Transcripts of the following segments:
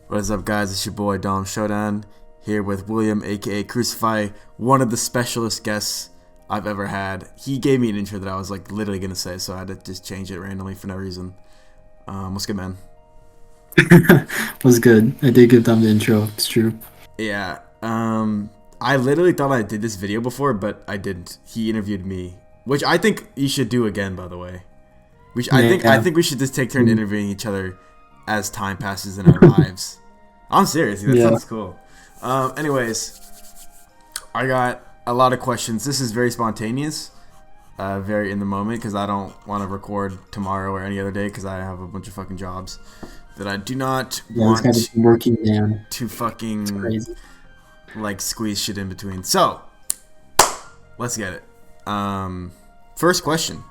What is up, guys? It's your boy Dom Showdown here with William, aka Crucify, one of the specialist guests I've ever had. He gave me an intro that I was like literally gonna say, so I had to just change it randomly for no reason. What's good, man? Was good. I did give them the intro. It's true. Yeah. I literally thought I did this video before, but I didn't. He interviewed me, which I think you should do again. By the way, I think we should just take turns interviewing each other as time passes in our lives. I'm serious. That sounds cool. Anyways, I got a lot of questions. This is very spontaneous, very in the moment, because I don't want to record tomorrow or any other day because I have a bunch of fucking jobs that I do not want working down to fucking like squeeze shit in between. So let's get it. First question,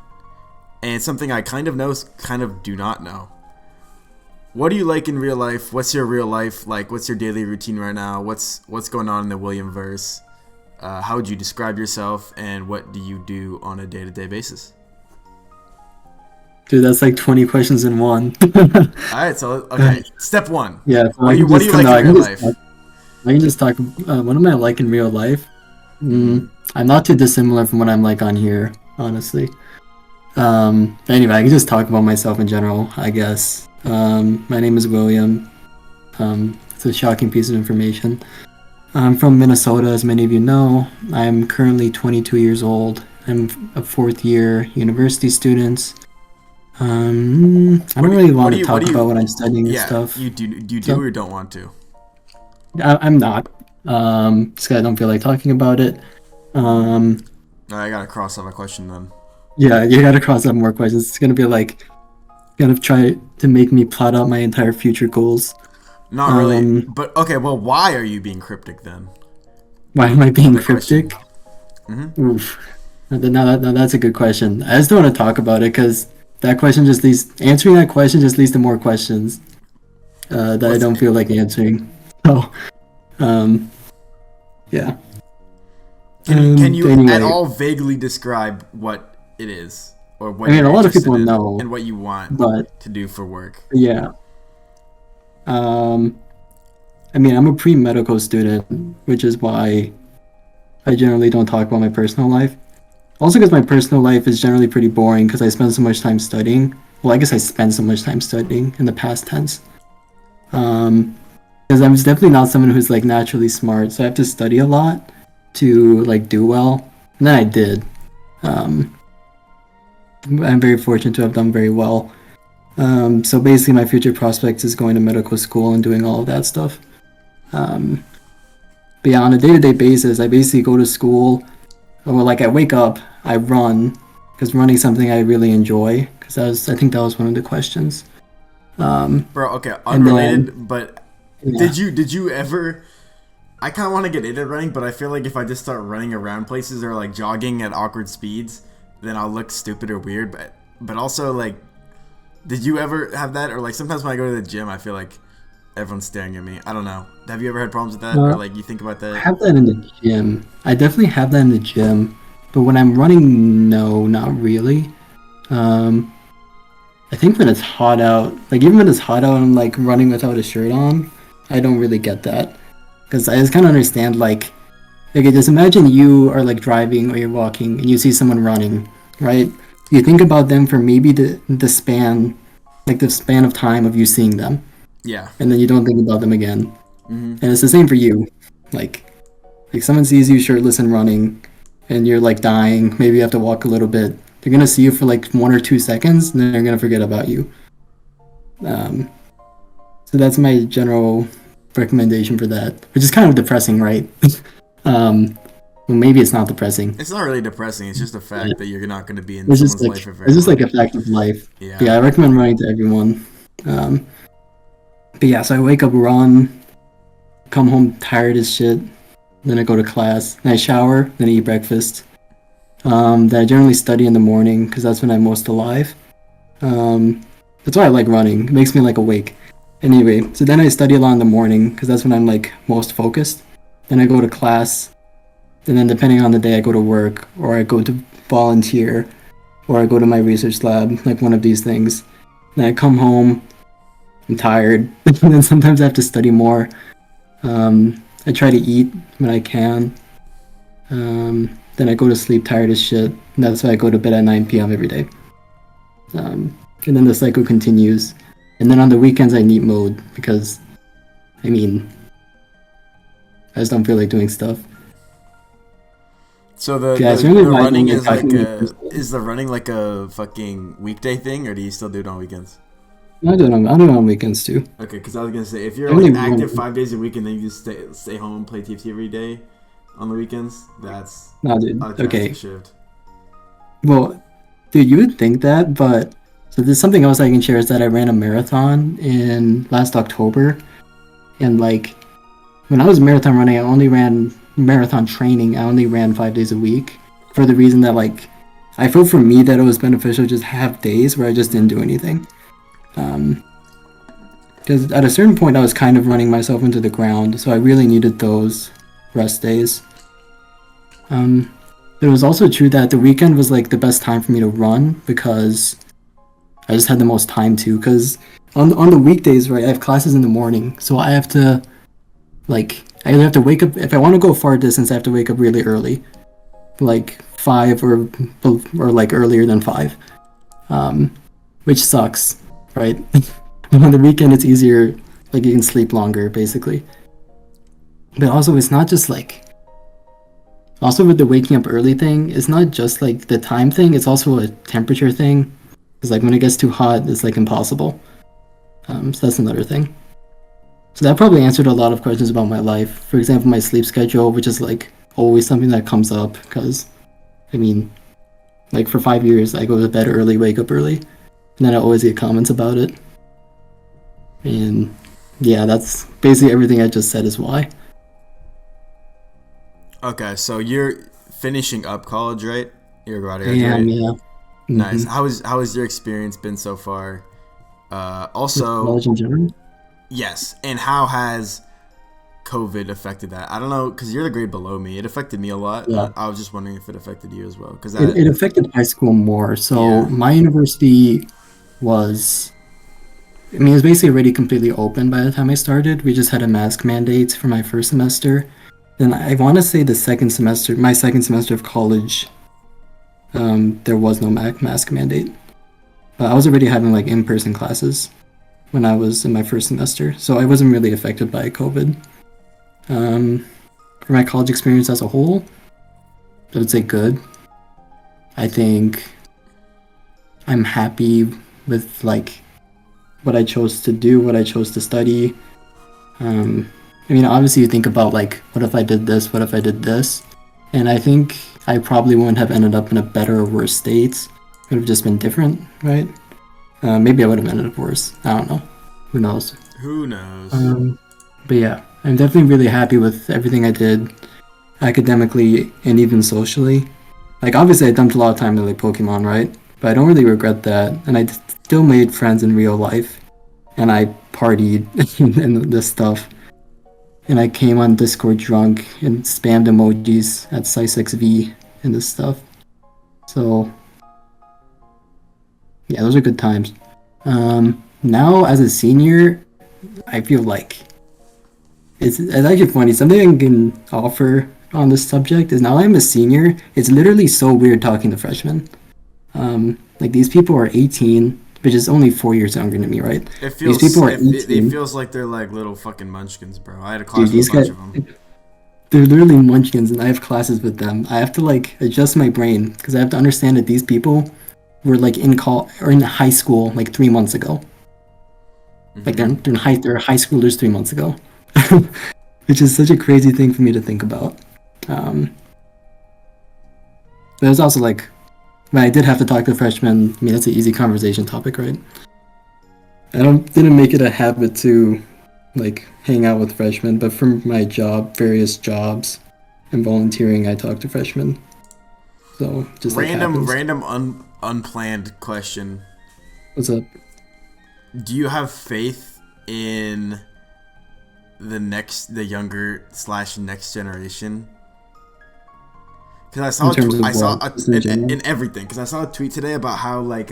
and something I kind of know, kind of do not know. What do you like in real life? What's your real life like? What's your daily routine right now? What's going on in the William verse? How would you describe yourself, and what do you do on a day-to-day basis? Dude, that's like 20 questions in one. Alright, so okay, step one. Yeah. So what do you like in real life? I can just talk. What am I like in real life? I'm not too dissimilar from what I'm like on here, honestly. Anyway, I can just talk about myself in general, I guess. My name is William. It's a shocking piece of information. I'm from Minnesota, as many of you know. I'm currently 22 years old. I'm a fourth year university student. I don't really want to talk about what I'm studying and stuff. You do or don't want to? I'm not. Just 'cause I don't feel like talking about it. I gotta cross off a question then. Yeah, you gotta cross off more questions. It's gonna be like, gonna try to make me plot out my entire future goals. Not really, but okay. Well, why are you being cryptic then? Why am I being cryptic? Oof. Now that's a good question. I just don't want to talk about it because that question just leads. Answering that question just leads to more questions that I don't feel like answering. So, yeah. Can you anyway, at all vaguely describe what it is, or what? I mean, a lot of people know, and what you want to do for work. Yeah. I mean, I'm a pre-medical student, which is why I generally don't talk about my personal life. Also, because my personal life is generally pretty boring because I spend so much time studying. Well, I guess I spend so much time studying in the past tense. Because I'm definitely not someone who's like naturally smart, so I have to study a lot to like do well. And then I did. I'm very fortunate to have done very well. So basically my future prospects is going to medical school and doing all of that stuff. But yeah, on a day-to-day basis, I basically go to school, or like I wake up, I run, because running is something I really enjoy, because I think that was one of the questions. Bro, okay, unrelated, but yeah. Did you ever, I kind of want to get into running, but I feel like if I just start running around places or like jogging at awkward speeds, then I'll look stupid or weird, but also like, did you ever have that? Or like sometimes when I go to the gym, I feel like everyone's staring at me. I don't know. Have you ever had problems with that? Or like you think about that? I have that in the gym. I definitely have that in the gym. But when I'm running, no, not really. I think when it's hot out, like even when it's hot out and I'm like running without a shirt on, I don't really get that. Because I just kind of understand like, okay, just imagine you are like driving or you're walking and you see someone running, right? You think about them for maybe the span, like the span of time of you seeing them. Yeah. And then you don't think about them again. And it's the same for you. Like someone sees you shirtless and running, and you're like dying. Maybe you have to walk a little bit. They're gonna see you for like 1 or 2 seconds, and then they're gonna forget about you. So that's my general recommendation for that, which is kind of depressing, right? Well, maybe it's not depressing. It's not really depressing. It's just a fact that you're not going to be in someone's life for very long. It's just like a fact of life. Yeah, I recommend running to everyone. But yeah, so I wake up, run, come home tired as shit. Then I go to class. Then I shower. Then I eat breakfast. Then I generally study in the morning because that's when I'm most alive. That's why I like running. It makes me like awake. Anyway, so then I study a lot in the morning because that's when I'm like most focused. Then I go to class. And then depending on the day, I go to work, or I go to volunteer, or I go to my research lab, like one of these things. Then I come home, I'm tired. And then sometimes I have to study more. I try to eat when I can. Then I go to sleep tired as shit. And that's why I go to bed at 9 p.m. every day. And then the cycle continues. And then on the weekends I need mode because, I mean, I just don't feel like doing stuff. So the running is the running like a fucking weekday thing, or do you still do it on weekends? I do it on weekends too. Okay, because I was gonna say if you're like active 5 days a week and then you just stay home and play TFT every day on the weekends, that's no, dude. Okay. Shift. Well, dude, you would think that, but so there's something else I can share is that I ran a marathon in last October, and like when I was marathon running, I only ran marathon training. I only ran 5 days a week for the reason that like I felt for me that it was beneficial to just have days where I just didn't do anything. Because at a certain point I was kind of running myself into the ground, so I really needed those rest days. It was also true that the weekend was like the best time for me to run because I just had the most time to. Because on the weekdays, right, I have classes in the morning, so I have to like I either have to wake up if I want to go far distance. I have to wake up really early, like 5 or like earlier than 5, which sucks, right? On the weekend, it's easier, like you can sleep longer, basically. But also, it's not just like. Also, with the waking up early thing, it's not just like the time thing, it's also a temperature thing. Because, like, when it gets too hot, it's like impossible. So, that's another thing. So, that probably answered a lot of questions about my life. For example, my sleep schedule, which is like always something that comes up. Because, I mean, like for 5 years, I go to bed early, wake up early. And then I always get comments about it. And yeah, that's basically everything I just said is why. Okay, so you're finishing up college, right? You're about to graduate. Yeah. Mm-hmm. Nice. How has your experience been so far? Also, college in general? Yes, and how has COVID affected that? I don't know, because you're the grade below me. It affected me a lot. Yeah. I was just wondering if it affected you as well. Because it affected high school more. So my university was. I mean, it was basically already completely open by the time I started. We just had a mask mandate for my first semester. Then I want to say my second semester of college, there was no mask mandate. I was already having like in-person classes when I was in my first semester, so I wasn't really affected by COVID. For my college experience as a whole, I would say good. I think I'm happy with like what I chose to do, what I chose to study. I mean, obviously you think about like, what if I did this? What if I did this? And I think I probably wouldn't have ended up in a better or worse state. It would have just been different, right? Maybe I would have ended up worse. I don't know. Who knows? Who knows? But yeah, I'm definitely really happy with everything I did, academically and even socially. Like, obviously I dumped a lot of time into like Pokemon, right? But I don't really regret that. And I still made friends in real life. And I partied and this stuff. And I came on Discord drunk and spammed emojis at Sysexv and this stuff. So, yeah, those are good times. Now, as a senior, I feel like it's actually funny. Something I can offer on this subject is now that I'm a senior, it's literally so weird talking to freshmen. Like, these people are 18, which is only 4 years younger than me, right? It feels like they're like little fucking munchkins, bro. I had a class with a bunch of them. They're literally munchkins, and I have classes with them. I have to like adjust my brain because I have to understand that these people were like in high school like 3 months ago. Mm-hmm. Like they're high schoolers 3 months ago, which is such a crazy thing for me to think about. But it was also like, when I did have to talk to freshmen, I mean, that's an easy conversation topic, right? I didn't make it a habit to like hang out with freshmen, but for my various jobs and volunteering, I talk to freshmen. So just random unplanned question. What's up? Do you have faith in the younger / next generation? Because I saw in everything. Because I saw a tweet today about how like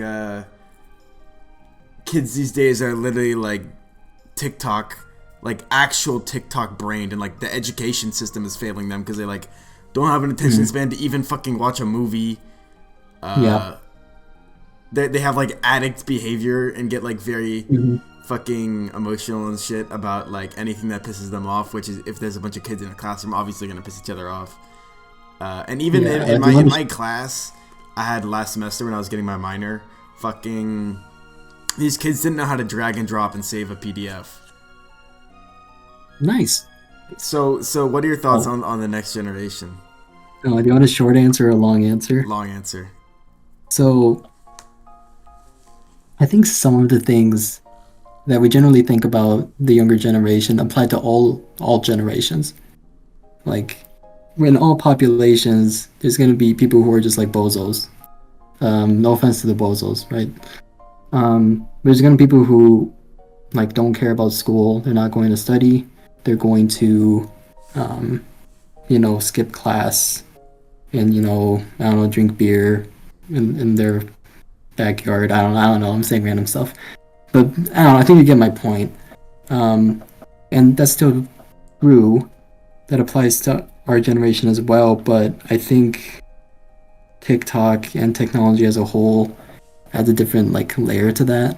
kids these days are literally like TikTok, like actual TikTok brained, and like the education system is failing them because they like don't have an attention span to even fucking watch a movie. They have like addict behavior and get like very fucking emotional and shit about like anything that pisses them off, which is if there's a bunch of kids in a classroom, obviously gonna piss each other off. And even in my class I had last semester when I was getting my minor, fucking these kids didn't know how to drag and drop and save a PDF. Nice. So what are your thoughts on the next generation? Do you want a short answer or a long answer? Long answer. So I think some of the things that we generally think about the younger generation apply to all generations. Like, in all populations, there's going to be people who are just like bozos. No offense to the bozos, right? There's going to be people who like don't care about school. They're not going to study. They're going to, skip class and, drink beer in their backyard. I don't know. I'm saying random stuff. But I don't know. I think you get my point. And that's still true. That applies to our generation as well. But I think TikTok and technology as a whole adds a different layer to that.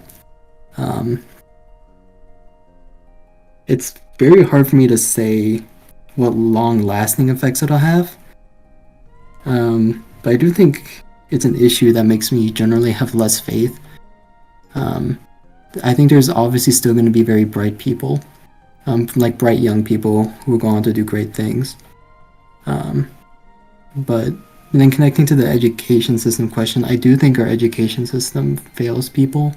It's very hard for me to say what long-lasting effects it'll have. But I do think it's an issue that makes me generally have less faith. I think there's obviously still going to be very bright people, like bright young people who go on to do great things. But then connecting to the education system question, I do think our education system fails people.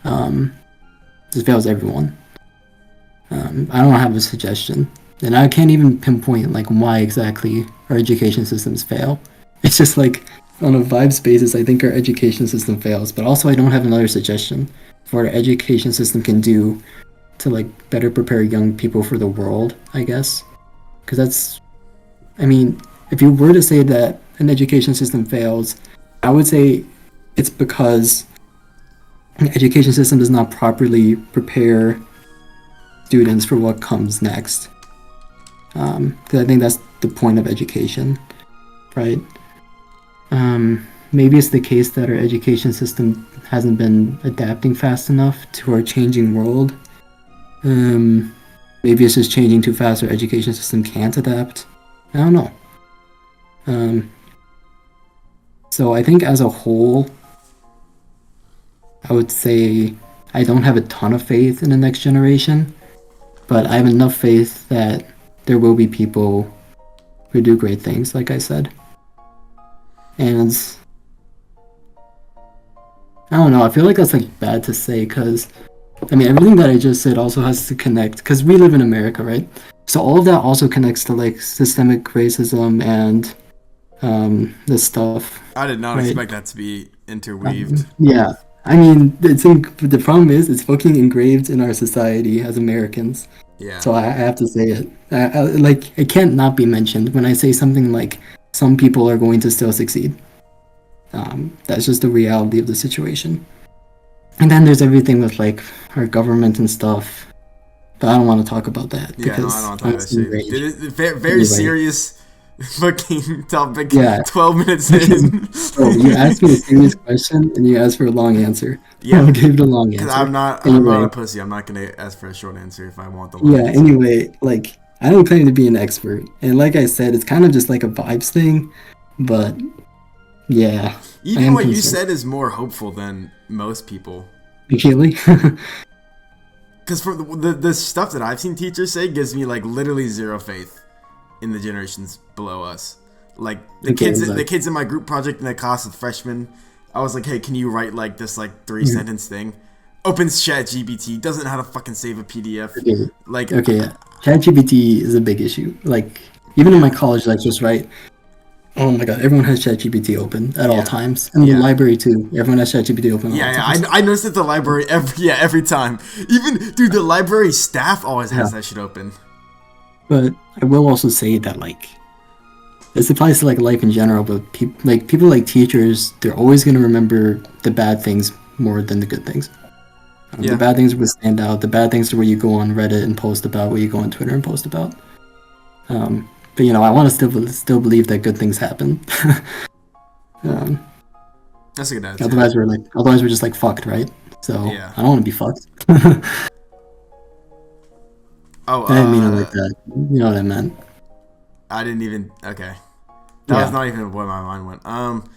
It fails everyone. I don't have a suggestion, and I can't even pinpoint why exactly our education systems fail. It's just on a vibes basis, I think our education system fails, but also I don't have another suggestion for what our education system can do to better prepare young people for the world, I guess. Because if you were to say that an education system fails, I would say it's because the education system does not properly prepare students for what comes next. Because I think that's the point of education, right? Maybe it's the case that our education system hasn't been adapting fast enough to our changing world. Maybe it's just changing too fast. Our education system can't adapt. I don't know. So I think as a whole, I would say I don't have a ton of faith in the next generation, but I have enough faith that there will be people who do great things, like I said. And I don't know, I feel like that's bad to say, because everything that I just said also has to connect, because we live in America, right? So all of that also connects to systemic racism and this stuff. I did not expect that to be interweaved. Yeah, the problem is it's fucking engraved in our society as Americans. Yeah. So I have to say it. It can't not be mentioned when I say something like some people are going to still succeed. That's just the reality of the situation. And then there's everything with our government and stuff. But I don't want to talk about that. Yeah, no, I don't want to talk about shit. Very serious fucking topic. Yeah. 12 minutes in. Bro, you asked me a serious question and you asked for a long answer. Yeah. I gave it a long answer. I'm not a pussy. I'm not going to ask for a short answer if I want the long answer. Anyway, I don't claim to be an expert. And like I said, it's kind of just a vibes thing. But, yeah. Even what you said is more hopeful than most people. Really? Because for the stuff that I've seen teachers say gives me literally zero faith in the generations below us. The kids in my group project in the class with freshmen, I was like, hey, can you write this 3-sentence thing? Opens ChatGPT, doesn't know how to fucking save a PDF. Okay, yeah. ChatGPT is a big issue. Even in my college lectures, right? Oh my god, everyone has ChatGPT open at all times. And the library too. Everyone has ChatGPT open at all times. I noticed at the library every time. Even, dude, the library staff always has that shit open. But I will also say that, this applies to, life in general, but people like teachers, they're always going to remember the bad things more than the good things. The bad things are what stand out. The bad things are where you go on Reddit and post about, where you go on Twitter and post about. But I want to still believe that good things happen. That's a good attitude. Otherwise we're just like fucked, right? So I don't want to be fucked. I didn't mean it like that. You know what I meant. I didn't even. Okay. That was not even where my mind went.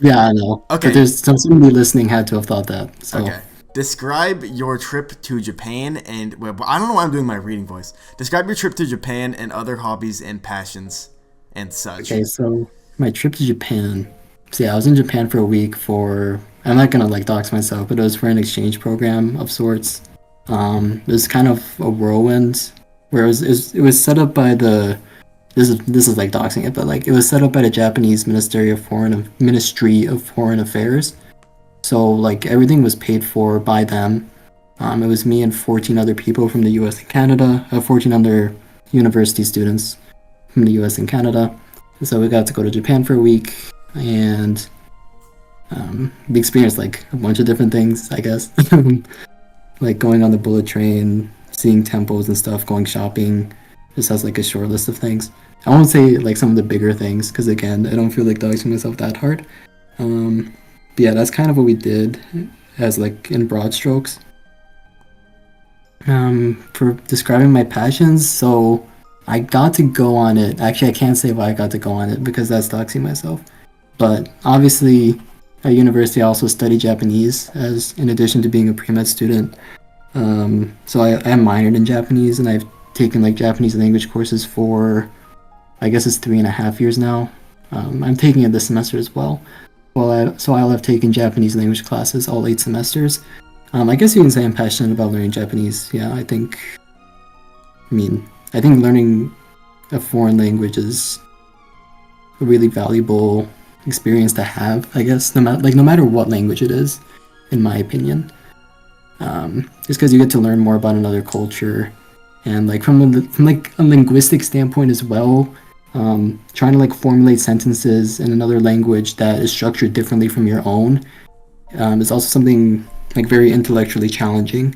Yeah, I know. Okay. But there's somebody listening had to have thought that. So. Okay. Describe your trip to Japan and... Well, I don't know why I'm doing my reading voice. Describe your trip to Japan and other hobbies and passions and such. Okay, so my trip to Japan. So yeah, I was in Japan for a week for... I'm not going to dox myself, but it was for an exchange program of sorts. It was kind of a whirlwind where it was set up by the... This is doxing it, but it was set up by the Japanese Ministry of Foreign Affairs. So everything was paid for by them. It was me and 14 other people from the U.S. and Canada, 14 other university students from the U.S. and Canada. So we got to go to Japan for a week, and we experienced a bunch of different things, I guess. Going on the bullet train, seeing temples and stuff, going shopping. Just has a short list of things. I won't say some of the bigger things, because again, I don't feel like doxing myself that hard. But yeah, that's kind of what we did, as in broad strokes. For describing my passions, so I got to go on it. Actually, I can't say why I got to go on it, because that's doxing myself. But obviously, at university, I also study Japanese, as in addition to being a pre-med student. So I am minored in Japanese, and I've taken Japanese language courses for, I guess it's 3.5 years now. I'm taking it this semester as well. So I'll have taken Japanese language classes all 8 semesters. I guess you can say I'm passionate about learning Japanese. Yeah, I think learning a foreign language is a really valuable experience to have, I guess, no matter what language it is, in my opinion. Just because you get to learn more about another culture, and from a linguistic standpoint as well. Trying to formulate sentences in another language that is structured differently from your own is also something very intellectually challenging,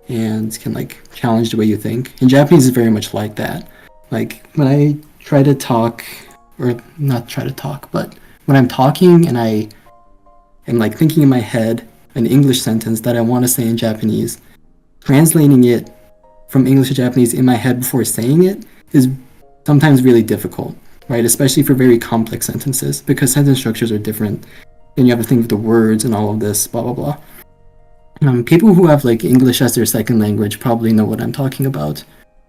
and can challenge the way you think. And Japanese is very much like that. When I try to talk, or not try to talk, but when I'm talking and I am thinking in my head an English sentence that I want to say in Japanese, translating it from English to Japanese in my head before saying it is sometimes really difficult, right? Especially for very complex sentences, because sentence structures are different, and you have to think of the words and all of this, blah blah blah. People who have English as their second language probably know what I'm talking about,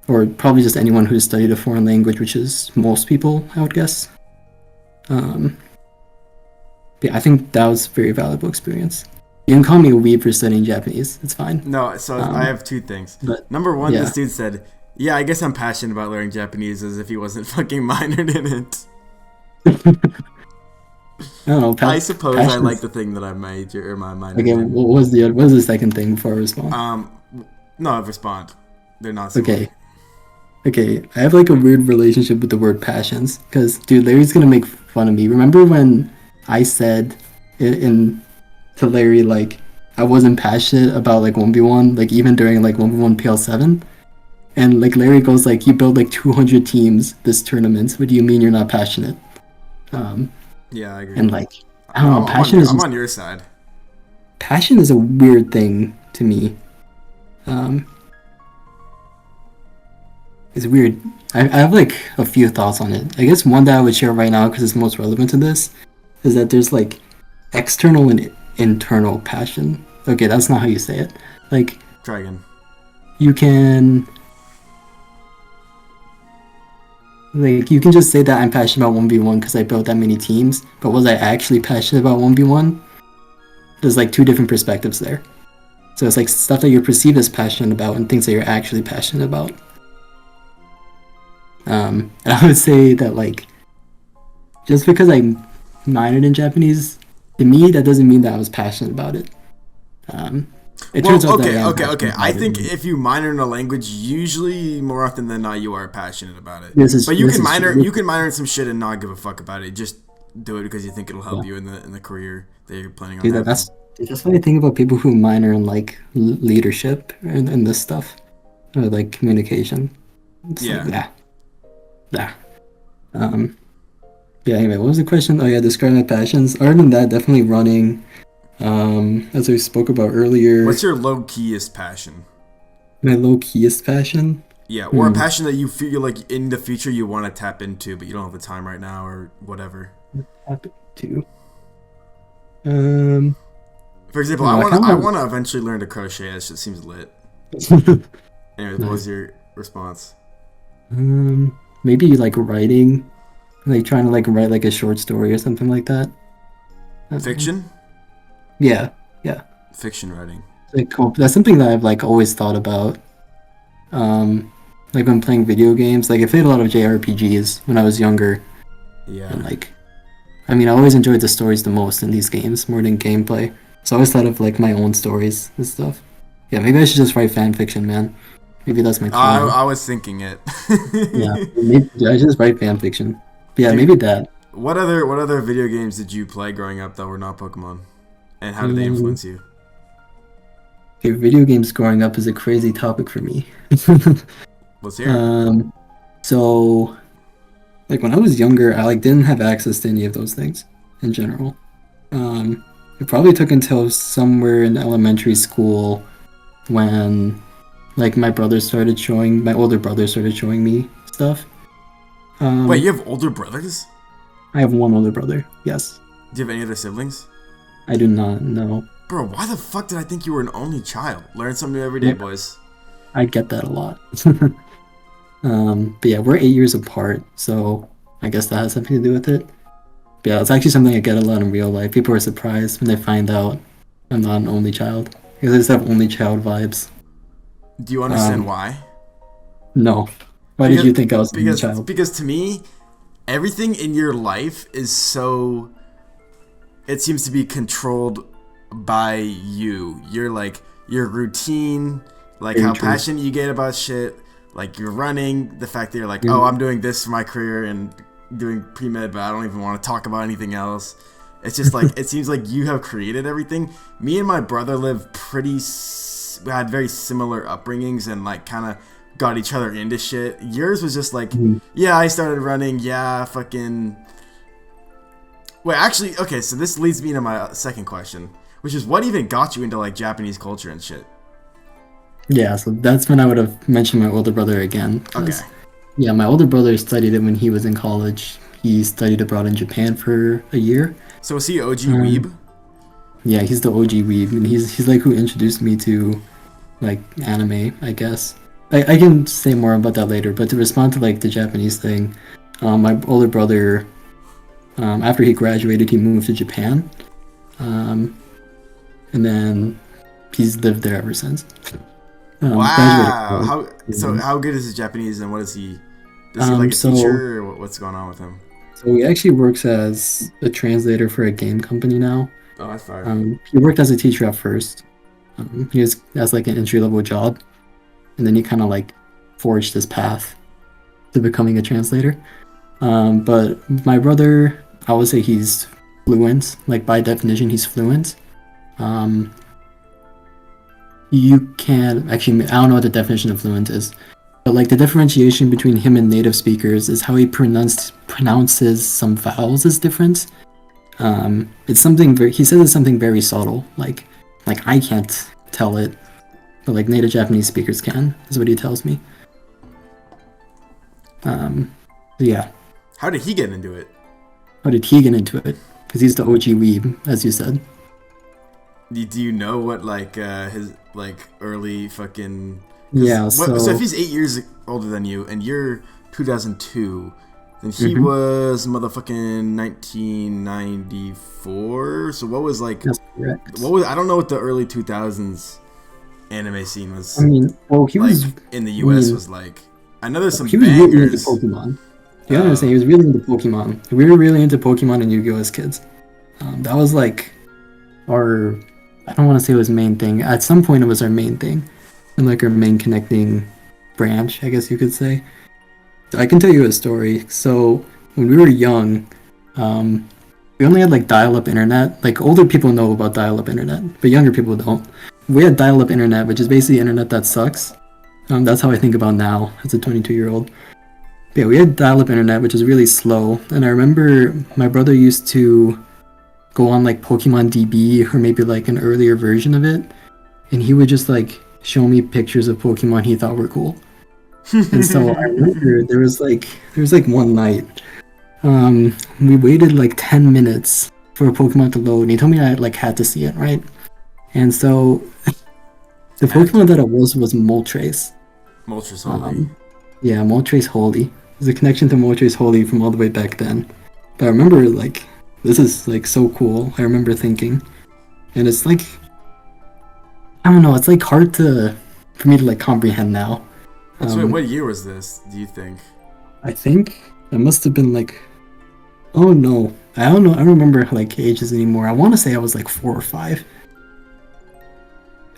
or probably just anyone who's studied a foreign language, which is most people, I would guess. Yeah, I think that was a very valuable experience. You can call me a weeb for studying Japanese. It's fine. No, so I have 2 things. Number 1, this dude said, yeah, I guess I'm passionate about learning Japanese, as if he wasn't fucking minored in it. I don't know. I suppose I like the thing that I major or my minor. Okay, what was the second thing before I respond? No, respond. They're not so okay. Okay, I have a weird relationship with the word passions, because dude, Larry's gonna make fun of me. Remember when I said to Larry I wasn't passionate about 1v1, even during 1v1 PL7? And Larry goes you build 200 teams this tournament. What do you mean you're not passionate? Yeah, I agree. And I don't know, passion I'm on your side. Passion is a weird thing to me. It's weird. I have a few thoughts on it. I guess one that I would share right now, because it's most relevant to this, is that there's external and internal passion. Okay, that's not how you say it. Try again. You can you can just say that I'm passionate about 1v1 because I built that many teams, but was I actually passionate about 1v1? There's 2 different perspectives there. So it's stuff that you're perceived as passionate about and things that you're actually passionate about. And I would say that just because I minored in Japanese, to me that doesn't mean that I was passionate about it. Okay. I think if you minor in a language, usually more often than not, you are passionate about it. You can minor in some shit and not give a fuck about it. Just do it because you think it'll help you in the career that you're planning on. Dude, That's what I think about people who minor in like leadership and this stuff, or like communication. It's like yeah. Um, yeah. Anyway, what was the question? Oh yeah, describe my passions. Other than that, definitely running. As we spoke about earlier. What's your low keyest passion? My low keyest passion? Yeah, or a passion that you feel like in the future you want to tap into, but you don't have the time right now, or whatever. Tap into. For example, I want to eventually learn to crochet. That shit seems lit. Anyways, what was your response? Maybe like writing, like trying to like write like a short story or something like that. Fiction? Yeah. Fiction writing. Like that's something that I've like always thought about. Like when playing video games, like I played a lot of JRPGs when I was younger. Yeah. And like, I mean, I always enjoyed the stories the most in these games more than gameplay. So I always thought of like my own stories and stuff. Yeah, maybe I should just write fan fiction, man. Maybe that's my plan. I was thinking it. Yeah, maybe I should just write fan fiction. But yeah, maybe that. What other video games did you play growing up that were not Pokemon? And how did they influence you? Okay, video games growing up is a crazy topic for me. Let's hear it. So, like when I was younger, I like didn't have access to any of those things in general. It probably took until somewhere in elementary school when like my older brother started showing me stuff. Wait, you have older brothers? I have one older brother, yes. Do you have any other siblings? I do not know. Bro, why the fuck did I think you were an only child? Learn something new every day, boys. I get that a lot. But yeah, we're 8 years apart, so I guess that has something to do with it. But yeah, it's actually something I get a lot in real life. People are surprised when they find out I'm not an only child. Because I just have only child vibes. Do you understand why? No. Why did you think I was an only child? Because to me, everything in your life is so... It seems to be controlled by you. Your routine, like very how true. Passionate you get about shit, like you're running, the fact that you're like, oh, I'm doing this for my career and doing pre-med, but I don't even want to talk about anything else. It's just like, it seems like you have created everything. Me and my brother live we had very similar upbringings and like kind of got each other into shit. Yours was just like, yeah, I started running, yeah, fucking... Wait, actually, okay, so this leads me to my second question, which is what even got you into like Japanese culture and shit? Yeah, so that's when I would have mentioned my older brother again. Okay. Yeah, my older brother studied it when he was in college. He studied abroad in Japan for a year. So is he OG weeb? Yeah, he's the OG weeb, and he's like who introduced me to like anime, I guess. I can say more about that later, but to respond to like the Japanese thing, my older brother, after he graduated, he moved to Japan, and then he's lived there ever since. Wow! How good is his Japanese, and what is he? Does he like a teacher, or what's going on with him? So he actually works as a translator for a game company now. Oh, that's fine. He worked as a teacher at first. He was as like an entry-level job, and then he kind of like forged his path to becoming a translator. But my brother, I would say he's fluent. Like by definition, he's fluent. You can actually, I don't know what the definition of fluent is, but like the differentiation between him and native speakers is how he pronounces some vowels is different. It's something he says it's something very subtle. Like I can't tell it, but like native Japanese speakers can, is what he tells me. Yeah. How did he get into it? How did he get into it? Because he's the OG weeb, as you said. Do you know what like his like early fucking? Yeah. So if he's 8 years older than you and you're 2002, then he was motherfucking 1994. So what was like? That's correct. What was I don't know what the early 2000s anime scene was. I mean, well, he like, was in the US was like. I know there's some he was bangers. Really into Pokemon. You know what I'm saying? He was really into Pokemon. We were really into Pokemon and Yu-Gi-Oh! As kids. That was like our. I don't want to say it was main thing. At some point, it was our main thing, and like our main connecting branch, I guess you could say. So I can tell you a story. So when we were young, we only had like dial-up internet. Like older people know about dial-up internet, but younger people don't. We had dial-up internet, which is basically internet that sucks. That's how I think about now as a 22-year-old. Yeah, we had dial-up internet, which is really slow. And I remember my brother used to go on like Pokemon DB or maybe like an earlier version of it, and he would just like show me pictures of Pokemon he thought were cool. And so I remember there was like one night, we waited like 10 minutes for a Pokemon to load, and he told me I like had to see it, right? And so the Pokemon that it was Moltres. Moltres Holy. Yeah, Moltres Holy. There's a connection to Moltres Holy from all the way back then. But I remember like, this is like so cool. I remember thinking, and it's like, I don't know, it's like hard for me to like comprehend now. So what year was this, do you think? I think it must have been like, oh no, I don't know, I don't remember like ages anymore. I want to say I was like 4 or 5.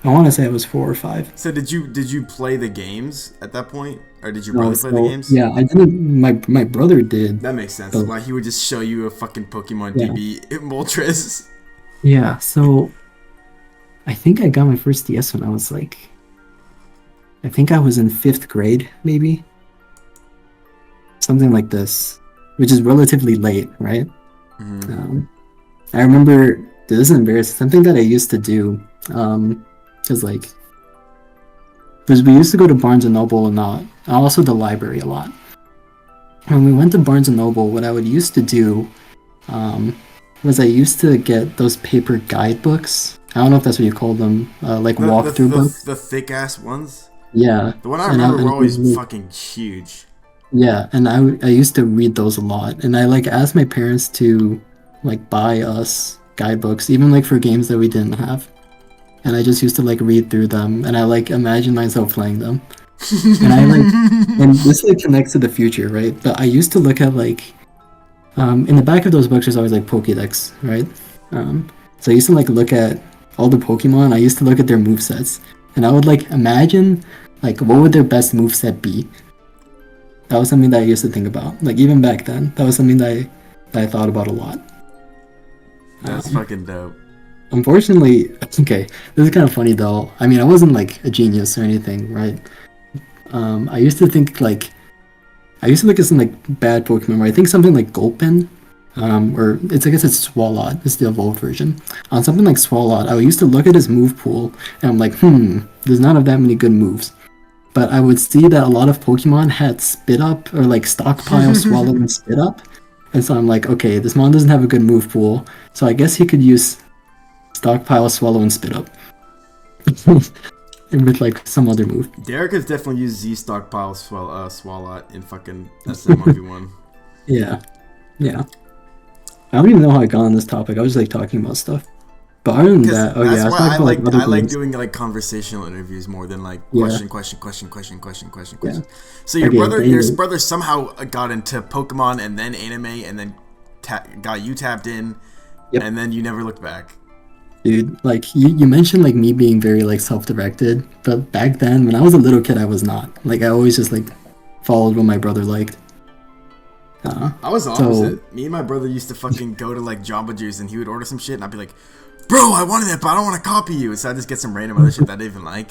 I want to say I was 4 or 5. So did you play the games at that point, or did your brother play the games? Yeah, I didn't. My brother did. That makes sense. Why he would just show you a fucking Pokemon DB Moltres. Yeah. So I think I got my first DS when I was like, I think I was in 5th grade, maybe something like this, which is relatively late, right? Mm-hmm. I remember, this is embarrassing. Something that I used to do. Because like, because we used to go to Barnes & Noble and also the library a lot. When we went to Barnes & Noble, what I would used to do was I used to get those paper guidebooks. I don't know if that's what you call them, like walkthrough books. The thick-ass ones? Yeah. The one I remember were always fucking huge. Yeah, and I used to read those a lot. And I like asked my parents to like buy us guidebooks, even like for games that we didn't have. And I just used to like read through them, and I like imagine myself playing them. And I like, and this like connects to the future, right? But I used to look at like, in the back of those books there's always like Pokédex, right? So I used to like look at all the Pokemon. I used to look at their movesets, and I would like imagine like what would their best moveset be. That was something that I used to think about. Like even back then, that was something that I thought about a lot. That's fucking dope. Unfortunately, okay, this is kind of funny though. I mean, I wasn't like a genius or anything, right? I used to think like, I used to look at some like bad Pokemon where I think something like Gulpin, or I guess it's Swalot, it's the evolved version. On something like Swalot, I used to look at his move pool and I'm like, there's not that many good moves. But I would see that a lot of Pokemon had Spit Up or like Stockpile, Swallow, and Spit Up. And so I'm like, okay, this mon doesn't have a good move pool, so I guess he could use Stockpile, Swallow, and Spit Up. And with like some other move. Derek has definitely used Z Stockpile Swalot in fucking SM1v1. Yeah. I don't even know how I got on this topic. I was like talking about stuff. But other than that, I like doing like conversational interviews more than like question. Yeah. So your brother somehow got into Pokemon and then anime and then got you tapped in, and then you never looked back. Dude, like you mentioned like me being very like self-directed, but back then when I was a little kid I was not. Like I always just like followed what my brother liked. I was the opposite. Me and my brother used to fucking go to like Jamba Juice and he would order some shit and I'd be like, bro, I wanted that but I don't want to copy you. So I just get some random other shit that I didn't even like.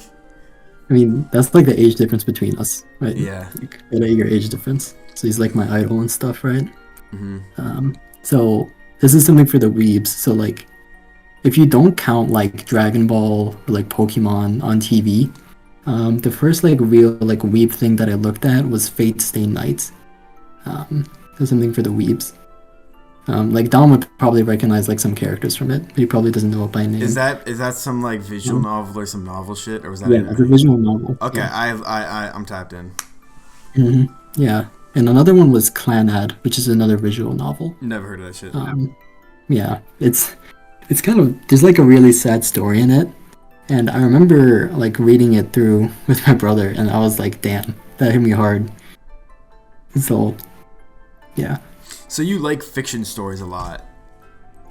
I mean, that's like the age difference between us, right? Yeah. Like, your age difference. So he's like my idol and stuff, right? Mm-hmm. So this is something for the weebs. So like, if you don't count like Dragon Ball or like Pokemon on TV, the first like real like weeb thing that I looked at was Fate Stay Night. So something for the weebs. Like Dom would probably recognize like some characters from it, but he probably doesn't know it by name. Is that some like visual novel or some novel shit, or was that? Yeah, it's a visual novel. Okay, yeah. I'm tapped in. Mm-hmm. Yeah, and another one was Clanad, which is another visual novel. Never heard of that shit. Yeah, it's kind of, there's like a really sad story in it, and I remember like reading it through with my brother, and I was like, damn, that hit me hard. So, yeah. So you like fiction stories a lot?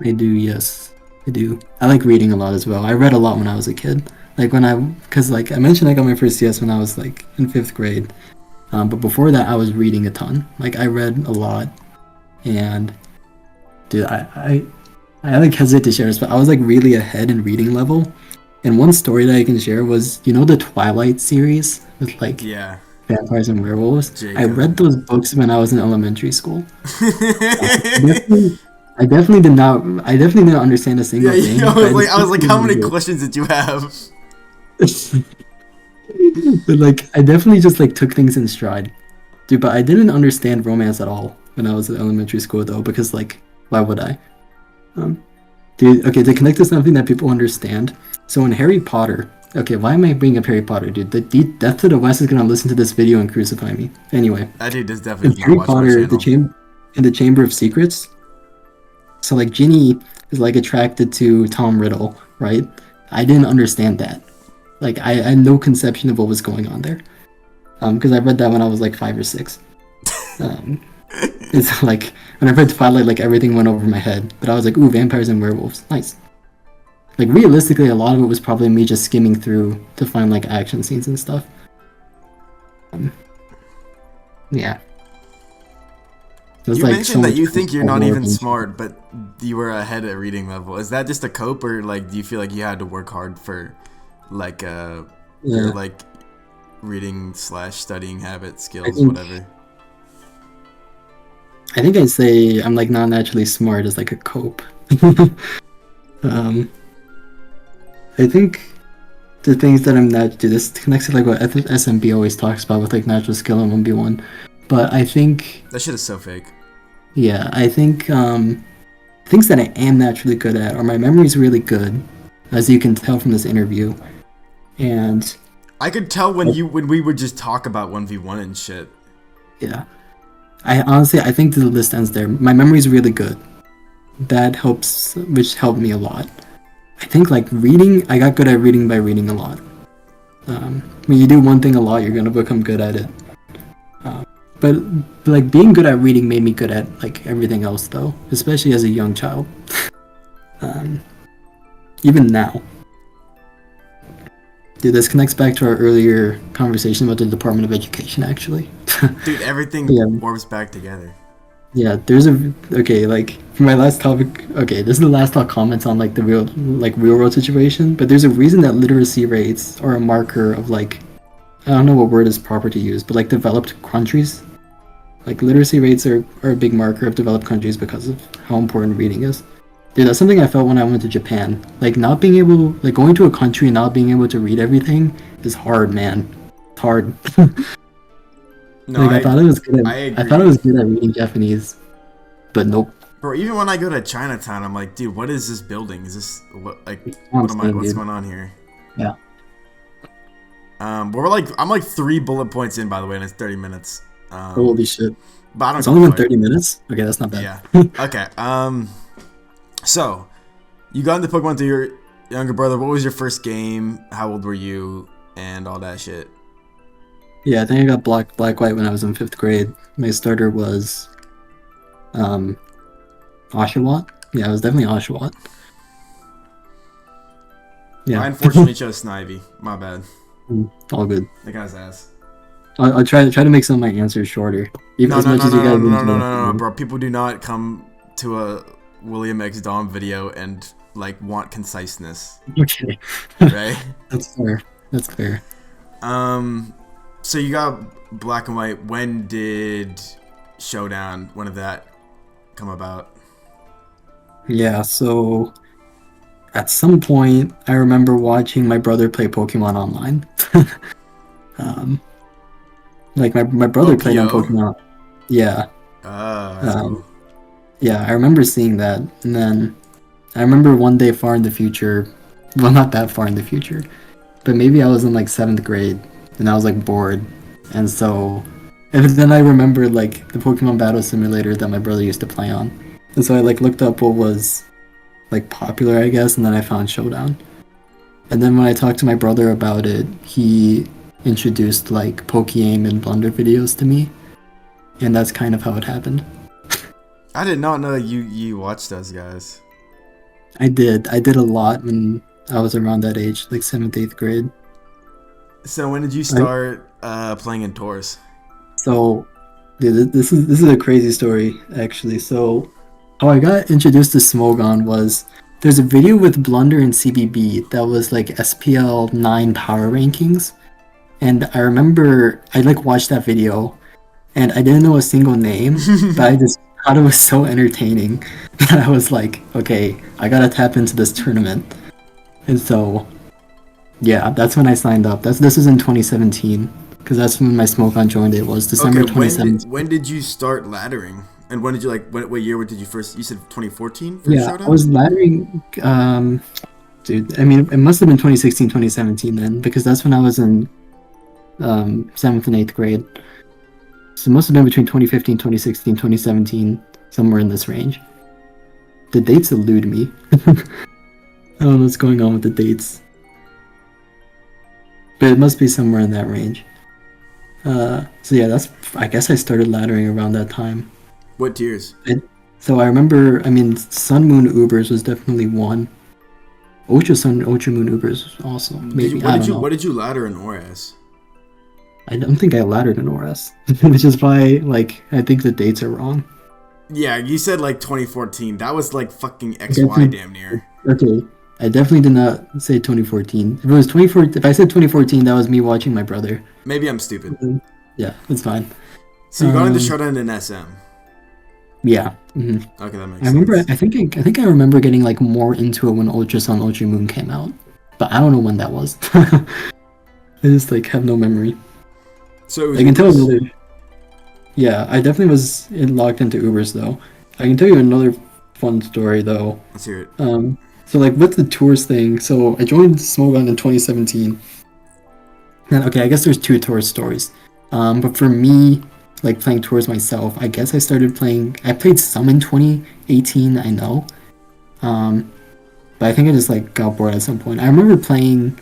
I do, yes. I do. I like reading a lot as well. I read a lot when I was a kid. Like because like I mentioned I got my first DS when I was like in 5th grade. But before that I was reading a ton. Like I read a lot. And dude, I like hesitate to share this, but I was like really ahead in reading level. And one story that I can share was, you know, the Twilight series with like Yeah. vampires and werewolves. I Jacob. read those books when I was in elementary school. I definitely did not. I definitely didn't understand a single thing. I was like, how many questions did you have? But like, I definitely just like took things in stride, dude. But I didn't understand romance at all when I was in elementary school, though, because like, why would I? Dude, okay, to connect to something that people understand. So in Harry Potter, okay, why am I bringing up Harry Potter, dude? The Death to the West is gonna listen to this video and crucify me. Anyway, That dude does definitely in Harry Potter, in the Chamber of Secrets. So like Ginny is like attracted to Tom Riddle, right? I didn't understand that. Like I had no conception of what was going on there. Because I read that when I was like 5 or 6. It's like when I read Twilight, like everything went over my head. But I was like, ooh, vampires and werewolves, nice. Like realistically, a lot of it was probably me just skimming through to find like action scenes and stuff. Yeah. You mentioned that you think you're not even smart, but you were ahead at reading level. Is that just a cope, or like do you feel like you had to work hard for like your like reading / studying habit skills, whatever? I think I'd say I'm like not naturally smart as like a cope. I think the things that I'm not do this connects to like what SMB always talks about with like natural skill and 1v1. But I think that shit is so fake. Yeah, I think things that I am naturally good at are my memory's really good, as you can tell from this interview. And I could tell when we would just talk about 1v1 and shit. Yeah. I think the list ends there. My memory's really good. That helps, which helped me a lot. I think like reading, I got good at reading by reading a lot. When you do one thing a lot, you're gonna become good at it. But like being good at reading made me good at like everything else though, especially as a young child. Even now. Dude, this connects back to our earlier conversation about the Department of Education, actually. Dude, everything warps back together. Yeah, like for my last topic, this is the last talk comments on like the real world situation, but there's a reason that literacy rates are a marker of like, I don't know what word is proper to use, but like developed countries. Like literacy rates are a big marker of developed countries because of how important reading is. Dude, that's something I felt when I went to Japan. Like not being able, like going to a country and not being able to read everything is hard, man. It's hard. No, like I thought it was good at reading Japanese, but nope. Bro, even when I go to Chinatown, I'm like, dude, what is this building? Is this what's going on here? Yeah. I'm like 3 bullet points in, by the way, and it's 30 minutes. Holy shit! But I don't. It's only been 30 minutes. Okay, that's not bad. Yeah. Okay. So you got into Pokemon through your younger brother. What was your first game? How old were you? And all that shit. Yeah, I think I got Black White when I was in 5th grade. My starter was Oshawott. Yeah, it was definitely Oshawott. Yeah. I unfortunately chose Snivy. My bad. All good. That guy's ass. I'll try to make some of my answers shorter. No, bro. People do not come to a William X Dom video and like want conciseness. Okay. Right? That's fair. So you got Black and White. When did Showdown? When did that come about? Yeah, so at some point I remember watching my brother play Pokemon online. Like my brother played on Pokemon. Yeah. Cool. Yeah, I remember seeing that, and then I remember one day far in the future, well, not that far in the future, but maybe I was in like 7th grade, and I was like bored, and then I remember like the Pokemon Battle Simulator that my brother used to play on, and so I like looked up what was like popular, I guess, and then I found Showdown, and then when I talked to my brother about it, he introduced like Pokeaim and Blunder videos to me, and that's kind of how it happened. I did not know you watched those guys. I did a lot when I was around that age, like 7th, 8th grade. So when did you start playing in tours? So, dude, this is a crazy story actually. So, how I got introduced to Smogon was there's a video with Blunder and CBB that was like SPL 9 power rankings, and I remember I like watched that video, and I didn't know a single name, but I just thought it was so entertaining that I was like, okay, I gotta tap into this tournament, and so yeah, that's when I signed up. This was in 2017 because that's when my Smogon joined. It was December 2017. When did you start laddering? And when did you what year did you first? You said 2014 for Yeah, Showdown? I was laddering. Dude, I mean, it must have been 2016, 2017 then, because that's when I was in 7th and 8th grade. So it must have been between 2015, 2016, 2017, somewhere in this range. The dates elude me. I don't know what's going on with the dates. But it must be somewhere in that range. So yeah, I guess I started laddering around that time. What tiers? So I remember, Sun Moon Ubers was definitely one. Ultra Sun, Ultra Moon Ubers was also maybe. What did you ladder in oras? I don't think I laddered in oras, which is why I think the dates are wrong. Yeah, you said 2014. That was fucking XY damn near. Okay, I definitely did not say 2014. If it was 2014, if I said 2014, that was me watching my brother. Maybe I'm stupid. Yeah, it's fine. So you got into Showdown in SM. Yeah. Mm-hmm. Okay, that makes sense. I think I remember getting more into it when Ultra Sun, Ultra Moon came out, but I don't know when that was. I just have no memory. So it was I can tell another. Yeah, I definitely was locked into Ubers though. I can tell you another fun story though. Let's hear it. So with the tours thing, so I joined Smogon in 2017. And okay, I guess there's two tour stories. But for me, playing tours myself, I guess I played some in 2018, I know. But I think I just got bored at some point. I remember playing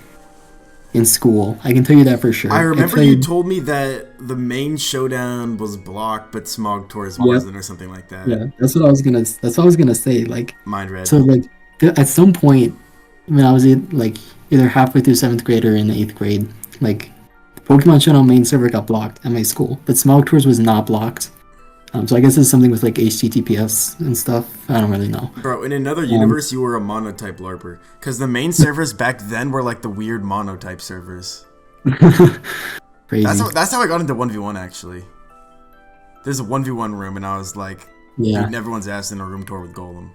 in school. I can tell you that for sure. I remember you told me that the main Showdown was blocked, but Smog Tours wasn't, or something like that. Yeah, that's what I was gonna say. Mind read. So at some point when I was either halfway through 7th grade or in 8th grade, Pokemon Showdown main server got blocked at my school, but Smog Tours was not blocked. So I guess it's something with HTTPS and stuff. I don't really know. Bro, in another universe, you were a monotype LARPer. Because the main servers back then were the weird monotype servers. Crazy. That's how I got into 1v1 actually. There's a 1v1 room and I was beating everyone's ass in a room tour with Golem.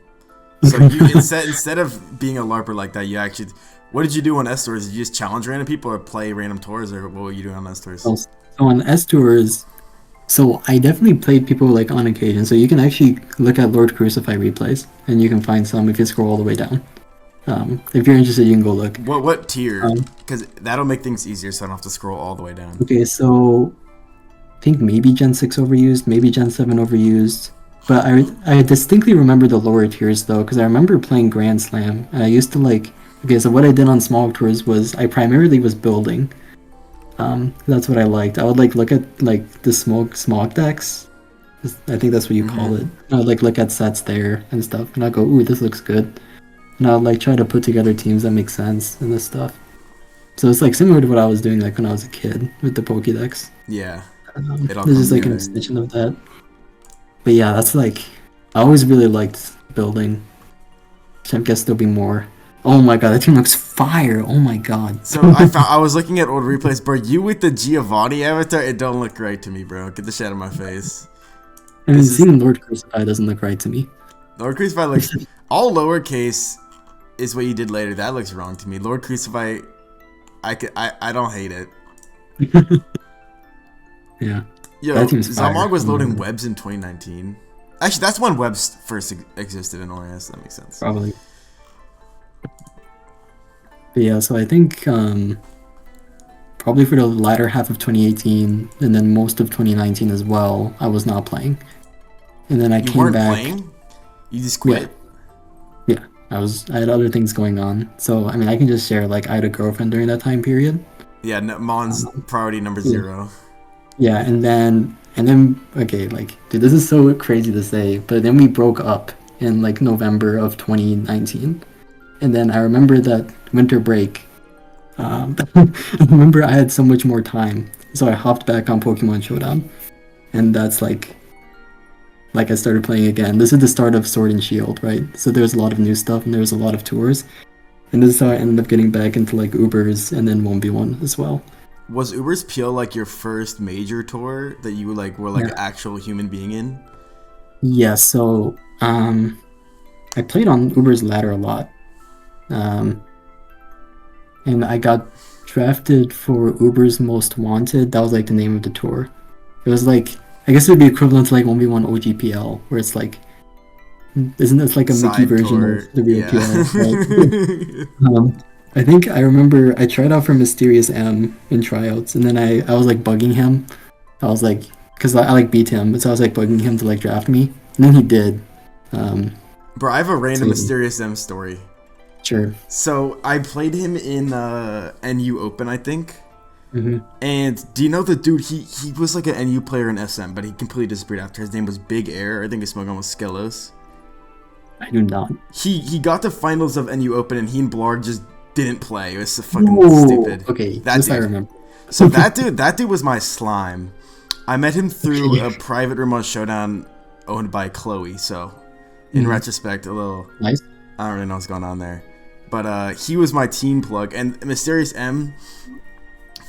So you instead of being a LARPer like that, you actually... What did you do on S tours? Did you just challenge random people or play random tours, or what were you doing on S tours? So on S tours, I definitely played people on occasion. So you can actually look at Lord Crucify replays, and you can find some if you scroll all the way down. If you're interested, you can go look. What tier? Because that'll make things easier, so I don't have to scroll all the way down. Okay, so I think maybe Gen 6 overused, maybe Gen 7 overused. But I distinctly remember the lower tiers though, because I remember playing Grand Slam, and I used to Okay, so what I did on Smog Tours was I primarily was building. That's what I liked. I would look at the smog decks. I think that's what you call it. I would look at sets there and stuff, and I'd go, ooh, this looks good. And I'd try to put together teams that make sense and this stuff. So it's similar to what I was doing when I was a kid with the Pokédex. Yeah. This is an extension of that. But yeah, that's I always really liked building. I guess there'll be more. Oh my god, that team looks fire! Oh my god. So I was looking at old replays, bro. You with the Giovanni avatar, it don't look right to me, bro. Get the shit out of my face. Seeing Lord Crucify doesn't look right to me. Lord Crucify looks all lowercase is what you did later. That looks wrong to me. Lord Crucify, I don't hate it. Yeah. Yo, Zamog was loading webs in 2019. Actually, that's when webs first existed in ORS. That makes sense. Probably. But yeah, so I think probably for the latter half of 2018 and then most of 2019 as well, I was not playing. And then I came back. Playing? You just quit? Yeah. I had other things going on. So I mean, I can just share I had a girlfriend during that time period. Yeah, Mons priority number 0. Yeah, and then okay, dude, this is so crazy to say, but then we broke up in November of 2019. And then I remember that winter break, I remember I had so much more time, so I hopped back on Pokemon Showdown, and that's like I started playing again. This is the start of Sword and Shield, right? So there's a lot of new stuff and there's a lot of tours. And this is how I ended up getting back into like Ubers and then 1v1 as well. Was Uber's PL like your first major tour that you like were like an actual human being in? Yeah, so I played on Uber's ladder a lot. And I got drafted for Uber's Most Wanted. That was like the name of the tour. It was like, I guess it would be equivalent to like 1v1 OGPL, where it's like, isn't this like a Mickey version of the real PL? Right? I think I remember I tried out for Mysterious M in tryouts, and then I was like bugging him. I was like, because I like beat him, so I was like bugging him to like draft me, and then he did. Bro, I have a random Mysterious M story. Sure. So I played him in NU Open, I think. Mm-hmm. And do you know the dude? He was like an NU player in SM, but he completely disappeared after. His name was Big Air. I think his smogon was Skelos. I do not. He got to finals of NU Open, and he and Blarg just didn't play. It was so fucking stupid. Okay, that dude. I remember. So that dude was my slime. I met him through a private room on Showdown owned by Chloe. So in retrospect, a little nice. I don't really know what's going on there, but he was my team plug, and Mysterious M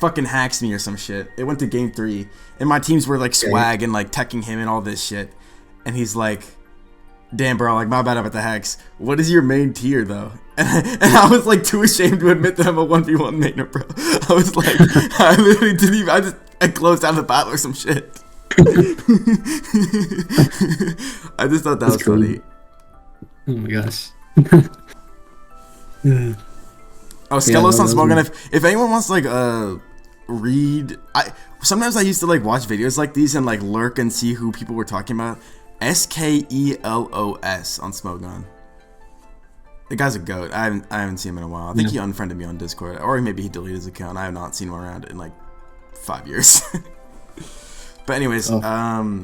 fucking hacks me or some shit. It went to game 3, and my teams were like swag and like teching him and all this shit, and he's like, damn bro, like my bad about the hacks. What is your main tier though? And I was like too ashamed to admit that I'm a 1v1 mainer, bro. I was like, I literally didn't even, I closed out the battle or some shit. I just thought that was funny. Oh my gosh. Oh, Skelos on Smogon. If anyone wants to like read, sometimes I used to like watch videos like these and like lurk and see who people were talking about. Skelos on Smogon. The guy's a goat. I haven't seen him in a while. I think he unfriended me on Discord, or maybe he deleted his account. I have not seen him around in like 5 years. But anyways, so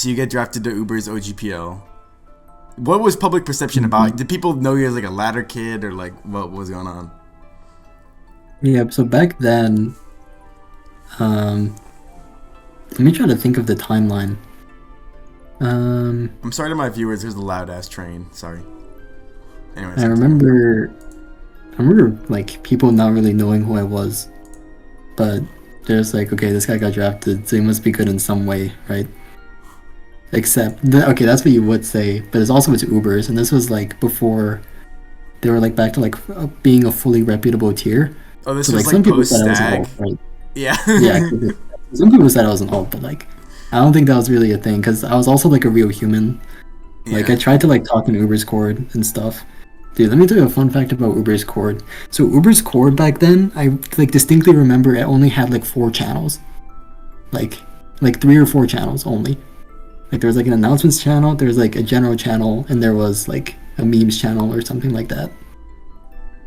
you get drafted to Uber's OGPL. What was public perception about? Did people know you as like a ladder kid, or like what was going on? Yeah, so back then, let me try to think of the timeline. I'm sorry to my viewers. There's a loud ass train. Sorry. Anyways, I remember like people not really knowing who I was, but they're just like, okay, this guy got drafted, so he must be good in some way, right? Except, okay, that's what you would say, but it's also with Ubers, and this was like before they were like back to like being a fully reputable tier. Oh, this so, was like some people said I post-stag. was an alt, right? Yeah. Yeah. Some people said I was an alt, but like I don't think that was really a thing because I was also like a real human. Like I tried to like talk in Uber's Cord and stuff. Dude, let me tell you a fun fact about Uber's Cord. So Uber's Cord back then, I like distinctly remember it only had like 4 channels. Like 3 or 4 channels only. Like there was like an announcements channel, there was like a general channel, and there was like a memes channel or something like that.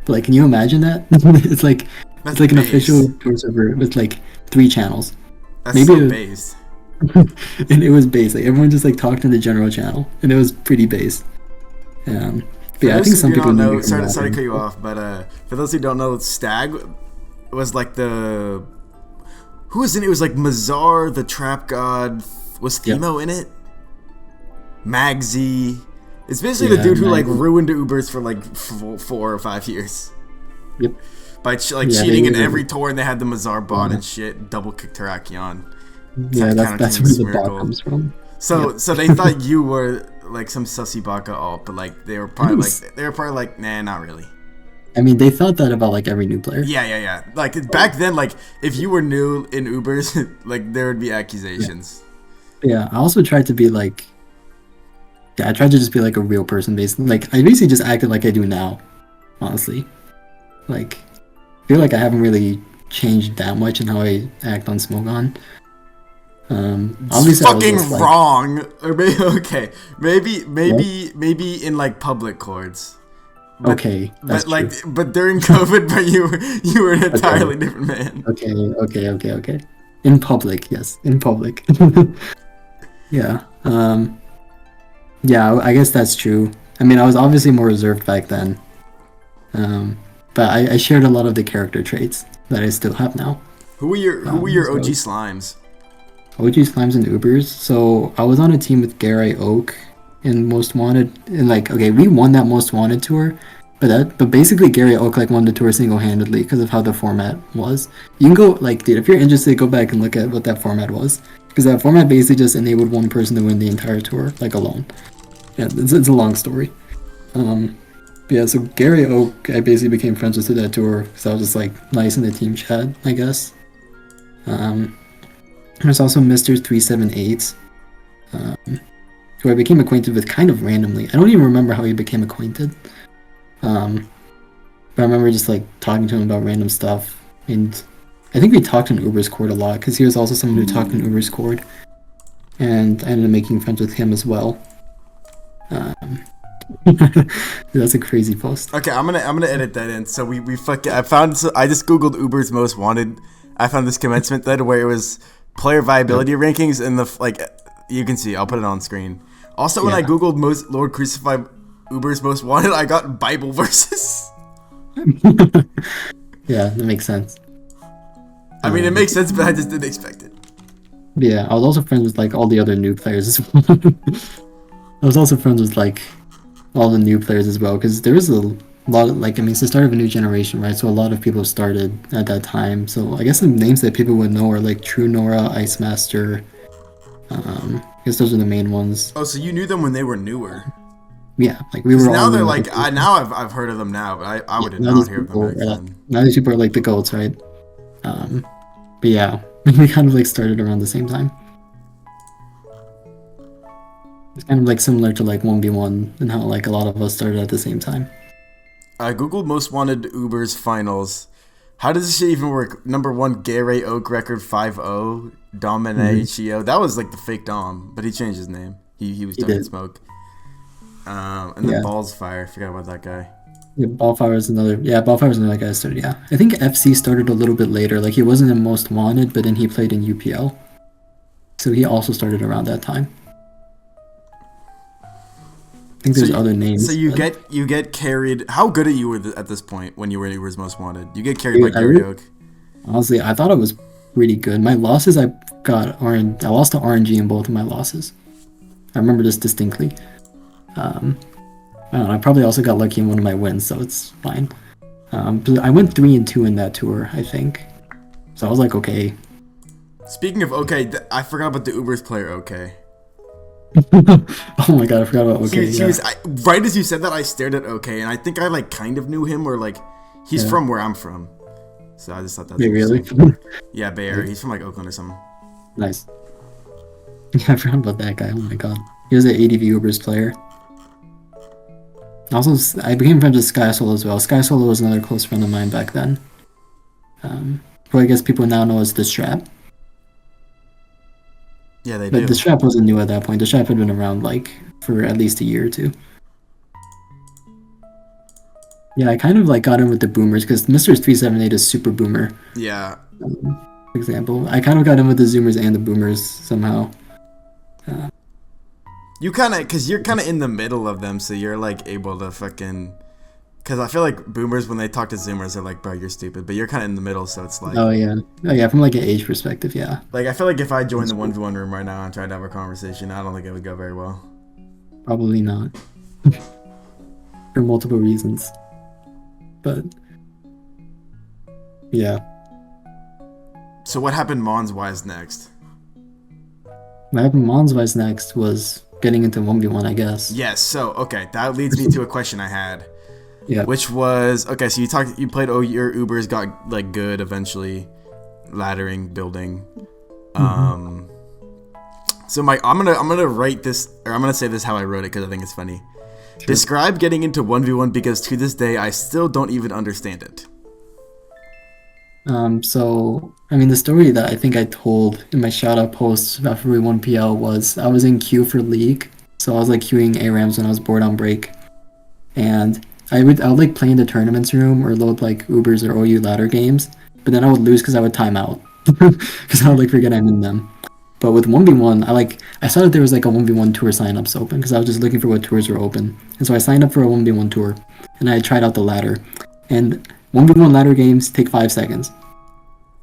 But like, can you imagine that? It's like an official Tour server with like 3 channels. That's maybe so based. And it was based. Like everyone just like talked in the general channel, and it was pretty based. But yeah, I think some people know. Sorry to cut you off, but for those who don't know, Stag was like the who was in it? It was like Mazar, the Trap God. Was Themo in it? Magzi. It's basically the dude who like ruined Ubers for like 4 or 5 years. Yep. By cheating in every tour, and they had the Mazar bot and shit. Double kick Terrakion. Yeah, that's where the bot comes from. So they thought you were like some sussy baka alt, but like they were probably like nah, not really. I mean, they thought that about like every new player. Yeah. Like back then, like if you were new in Ubers, like there would be accusations. Yeah, I also tried to be like, I tried to just be like a real person basically. Like I basically just acted like I do now, honestly. Like I feel like I haven't really changed that much in how I act on Smogon. Obviously fucking I was just, wrong. Or maybe in like public chords. But, okay, that's true. But during COVID, but you were an entirely different man. Okay. In public, yes, in public. Yeah. Yeah, I guess that's true. I mean, I was obviously more reserved back then. But I shared a lot of the character traits that I still have now. Who were your OG slimes? OG Slimes and Ubers. So I was on a team with Gary Oak in Most Wanted, and like, okay, we won that Most Wanted tour, but basically Gary Oak like won the tour single-handedly because of how the format was. You can go like, dude, if you're interested, go back and look at what that format was, because that format basically just enabled one person to win the entire tour like alone. Yeah, it's a long story. But yeah, so Gary Oak, I basically became friends with through that tour because I was just like nice in the team chat, I guess. There's also Mr. 378, who I became acquainted with kind of randomly. I don't even remember how we became acquainted. But I remember just like talking to him about random stuff, and I think we talked in Uber's Court a lot because he was also someone who talked in Uber's Court, and I ended up making friends with him as well. That's a crazy post. Okay, I'm gonna edit that in. So I just googled Uber's Most Wanted. I found this commencement thread where it was player viability rankings, and you can see. I'll put it on screen. Also, when I googled Lord Crucify Uber's Most Wanted, I got Bible verses. Yeah, that makes sense. I mean, it makes sense, but I just didn't expect it. Yeah, I was also friends with like all the other new players as well. I was also friends with like all the new players as well, because there was a lot of like, I mean, it's the start of a new generation, right? So a lot of people started at that time. So I guess the names that people would know are like True Nora, Ice Master. I guess those are the main ones. Oh, so you knew them when they were newer? Yeah, like we were. Now they're like, I've heard of them now, but I would not hear of them back then. Now these people are like the goats, right? But yeah, we kind of like started around the same time. It's kind of like similar to like 1v1 and how like a lot of us started at the same time. I googled Most Wanted Uber's finals. How does this shit even work? Number 1, Gary Oak record 5-0, Chio. That was like the fake Dom, but he changed his name. He was done in smoke. And then Balls Fire. Forgot about that guy. Yeah, Ballfire was another guy that started, yeah. I think FC started a little bit later. Like, he wasn't in Most Wanted, but then he played in UPL. So he also started around that time. I think there's other names. So you get carried. How good are you at this point when you were Most Wanted? You get carried by Gary Oak. Honestly, I thought I was pretty good. My losses, I lost to RNG in both of my losses. I remember this distinctly. I don't know, I probably also got lucky in one of my wins, so it's fine. But I went 3-2 in that tour, I think. So I was like, okay. Speaking of okay, I forgot about the Uber's player okay. Oh my god, I forgot about okay. Right as you said that, I stared at okay, and I think I like kind of knew him, or like he's from where I'm from. So I just thought that. Wait, really? Yeah, Bay Area. He's from like Oakland or something. Nice. Yeah, I forgot about that guy. Oh my god, he was an ADV Uber's player. Also, I became friends with Sky Solo as well. Sky Solo was another close friend of mine back then. Who I guess people now know as the Strap. Yeah, they do. But the Strap wasn't new at that point. The Strap had been around like for at least a year or two. Yeah, I kind of like got in with the boomers because Mr. 378 is super boomer. Yeah. For example, I kind of got in with the Zoomers and the boomers somehow. You're kind of in the middle of them, so you're like able to fucking. Because I feel like boomers, when they talk to Zoomers, they're like, bro, you're stupid. But you're kind of in the middle, so it's like. Oh yeah, from like an age perspective, yeah. Like, I feel like if I joined the 1v1 room right now and tried to have a conversation, I don't think it would go very well. Probably not. For multiple reasons. But. Yeah. So what happened Mons-wise next? What happened Mons-wise next was getting into 1v1, I guess. Yes, so, okay, that leads me to a question I had. Yeah. Which was, okay, so you played, your Ubers got, like, good eventually, laddering, building. Mm-hmm. So I'm gonna write this, or I'm gonna say this how I wrote it because I think it's funny. Sure. Describe getting into 1v1 because to this day, I still don't even understand it. So, I mean, the story that I think I told in my shout-out post after we won PL was I was in queue for League. So I was, like, queuing ARAMs when I was bored on break. And I would like play in the tournaments room or load, like, Ubers or OU ladder games. But then I would lose because I would time out. Because I would, like, forget I'm in them. But with 1v1, I saw that there was, like, a 1v1 tour sign-ups open because I was just looking for what tours were open. And so I signed up for a 1v1 tour. And I tried out the ladder. And 1v1 ladder games take 5 seconds.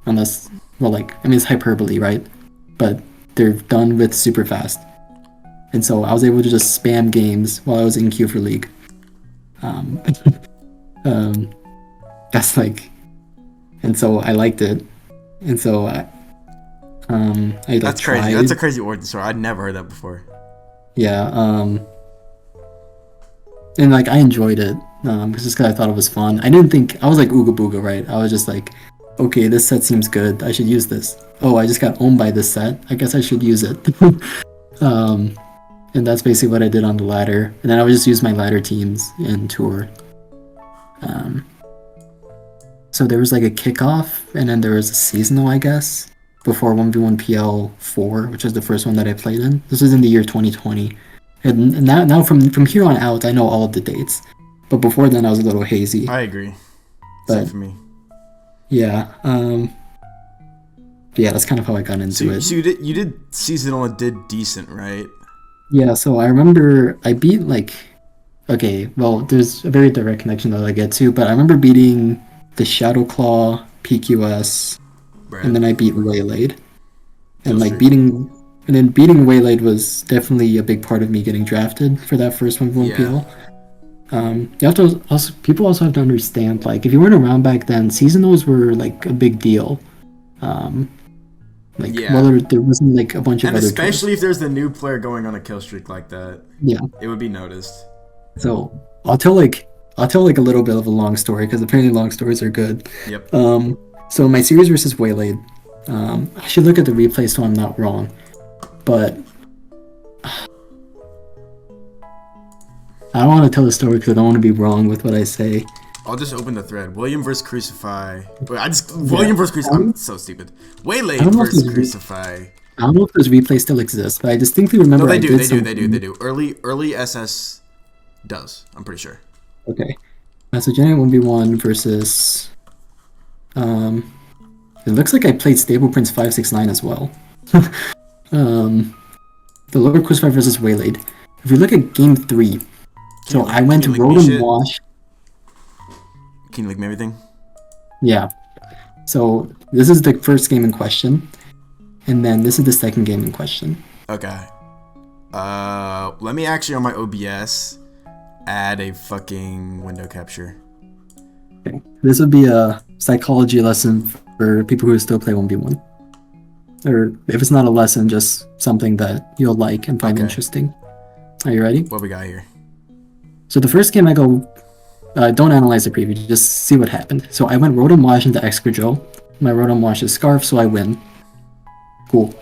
Unless, well, like, I mean, it's hyperbole, right? But they're done with super fast. And so I was able to just spam games while I was in queue for League. That's like, and so I liked it. And so I like, that's crazy. tried. That's a crazy origin story. I'd never heard that before. Yeah. And like I enjoyed it. Just because I thought it was fun. I didn't think I was like ooga booga, right? I was just like, okay, this set seems good. I should use this. Oh, I just got owned by this set. I guess I should use it. And that's basically what I did on the ladder. And then I would just use my ladder teams in tour. So there was like a kickoff, and then there was a seasonal, I guess, before 1v1 PL4, which was the first one that I played in. This was in the year 2020. And now from here on out, I know all of the dates. But before then, I was a little hazy. I agree. But, same for me. Yeah. Yeah, that's kind of how I got into it. So you did seasonal and did decent, right? Yeah, so I remember I beat like, okay, well, there's a very direct connection that I get to, but I remember beating the Shadowclaw, PQS, right. And then I beat Waylaid. And like beating Waylaid was definitely a big part of me getting drafted for that first 1v1 PL. You have to also, people also have to understand, like, if you weren't around back then, seasonals were like a big deal. Well, there wasn't like a bunch of other especially if there's a new player going on a kill streak like that. Yeah, it would be noticed. So I'll tell like a little bit of a long story, because apparently long stories are good. Yep. So my series versus Waylaid, I should look at the replay so I'm not wrong, but I don't want to tell the story because I don't want to be wrong with what I say. I'll just open the thread. William versus Crucify. William versus Crucify. I'm so stupid. Waylaid versus Crucify. I don't know if those replays still exist, but I distinctly remember. No, they do. They do. Early SS does. I'm pretty sure. Okay. So Janet 1v1 versus. It looks like I played Stable Prince 569 as well. The Lord Crucify versus Waylaid. If you look at game 3, so I went to Rotom Wash. Can you link me everything? Yeah. So this is the first game in question, and then this is the second game in question. Okay. Let me actually on my OBS add a fucking window capture. Okay. This would be a psychology lesson for people who still play 1v1. Or if it's not a lesson, just something that you'll like and find interesting. Are you ready? What we got here? So the first game I go, don't analyze the preview, just see what happened. So I went Rotom Wash into Excadrill. My Rotom Wash is Scarf, so I win. Cool.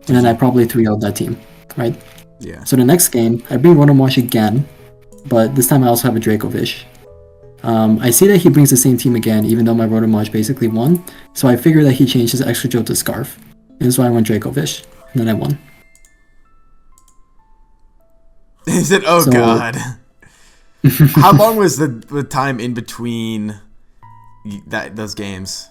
And then I probably 3-0'd that team, right? Yeah. So the next game, I bring Rotom Wash again, but this time I also have a Dracovish. I see that he brings the same team again, even though my Rotom Wash basically won. So I figure that he changed his Excadrill to Scarf. And so I went Dracovish, and then I won. He said, God. How long was the time in between those games?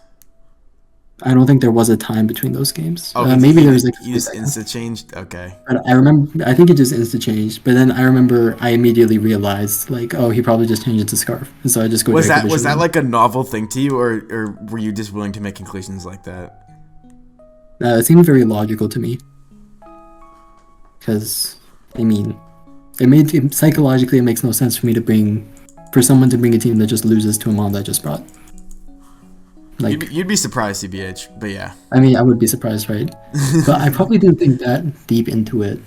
I don't think there was a time between those games. Oh, maybe there was like you just insta changed. Okay. I remember. I think it just insta changed. But then I remember I immediately realized like, oh, he probably just changed it to Scarf, and so I just go. Was that like a novel thing to you, or were you just willing to make conclusions like that? It seemed very logical to me. Because I mean, psychologically it makes no sense for someone to bring a team that just loses to a mon that I just brought. Like you'd be surprised, CBH, but yeah. I mean, I would be surprised, right? But I probably didn't think that deep into it.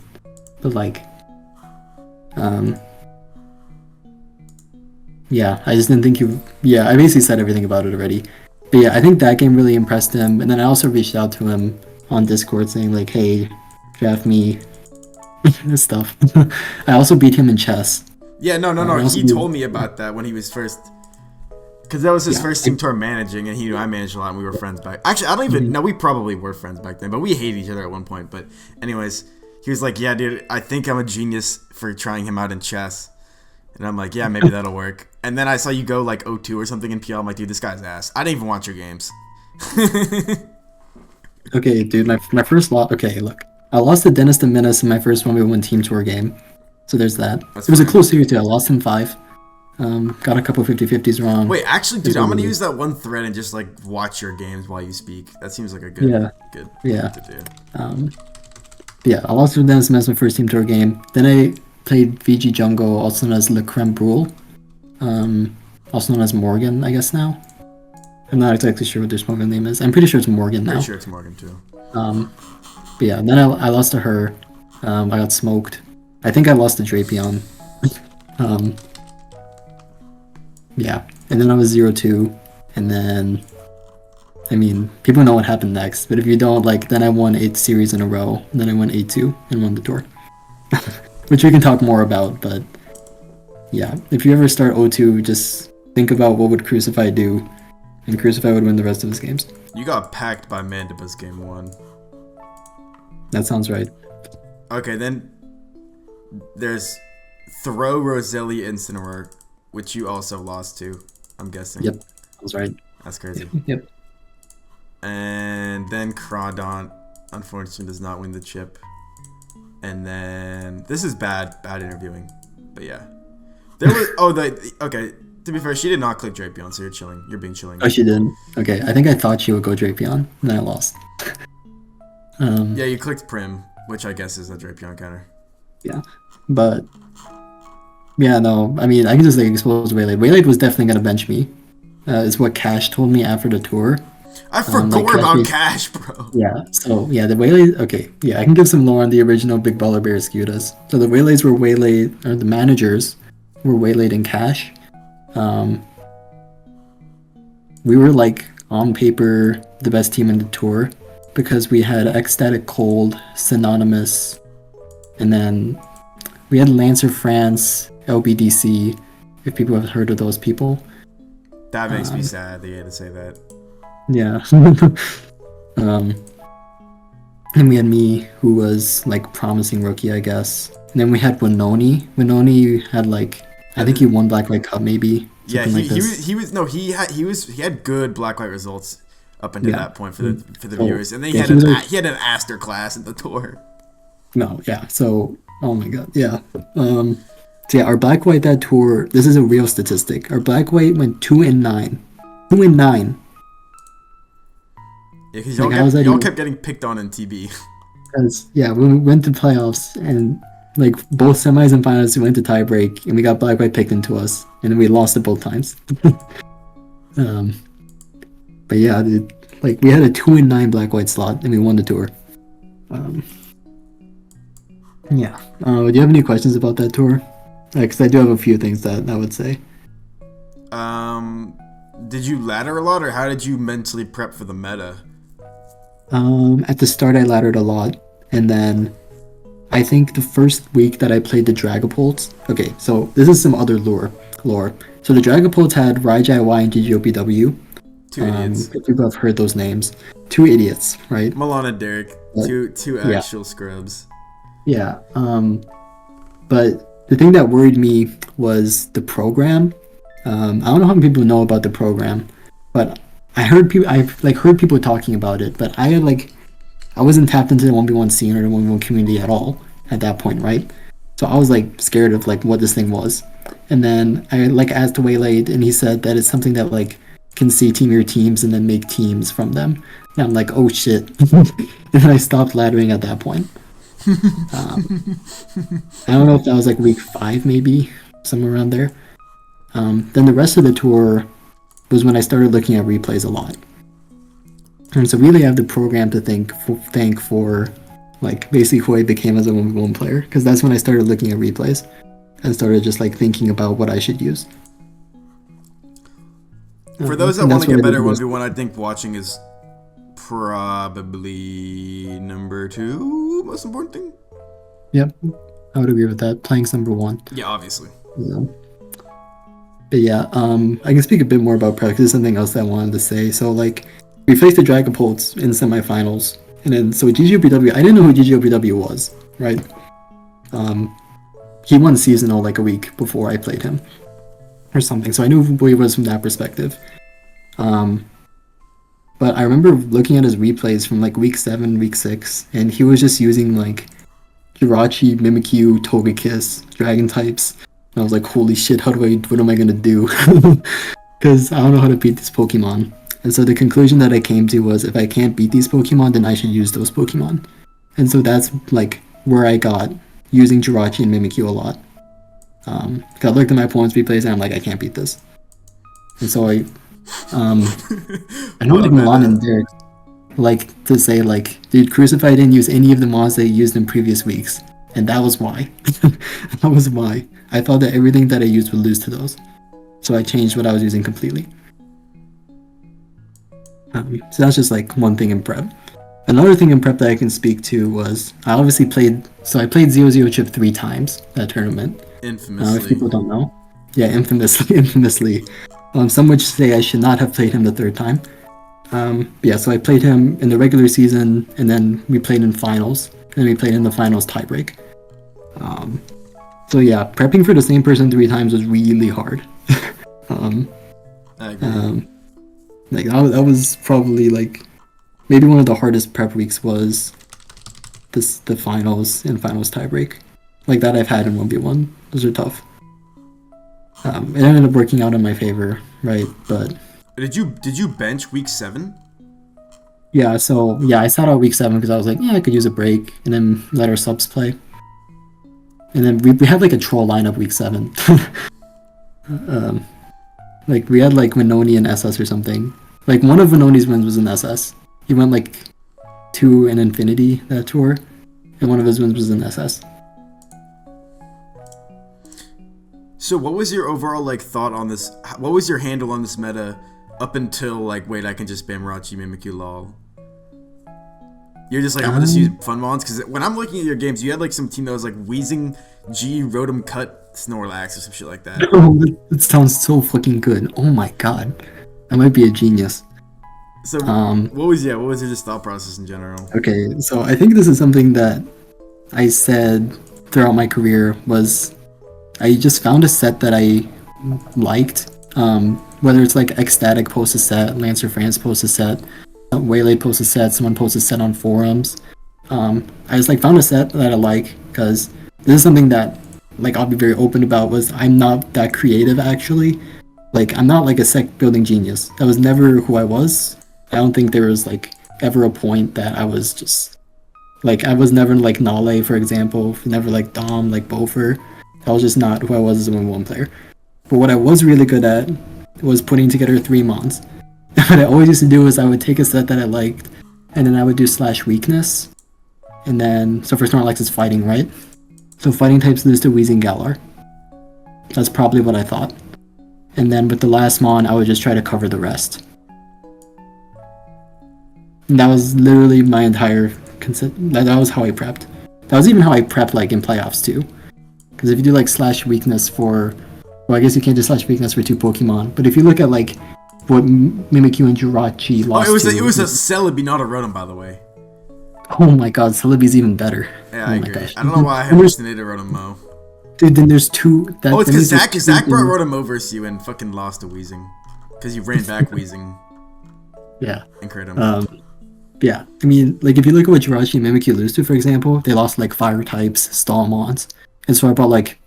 But like, yeah, I just didn't think I basically said everything about it already. But yeah, I think that game really impressed him. And then I also reached out to him on Discord saying like, hey, draft me, this stuff. I also beat him in chess. Yeah, no. He told me about that when he was first. Because that was his first team tour managing, and he knew I managed a lot, and we were friends back. Actually, I don't even know. We probably were friends back then, but we hated each other at one point. But anyways, he was like, "Yeah, dude, I think I'm a genius for trying him out in chess." And I'm like, "Yeah, maybe that'll work." And then I saw you go like 0-2 or something in PL. I'm like, "Dude, this guy's ass." I didn't even watch your games. Okay, dude, my first loss. Okay, look, I lost to Dennis the Menace in my first 1v1 team tour game. So there's that. It was a close series too. I lost in 5. Got a couple 50-50s wrong. Wait, actually, dude, I'm gonna use that one thread and just like watch your games while you speak. That seems like a good thing to do. Yeah, I lost to them as my first Team Tour game. Then I played VG Jungle, also known as Le Creme Brule. Also known as Morgan, I guess now. I'm not exactly sure what their smogon name is. I'm pretty sure it's Morgan now. Pretty sure it's Morgan too. But yeah, then I lost to her. I got smoked. I think I lost to Drapion. Yeah, and then I was 0-2, and then, I mean, people know what happened next, but if you don't, like, then I won 8 series in a row, and then I won 8-2 and won the tour. Which we can talk more about, but yeah, if you ever start 0-2, just think about what would Crucify do, and Crucify would win the rest of his games. You got packed by Mandiba's game 1. That sounds right. Okay, then there's Throw Roselli Incineroar, which you also lost to, I'm guessing. Yep, that's right. That's crazy. Yep. And then Crawdont, unfortunately, does not win the chip. And then this is bad interviewing, but yeah, there was okay. To be fair, she did not click Drapion, so you're chilling. You're being chilling. Oh, she didn't. Okay, I think I thought she would go Drapion, and then I lost. Yeah, you clicked Prim, which I guess is a Drapion counter. Yeah, but yeah, no. I mean, I can just like expose Waylade. Waylade was definitely gonna bench me. Is what Cash told me after the tour. I forgot about Cash, bro. Yeah, so yeah, the Waylade. Okay, yeah, I can give some lore on the original Big Baller Bear Scudas. So the Waylades were Waylade, or the managers were Waylade and Cash. We were like on paper the best team in the tour because we had Ecstatic Cold, Synonymous, and then we had Lancer France, LBDC. If people have heard of those people, that makes me sad that you had to say that. Yeah. And we had me, who was like promising rookie, I guess. And then we had Winoni. Winoni had like, I think he won Black White Cup maybe. Yeah, he had good Black White results up until that point for the viewers, and then he had an Aster class at the tour. No, yeah. So, oh my god, yeah. So yeah, our Black White that tour. This is a real statistic. Our Black White went 2-9. 2-9. Yeah, because y'all kept getting picked on in TB. Because yeah, we went to playoffs and like both semis and finals, we went to tie break and we got Black White picked into us, and we lost it both times. But yeah, dude, like we had a 2-9 Black White slot and we won the tour. Yeah. Do you have any questions about that tour? Because I do have a few things that I would say. Did you ladder a lot, or how did you mentally prep for the meta? At the start, I laddered a lot, and then I think the first week that I played the Dragapults. Okay, so this is some other lore. So the Dragapults had Raijai Y and ggopw. Two idiots. If people have heard those names, 2 idiots, right? Milana Derek, two actual scrubs. Yeah. But the thing that worried me was the program. I don't know how many people know about the program, but I've heard people talking about it, but I wasn't tapped into the 1v1 scene or the 1v1 community at all at that point, right? So I was like scared of like what this thing was. And then I like asked Waylade, and he said that it's something that like can see your teams and then make teams from them. And I'm like, oh shit. And then I stopped laddering at that point. I don't know if that was like week 5 maybe, somewhere around there. Then the rest of the tour was when I started looking at replays a lot. And so really I have the program to thank for like basically who I became as a 1v1 player, because that's when I started looking at replays and started just like thinking about what I should use. For those that want to get better 1v1, I think watching is probably number 2 most important thing. Yep, I would agree with that. Playing's number 1. Yeah, obviously. Yeah. But yeah, I can speak a bit more about prep because there's something else that I wanted to say. So like, we faced the Dragapults in semifinals, and then so ggopw, I didn't know who ggopw was, right? He won seasonal like a week before I played him, or something. So I knew who he was from that perspective. But I remember looking at his replays from like week 7, week 6, and he was just using like Jirachi, Mimikyu, Togekiss, Dragon types. And I was like, holy shit, what am I gonna do? Because I don't know how to beat this Pokemon. And so the conclusion that I came to was, if I can't beat these Pokemon, then I should use those Pokemon. And so that's like where I got using Jirachi and Mimikyu a lot. I looked at my opponent's replays and I'm like, I can't beat this. And so I know like Milan and Derek like to say like, dude, Crucify didn't use any of the mods they used in previous weeks. And that was why. That was why. I thought that everything that I used would lose to those. So I changed what I was using completely. So that's just like one thing in prep. Another thing in prep that I can speak to was I obviously played 0 Chip 3 times that tournament. Infamously. If people don't know. Yeah, infamously. Some would say I should not have played him the third time. Yeah, so I played him in the regular season, and then we played in finals, and then we played in the finals tiebreak. So yeah, prepping for the same person 3 times was really hard. I agree. Like that was probably like maybe one of the hardest prep weeks was the finals and finals tiebreak. Like that I've had in 1v1. Those are tough. It ended up working out in my favor, right? But did you bench week 7? Yeah, so yeah, I sat out week 7 because I was like, yeah, I could use a break and then let our subs play. And then we had like a troll lineup week 7. Like we had like Winoni and SS or something. Like one of Winoni's wins was in SS. He went like 2 in Infinity that tour, and one of his wins was in SS. So what was your overall like thought on this? What was your handle on this meta up until like, wait, I can just spam Rachi, Mimikyu, lol? You're just like, I'm gonna just use fun mons? Because when I'm looking at your games, you had like some team that was like Wheezing, G, Rotom Cut, Snorlax or some shit like that. Oh, that sounds so fucking good. Oh my god. I might be a genius. So what was your just thought process in general? Okay, so I think this is something that I said throughout my career was I just found a set that I liked. Whether it's like Ecstatic posts a set, Lancer France posts a set, Waylay posts a set, someone posts a set on forums. I just like found a set that I like because this is something that like I'll be very open about was I'm not that creative actually. Like I'm not like a set building genius. That was never who I was. I don't think there was like ever a point that I was just like I was never like Nalei, for example, never like Dom, like Bofer. That was just not who I was as a 1v1 player. But what I was really good at was putting together 3 mons. What I always used to do is I would take a set that I liked, and then I would do slash weakness. And then, so for Snorlax it's fighting, right? So fighting types lose to Weezing Galar. That's probably what I thought. And then with the last mon, I would just try to cover the rest. And that was literally my entire that was how I prepped. That was even how I prepped like in playoffs too. Because if you do like slash weakness for, well, I guess you can't do slash weakness for 2 Pokemon. But if you look at like what Mimikyu and Jirachi lost it was a Celebi, not a Rotom, by the way. Oh my god, Celebi's even better. Yeah, oh I my agree. Gosh. I don't know why I hallucinated Rotom Mo. Dude, then there's 2. It's because Zach brought Rotom Mo versus you and fucking lost to Weezing. Because you ran back Weezing. Yeah. Incredible. Yeah, I mean, like if you look at what Jirachi and Mimikyu lose to, for example, they lost like fire types, Stallmons. And so I brought like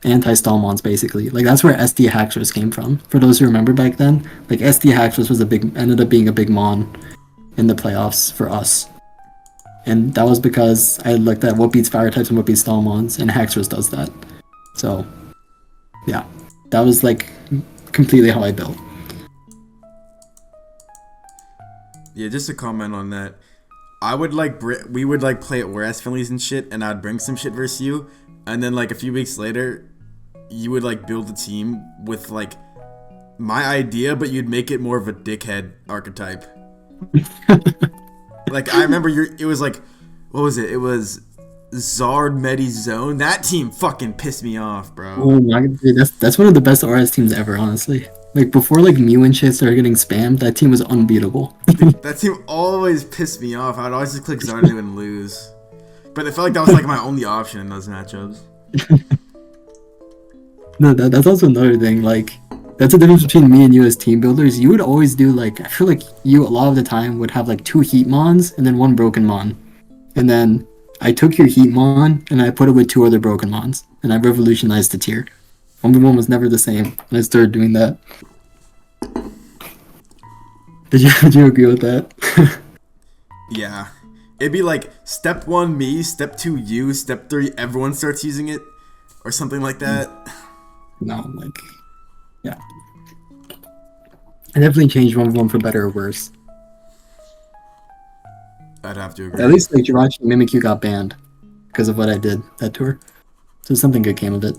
anti-Stallmons basically. Like that's where SD Haxorus came from. For those who remember back then, like SD Haxorus was ended up being a big mon in the playoffs for us. And that was because I looked at what beats fire types and what beats Stallmons, and Haxorus does that. So, yeah, that was like completely how I built. Yeah, just to comment on that, I would like we would like play at Oras friendlies and shit, and I'd bring some shit versus you, and then like a few weeks later, you would like build a team with like my idea, but you'd make it more of a dickhead archetype. Like I remember it was like, what was it? It was Zard Medi Zone. That team fucking pissed me off, bro. Oh my god, that's one of the best Oras teams ever, honestly. Like before like Mew and shit started getting spammed, that team was unbeatable. That team always pissed me off. I'd always just click Zardu and lose. But it felt like that was like my only option in those matchups. No, that's also another thing. Like, that's the difference between me and you as team builders. You would always do like, I feel like you a lot of the time would have like 2 Heat Mons and then 1 Broken Mon. And then I took your Heat Mon and I put it with 2 other Broken Mons. And I revolutionized the tier. 1v1 was never the same. And I started doing that. Did you agree with that? Yeah. It'd be like step 1 me, step 2 you, step 3 everyone starts using it, or something like that. No, like, yeah. I definitely changed 1v1 for better or worse. I'd have to agree. At least like Jirachi and Mimikyu got banned because of what I did that tour. So something good came of it.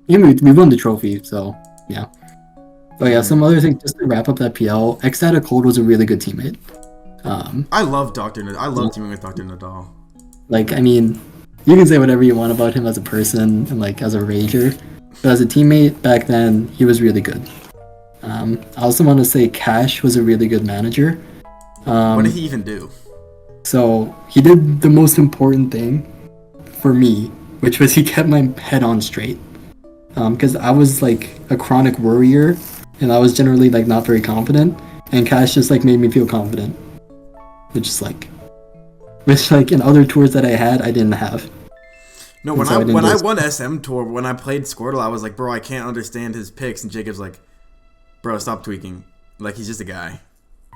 And we won the trophy, so yeah. But yeah, some other thing just to wrap up that PL. Ecstatic Cold was a really good teammate. I love Dr. Nadal. I love teaming with Dr. Nadal. Like, I mean, you can say whatever you want about him as a person and like as a rager, but as a teammate back then, he was really good. I also want to say Cash was a really good manager. What did he even do? So he did the most important thing for me, which was he kept my head on straight. Because I was like a chronic worrier, and I was generally like not very confident, and Cash just like made me feel confident, which in other tours that I had, I didn't have. No, when I won SM tour, when I played Squirtle, I was like, bro, I can't understand his picks, and Jacob's like, bro, stop tweaking. Like, he's just a guy.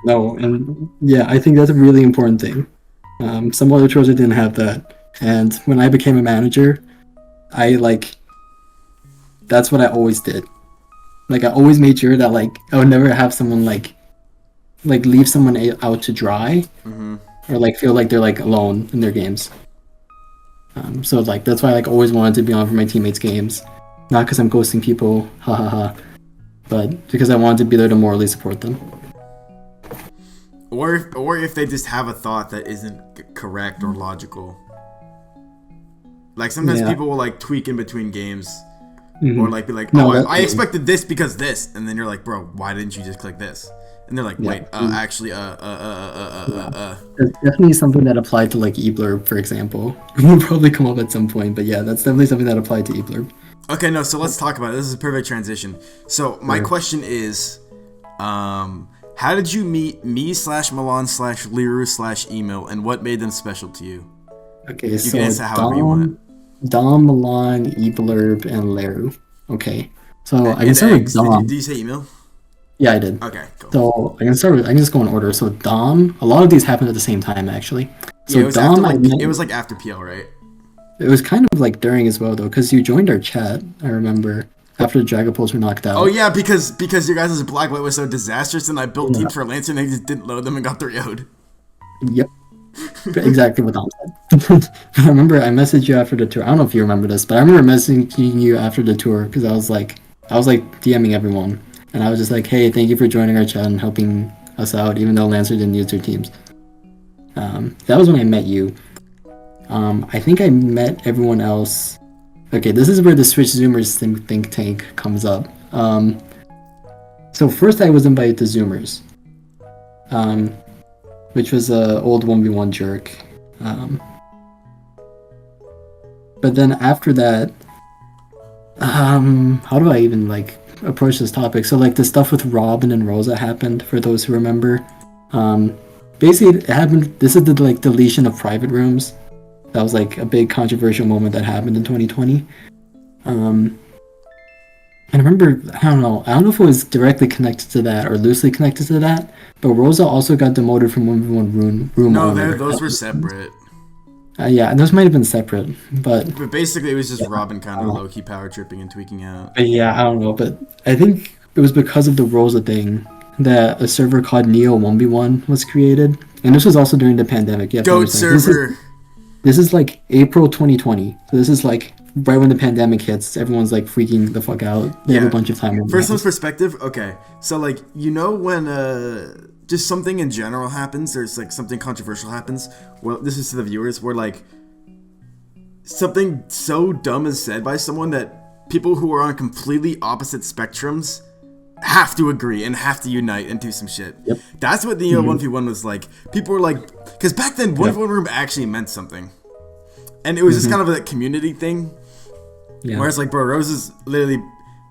No, and yeah, I think that's a really important thing. Some other tours I didn't have that, and when I became a manager, that's what I always did. Like, I always made sure that like I would never have someone like leave someone out to dry, or like feel like they're like alone in their games. So like that's why I like always wanted to be on for my teammates' games, not because I'm ghosting people, but because I wanted to be there to morally support them. Or if they just have a thought that isn't correct or logical. Like sometimes people will like tweak in between games, or like be like, I expected this because this, and then you're like, bro, why didn't you just click this? And they're like, wait, actually, That's definitely something that applied to like eblurb, for example. It will probably come up at some point, but yeah, that's definitely something that applied to eblurb. Okay, no, so let's talk about it. This is a perfect transition. So my question is, how did you meet me/Milan/Leru/Emo, and what made them special to you? Okay, you so can answer however you want. Dom, Milan, eblurb, and Leru. Okay, so I can start with Dom. Did you say email? Yeah, I did. Okay, cool. So I can just go in order. So Dom, a lot of these happened at the same time actually. So yeah, it was Dom, it was like after PL, right? It was kind of like during as well though, because you joined our chat. I remember after the Dragapults were knocked out. Oh yeah, because your guys' black white was so disastrous, and I built teams for Lancer, and they just didn't load them and got 3-0'd. Yep. Exactly what Dom said. I remember I messaged you after the tour. I don't know if you remember this, but I remember messaging you after the tour because I was like DMing everyone, and I was just like, hey, thank you for joining our chat and helping us out, even though Lancer didn't use their teams. That was when I met you. I think I met everyone else. Okay, this is where the Switch Zoomers think tank comes up. So first I was invited to Zoomers, which was a old 1v1 jerk. But then after that, how do I even like approach this topic? So like the stuff with Robin and Rosa happened, for those who remember. Basically it happened, this is the like deletion of private rooms. That was like a big controversial moment that happened in 2020. And I remember, I don't know if it was directly connected to that or loosely connected to that, but Rosa also got demoted from 1v1 room. No, those were separate. Yeah, those might have been separate, but basically it was just Robin kind of low-key power tripping and tweaking out. But yeah, I don't know, but I think it was because of the Rosa thing that a server called Neo 1v1 was created, and this was also during the pandemic. Yeah, Goat server. This is like April 2020. So this is like right when the pandemic hits. Everyone's like freaking the fuck out. They have a bunch of time. For some perspective, okay. So like, you know when just something in general happens, or it's like something controversial happens. Well, this is to the viewers, where like something so dumb is said by someone that people who are on completely opposite spectrums have to agree and have to unite and do some shit. Yep. That's what the 1v1 was like. People were like, because back then 1v1 room actually meant something, and it was just kind of a community thing. Yeah. Whereas like, bro, Rose has literally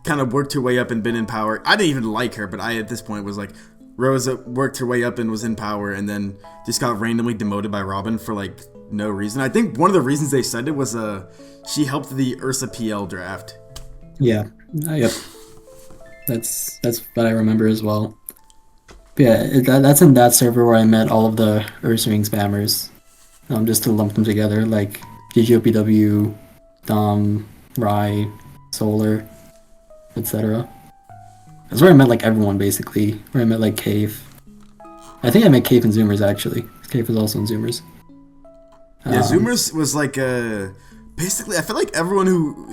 kind of worked her way up and been in power. I didn't even like her, but I at this point was like, Rose worked her way up and was in power, and then just got randomly demoted by Robin for like no reason. I think one of the reasons they said it was she helped the Ursa PL draft. Yeah. Yep. That's what I remember as well. Yeah, that's in that server where I met all of the Ursaring spammers. Just to lump them together, like ggopw, Dom, Rai, Solar, etc. That's where I met like everyone basically. Where I met like Cave. I think I met Cave and Zoomers actually. Cave was also in Zoomers. Yeah, Zoomers was like basically I feel like everyone who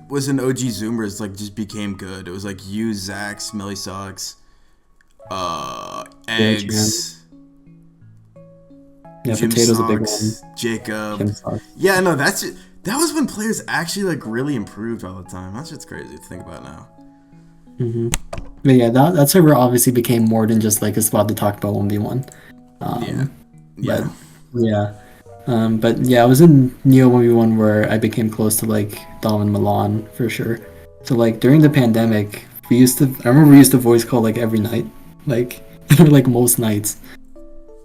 was in OG Zoomers like just became good. It was like you, Zach, Smelly Socks, Eggs. Yeah, Jim Potato's Socks, a big one. Jacob. Yeah, no, that was when players actually like really improved all the time. That shit's crazy to think about now. Mm-hmm. But yeah, that server obviously became more than just like a spot to talk about 1v1. Yeah. But yeah, I was in Neo 1v1 where I became close to like Dom and Milan for sure. So like during the pandemic, I remember we used to voice call like every night, like like most nights.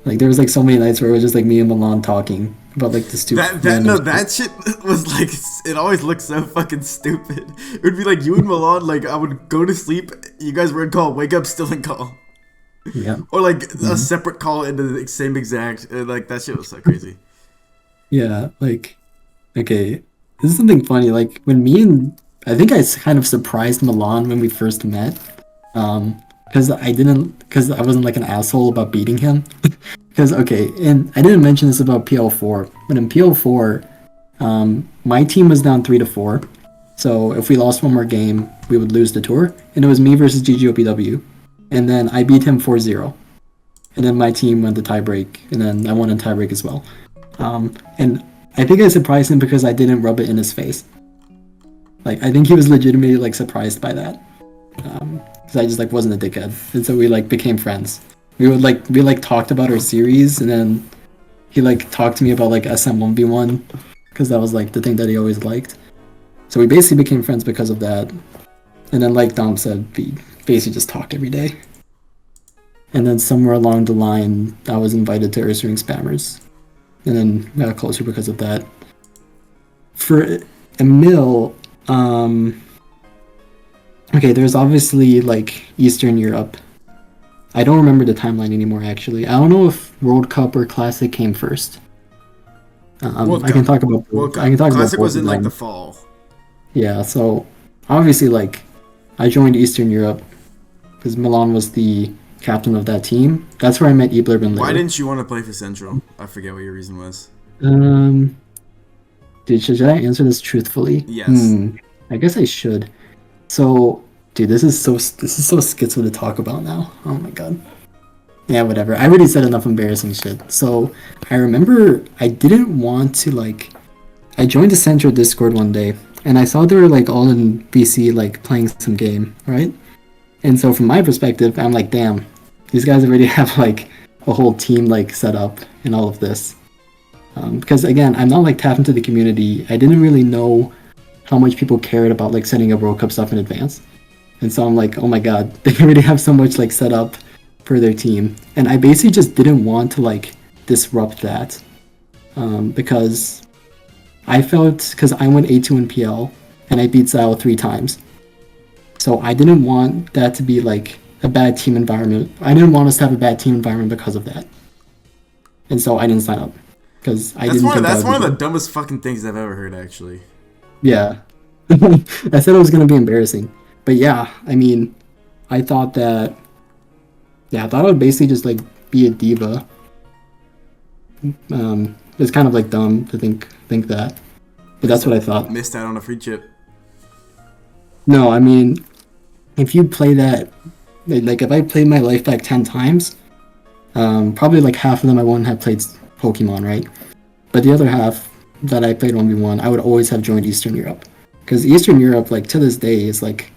Like there was like so many nights where it was just like me and Milan talking about like the stupid. That shit was like it always looked so fucking stupid. It would be like you and Milan, like I would go to sleep, you guys were in call, wake up, still in call. Yeah. Or like a separate call into the same exact, like that shit was so crazy. Yeah, like, okay, this is something funny. Like when I think I kind of surprised Milan when we first met, because I wasn't like an asshole about beating him. Because okay, and I didn't mention this about PL4, but in PL4, my team was down 3-4. So if we lost one more game, we would lose the tour, and it was me versus ggopw, and then I beat him 4-0, and then my team went to tiebreak, and then I won in tiebreak as well. And I think I surprised him because I didn't rub it in his face. Like I think he was legitimately like surprised by that, because I just like wasn't a dickhead, and so we like became friends. We talked about our series, and then he like talked to me about like SM1v1 because that was like the thing that he always liked. So we basically became friends because of that. And then like Dom said, we basically just talked every day. And then somewhere along the line, I was invited to Ursaring Spammers, and then got closer because of that. For Emil, okay, there's obviously like Eastern Europe. I don't remember the timeline anymore, actually. I don't know if World Cup or Classic came first. I can talk about both. Classic was in like the fall. Yeah, so obviously like I joined Eastern Europe because Milan was the captain of that team. That's where I met eblurb and leru. Why didn't you want to play for Central? I forget what your reason was. Dude, should I answer this truthfully? Yes. I guess I should. So, dude, this is so schizo to talk about now. Oh my god. Yeah, whatever. I already said enough embarrassing shit. So, I remember I didn't want to like. I joined the Central Discord one day, and I saw they were like all in BC like playing some game, right? And so from my perspective, I'm like, damn, these guys already have like a whole team like set up and all of this. Because again, I'm not like tapped into the community. I didn't really know how much people cared about like setting up World Cup stuff in advance. And so I'm like, oh my god, they already have so much like set up for their team. And I basically just didn't want to like disrupt that. Because I felt, because I went A2 in PL and I beat Zao 3 times. So I didn't want that to be like a bad team environment. I didn't want us to have a bad team environment because of that. And so I didn't sign up. Because I didn't think that's one of the dumbest fucking things I've ever heard, actually. Yeah. I said it was going to be embarrassing. But yeah, I mean, I thought I would basically just like be a diva. It's kind of like dumb to think that. But that's what I thought. Missed out on a free chip. No, I mean, if you play that, like if I played my life back 10 times, probably like half of them I wouldn't have played Pokemon, right? But the other half that I played 1v1, I would always have joined Eastern Europe. Because Eastern Europe, like to this day, is like,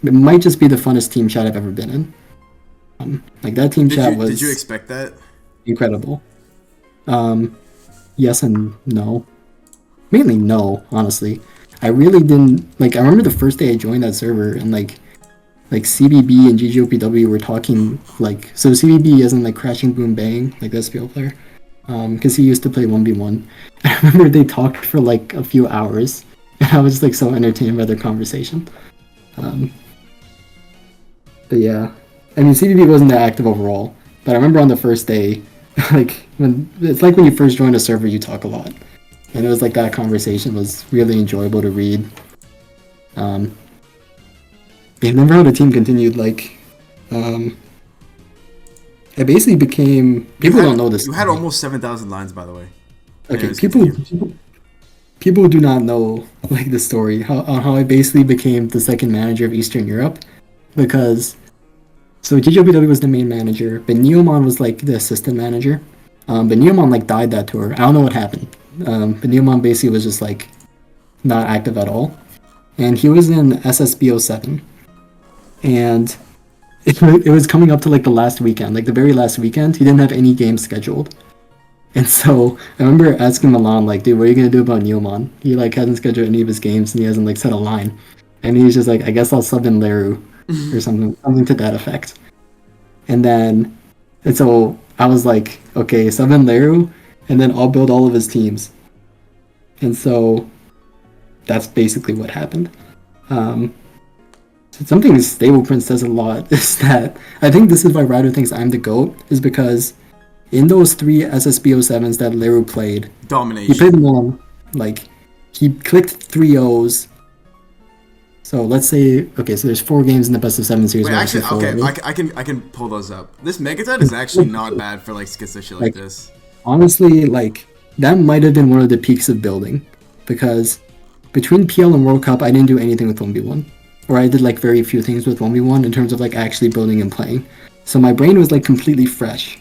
it might just be the funnest team chat I've ever been in. Like that team chat was... Did you expect that? Incredible. Yes and no. Mainly no, honestly. I really didn't... Like, I remember the first day I joined that server, and like CBB and ggopw were talking, like... So CBB isn't like Crashing Boom Bang, like the SPL player. Because he used to play 1v1. I remember they talked for like a few hours, and I was like so entertained by their conversation. But yeah. I mean, CDB wasn't that active overall, but I remember on the first day, like when you first join a server, you talk a lot, and it was like that conversation was really enjoyable to read. I remember how the team continued. Like, it basically became people don't know this. You had almost 7,000 lines, by the way. Okay, people do not know like the story how I basically became the second manager of Eastern Europe, because so ggopw was the main manager, but Neomon was like the assistant manager. But Neomon like died that tour. I don't know what happened. But Neomon basically was just like not active at all, and he was in SSB07, and it was coming up to like the last weekend, like the very last weekend. He didn't have any games scheduled. And so I remember asking Milan, like, dude, what are you gonna do about Neomon? He like hasn't scheduled any of his games and he hasn't like set a line. And he was just like, I guess I'll sub in Leru or something to that effect. And so I was like, okay, sub in Leru, and then I'll build all of his teams. And so that's basically what happened. Something Stable Prince says a lot is that I think this is why Ryder thinks I'm the GOAT, is because in those 3 SSB07s that Leru played, domination. He played them all, like, he clicked 3 O's. So let's say, okay, so there's 4 games in the best of 7 series. Wait, actually, okay, I can pull those up. This Megatide is actually not bad for like skits shit like this. Honestly, like, that might have been one of the peaks of building, because between PL and World Cup, I didn't do anything with 1v1. Or I did like very few things with 1v1 in terms of like actually building and playing. So my brain was like completely fresh.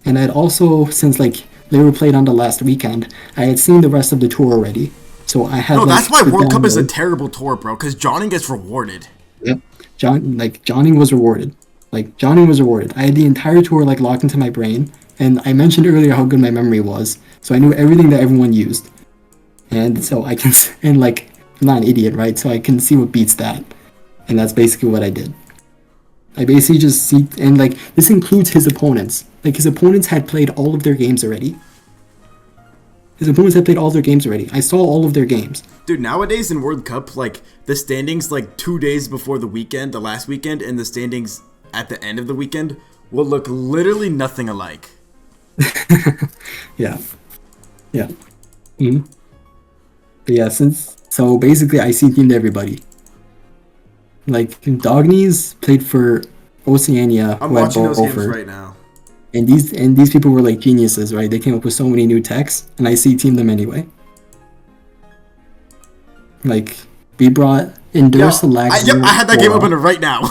And I'd also, since like Leru played on the last weekend, I had seen the rest of the tour already. So I had. No, that's why World Cup is a terrible tour, bro. Because Johnny gets rewarded. Yep, Johnny was rewarded. Like Johnny was rewarded. I had the entire tour like locked into my brain, and I mentioned earlier how good my memory was. So I knew everything that everyone used, and so I can and like I'm not an idiot, right? So I can see what beats that, and that's basically what I did. I basically just see, and like this includes his opponents. Like his opponents had played all of their games already. I saw all of their games. Dude, nowadays in World Cup, like the standings like 2 days before the weekend, the last weekend, and the standings at the end of the weekend will look literally nothing alike. Yeah. Mm-hmm. But yeah, so basically I CT'd everybody. Like Dognies played for Oceania. I'm watching those games right now. And these people were like geniuses, right? They came up with so many new techs, and I CT'd them anyway. Like we brought Endurse Lag. Yep, I had that game open right now.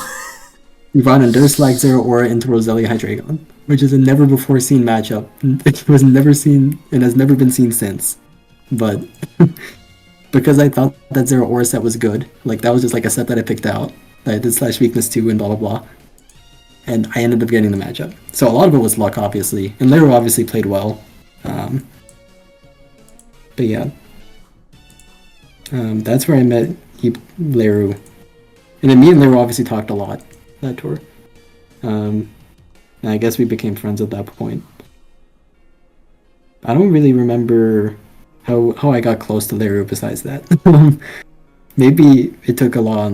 We brought Endurse Lag Zero Aura into Roselia Hydreigon, which is a never before seen matchup. It was never seen and has never been seen since. But because I thought that Zero Aura set was good, like that was just like a set that I picked out that I did slash weakness 2 and blah blah blah. And I ended up getting the matchup. So a lot of it was luck, obviously. And Leru obviously played well. But yeah. That's where I met Leru. And then me and Leru obviously talked a lot that tour. And I guess we became friends at that point. I don't really remember how I got close to Leru besides that. Maybe it took a lot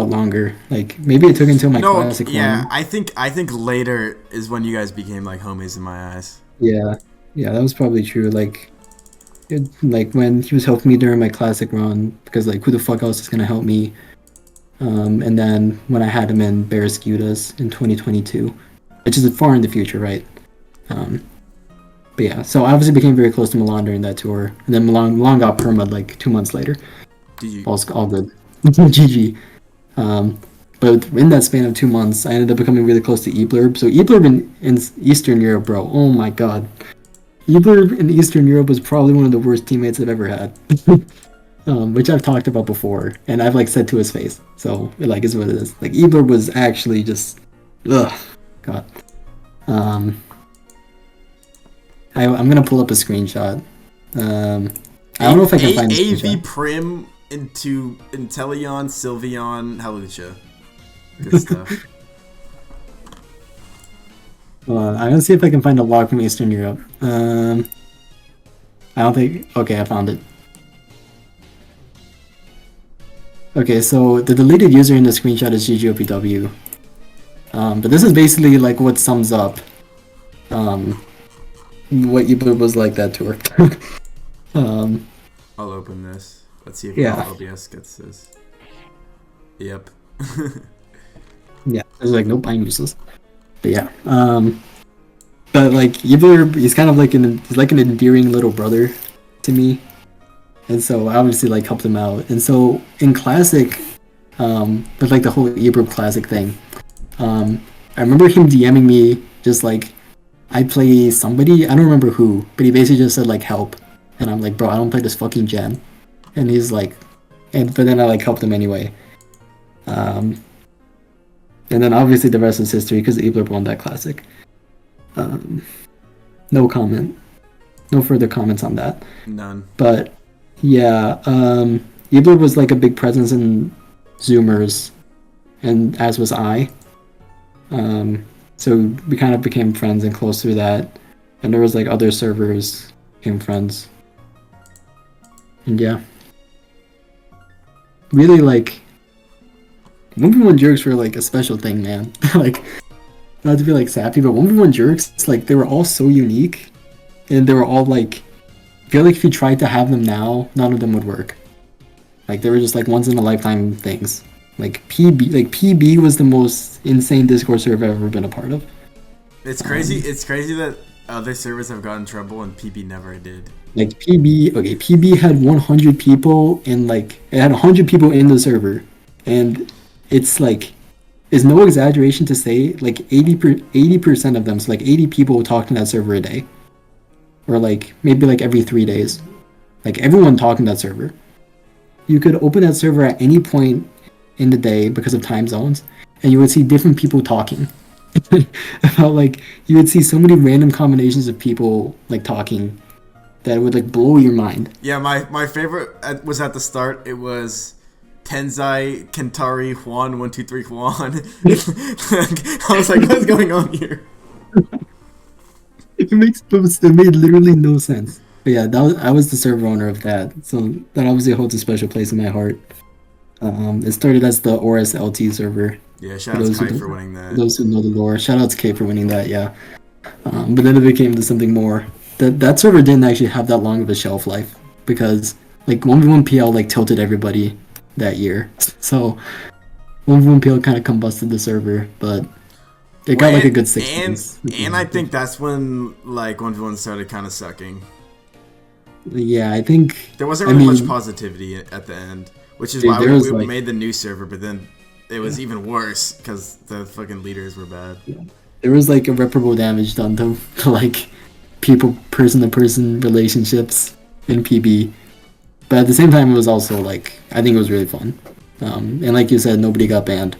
longer. Like maybe it took until my classic one. Yeah, I think later is when you guys became like homies in my eyes. Yeah, that was probably true. Like when he was helping me during my classic run, because like who the fuck else is gonna help me? And then when I had him in Barraskewdas in 2022, which is far in the future, right? But yeah, so I obviously became very close to Milan during that tour, and then Milan got perma'd like 2 months later. GG. All good. GG. But in that span of 2 months, I ended up becoming really close to eblurb. So eblurb in Eastern Europe, bro. Oh my god. eblurb in Eastern Europe was probably one of the worst teammates I've ever had. Which I've talked about before, and I've like said to his face. So it like is what it is. Like eblurb was actually just, ugh, god. I'm gonna pull up a screenshot. I don't know if I can find the AV Prim into Inteleon, Sylveon, Halucha. Good stuff. I'm gonna see if I can find a log from Eastern Europe. I don't think. Okay, I found it. Okay, so the deleted user in the screenshot is ggopw. But this is basically like what sums up what eblurb was like that tour. I'll open this. Let's see if OBS gets this. Yep. Yeah, there's like no I'm useless. But yeah, but like eblurb, he's kind of like he's like an endearing little brother to me, and so I obviously like helped him out. And so in classic, with like the whole eblurb classic thing, I remember him DMing me just like, I play somebody, I don't remember who, but he basically just said like help, and I'm like, bro, I don't play this fucking gen, and he's like, but then I like helped him anyway. And then obviously the rest is history because eblurb won that classic. No comment. No further comments on that. None. But yeah, eblurb was like a big presence in Zoomers, and as was I. So we kind of became friends and close through that. And there was like other servers became friends. And yeah. Really like 1v1 jerks were like a special thing, man. Like, not to be like sappy, but 1v1 jerks, like they were all so unique, and they were all like, I feel like if you tried to have them now, none of them would work. Like they were just like once in a lifetime things. Like PB was the most insane Discord server I've ever been a part of. It's crazy. It's crazy that other servers have gotten in trouble and PB never did. Like PB had 100 people, and like it had 100 people in the server, and it's like, it's no exaggeration to say like 80% of them, so like 80 people talk in that server a day, or like maybe like every 3 days. Like everyone talked in that server. You could open that server at any point in the day because of time zones, and you would see different people talking. About like, you would see so many random combinations of people like talking that would like blow your mind. Yeah, my favorite was at the start. It was Tenzai, Kentari, Juan, 123 Juan. I was like, what's going on here? It made literally no sense. But yeah, I was the server owner of that, so that obviously holds a special place in my heart. It started as the Oras LT server. Yeah, shout out to Kai for winning that. Those who know the lore, shout out to Kate for winning that. Yeah, but then it became to something more. That server didn't actually have that long of a shelf life because like 1v1 PL like tilted everybody that year. So 1v1 PL kind of combusted the server, but it got like a good 6 months. And I think that's when like 1v1 started kind of sucking. Yeah, I think there wasn't really much positivity at the end, which is why we made the new server. But then it was even worse because the fucking leaders were bad. Yeah. There was like irreparable damage done to like people, person-to-person relationships in PB. But at the same time, it was also like, I think it was really fun. And like you said, nobody got banned.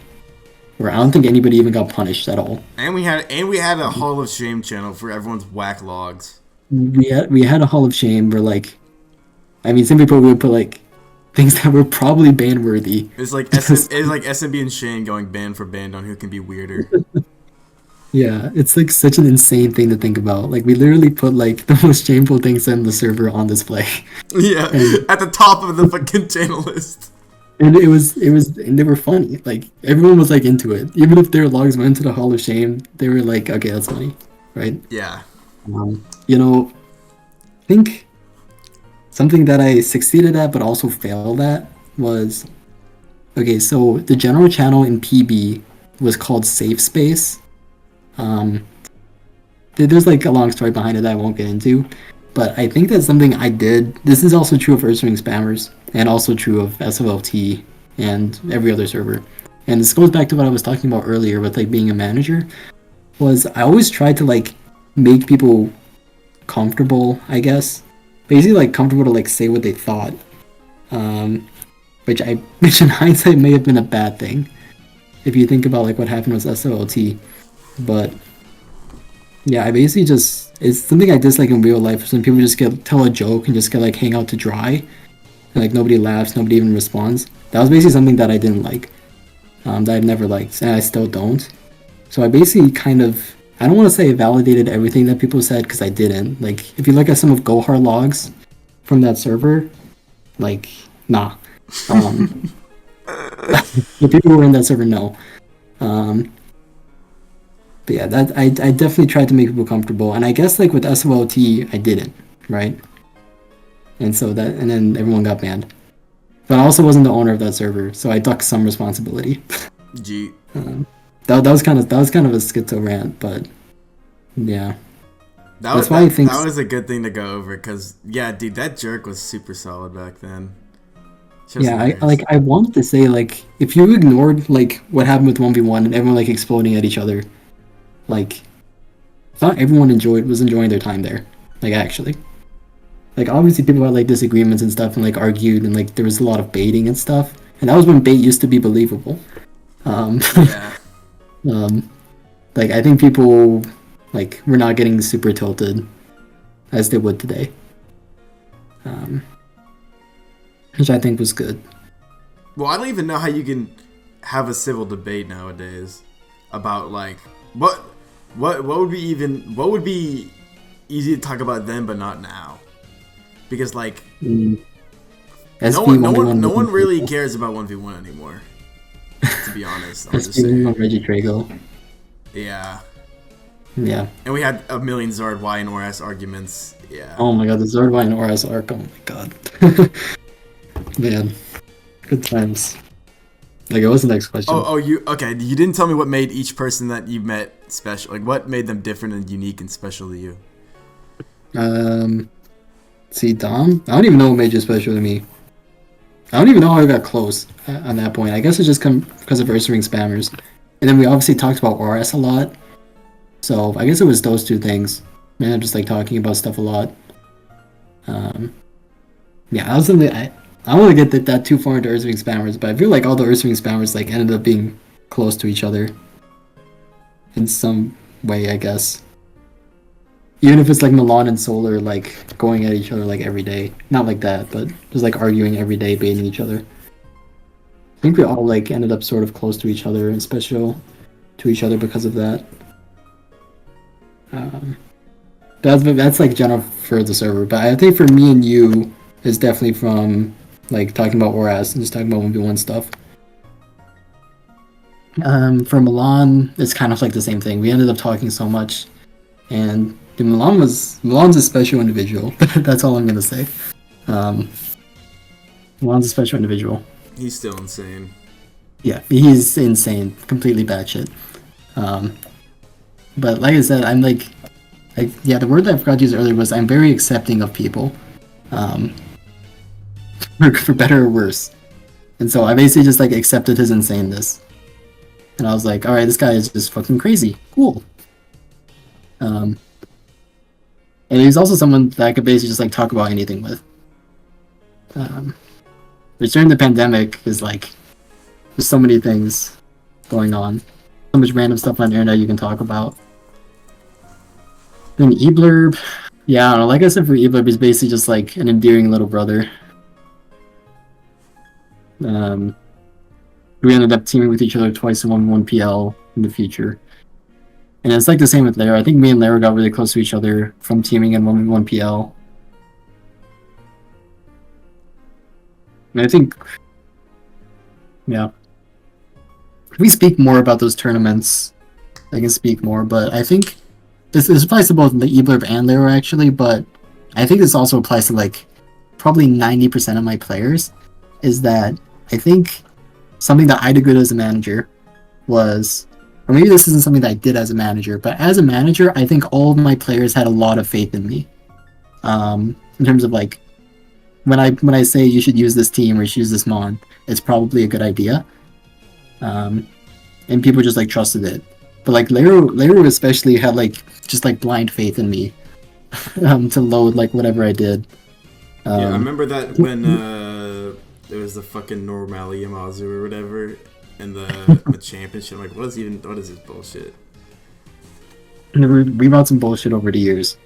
Or I don't think anybody even got punished at all. And we had a Hall of Shame channel for everyone's whack logs. We had a Hall of Shame where like, I mean, some people would put like things that were probably ban worthy. It's like SMB and Shane going banned for banned on who can be weirder. Yeah, it's like such an insane thing to think about. Like we literally put like the most shameful things in the server on display. Yeah, at the top of the fucking channel list. And and they were funny. Like everyone was like into it. Even if their logs went to the Hall of Shame, they were like, okay, that's funny, right? Yeah. You know, I think something that I succeeded at but also failed at was, okay, so the general channel in PB was called Safe Space. There's like a long story behind it that I won't get into, but I think that's something I did. This is also true of Earth Ring Spammers, and also true of SOLT and every other server. And this goes back to what I was talking about earlier with like being a manager, was I always tried to like make people comfortable, I guess. Basically like comfortable to like say what they thought. Which in hindsight may have been a bad thing. If you think about like what happened with SOLT. But yeah, I basically it's something I dislike in real life. When people just tell a joke and just get like hang out to dry, and like nobody laughs, nobody even responds. That was basically something that I didn't like, that I've never liked, and I still don't. So I basically kind of, I don't want to say I validated everything that people said because I didn't. Like if you look at some of Gohar logs from that server, like nah. The people who were in that server know. But yeah, that I definitely tried to make people comfortable, and I guess like with SOLT, I didn't, right? And so and then everyone got banned. But I also wasn't the owner of that server, so I took some responsibility. Gee. That was kind of a schizo rant, but yeah. That was a good thing to go over, because yeah, dude, that jerk was super solid back then. Yeah, I wanted to say, like, if you ignored like what happened with 1v1 and everyone like exploding at each other, like, I thought everyone was enjoying their time there. Like, actually. Like, obviously people had like disagreements and stuff and like argued, and like there was a lot of baiting and stuff. And that was when bait used to be believable. Yeah. Like, I think people like were not getting super tilted as they would today. Which I think was good. Well, I don't even know how you can have a civil debate nowadays about like what would be easy to talk about then but not now, because like no one really cares about 1v1 anymore, to be honest. I'm just saying. Reggie Trago. Yeah. Yeah. And we had a million Zord Y and Oras arguments. Yeah. Oh my god, the Zord Y and Oras arc. Oh my god. Man, good times. Like, what's the next question? You didn't tell me what made each person that you met special. Like, what made them different and unique and special to you? See, Dom? I don't even know what made you special to me. I don't even know how I got close on that point. I guess it's just because of Ursaring spammers. And then we obviously talked about Oras a lot. So, I guess it was those two things. Man, I'm just, like, talking about stuff a lot. Yeah, I don't want to get that too far into Ursaring spammers, but I feel like all the Ursaring spammers like ended up being close to each other in some way, I guess. Even if it's like Milan and Solar like going at each other like every day, not like that, but just like arguing every day, baiting each other. I think we all like ended up sort of close to each other and special to each other because of that. That's like general for the server, but I think for me and you is definitely from like talking about Oras and just talking about 1v1 stuff. For Milan, it's kind of like the same thing. We ended up talking so much, and dude, Milan's a special individual. That's all I'm gonna say. Milan's a special individual. He's still insane. Yeah, he's insane, completely batshit. But like I said, I'm like, the word that I forgot to use earlier was I'm very accepting of people. For better or worse. And so I basically just like accepted his insaneness. And I was like, alright, this guy is just fucking crazy. Cool. And he's also someone that I could basically just like talk about anything with. Which during the pandemic is like, there's so many things going on. So much random stuff on the internet you can talk about. Then eblurb, yeah, I don't know, like I said, for eblurb, he's basically just like an endearing little brother. We ended up teaming with each other twice in 1v1 PL in the future. And it's like the same with Leru. I think me and Leru got really close to each other from teaming in 1v1 PL. And I think, yeah. If we speak more about those tournaments, I can speak more, but I think this applies to both the eblurb and Leru actually, but I think this also applies to like probably 90% of my players, is that I think something that I did good as a manager was, or maybe this isn't something that I did as a manager, but as a manager, I think all of my players had a lot of faith in me. In terms of like, when I say you should use this team or you should use this mon, it's probably a good idea. And people just like trusted it. But like Leru especially had like just like blind faith in me to load like whatever I did. Yeah, I remember that when there was the fucking Normali Yamazu or whatever in the championship. I'm like, what is this bullshit? We brought some bullshit over the years.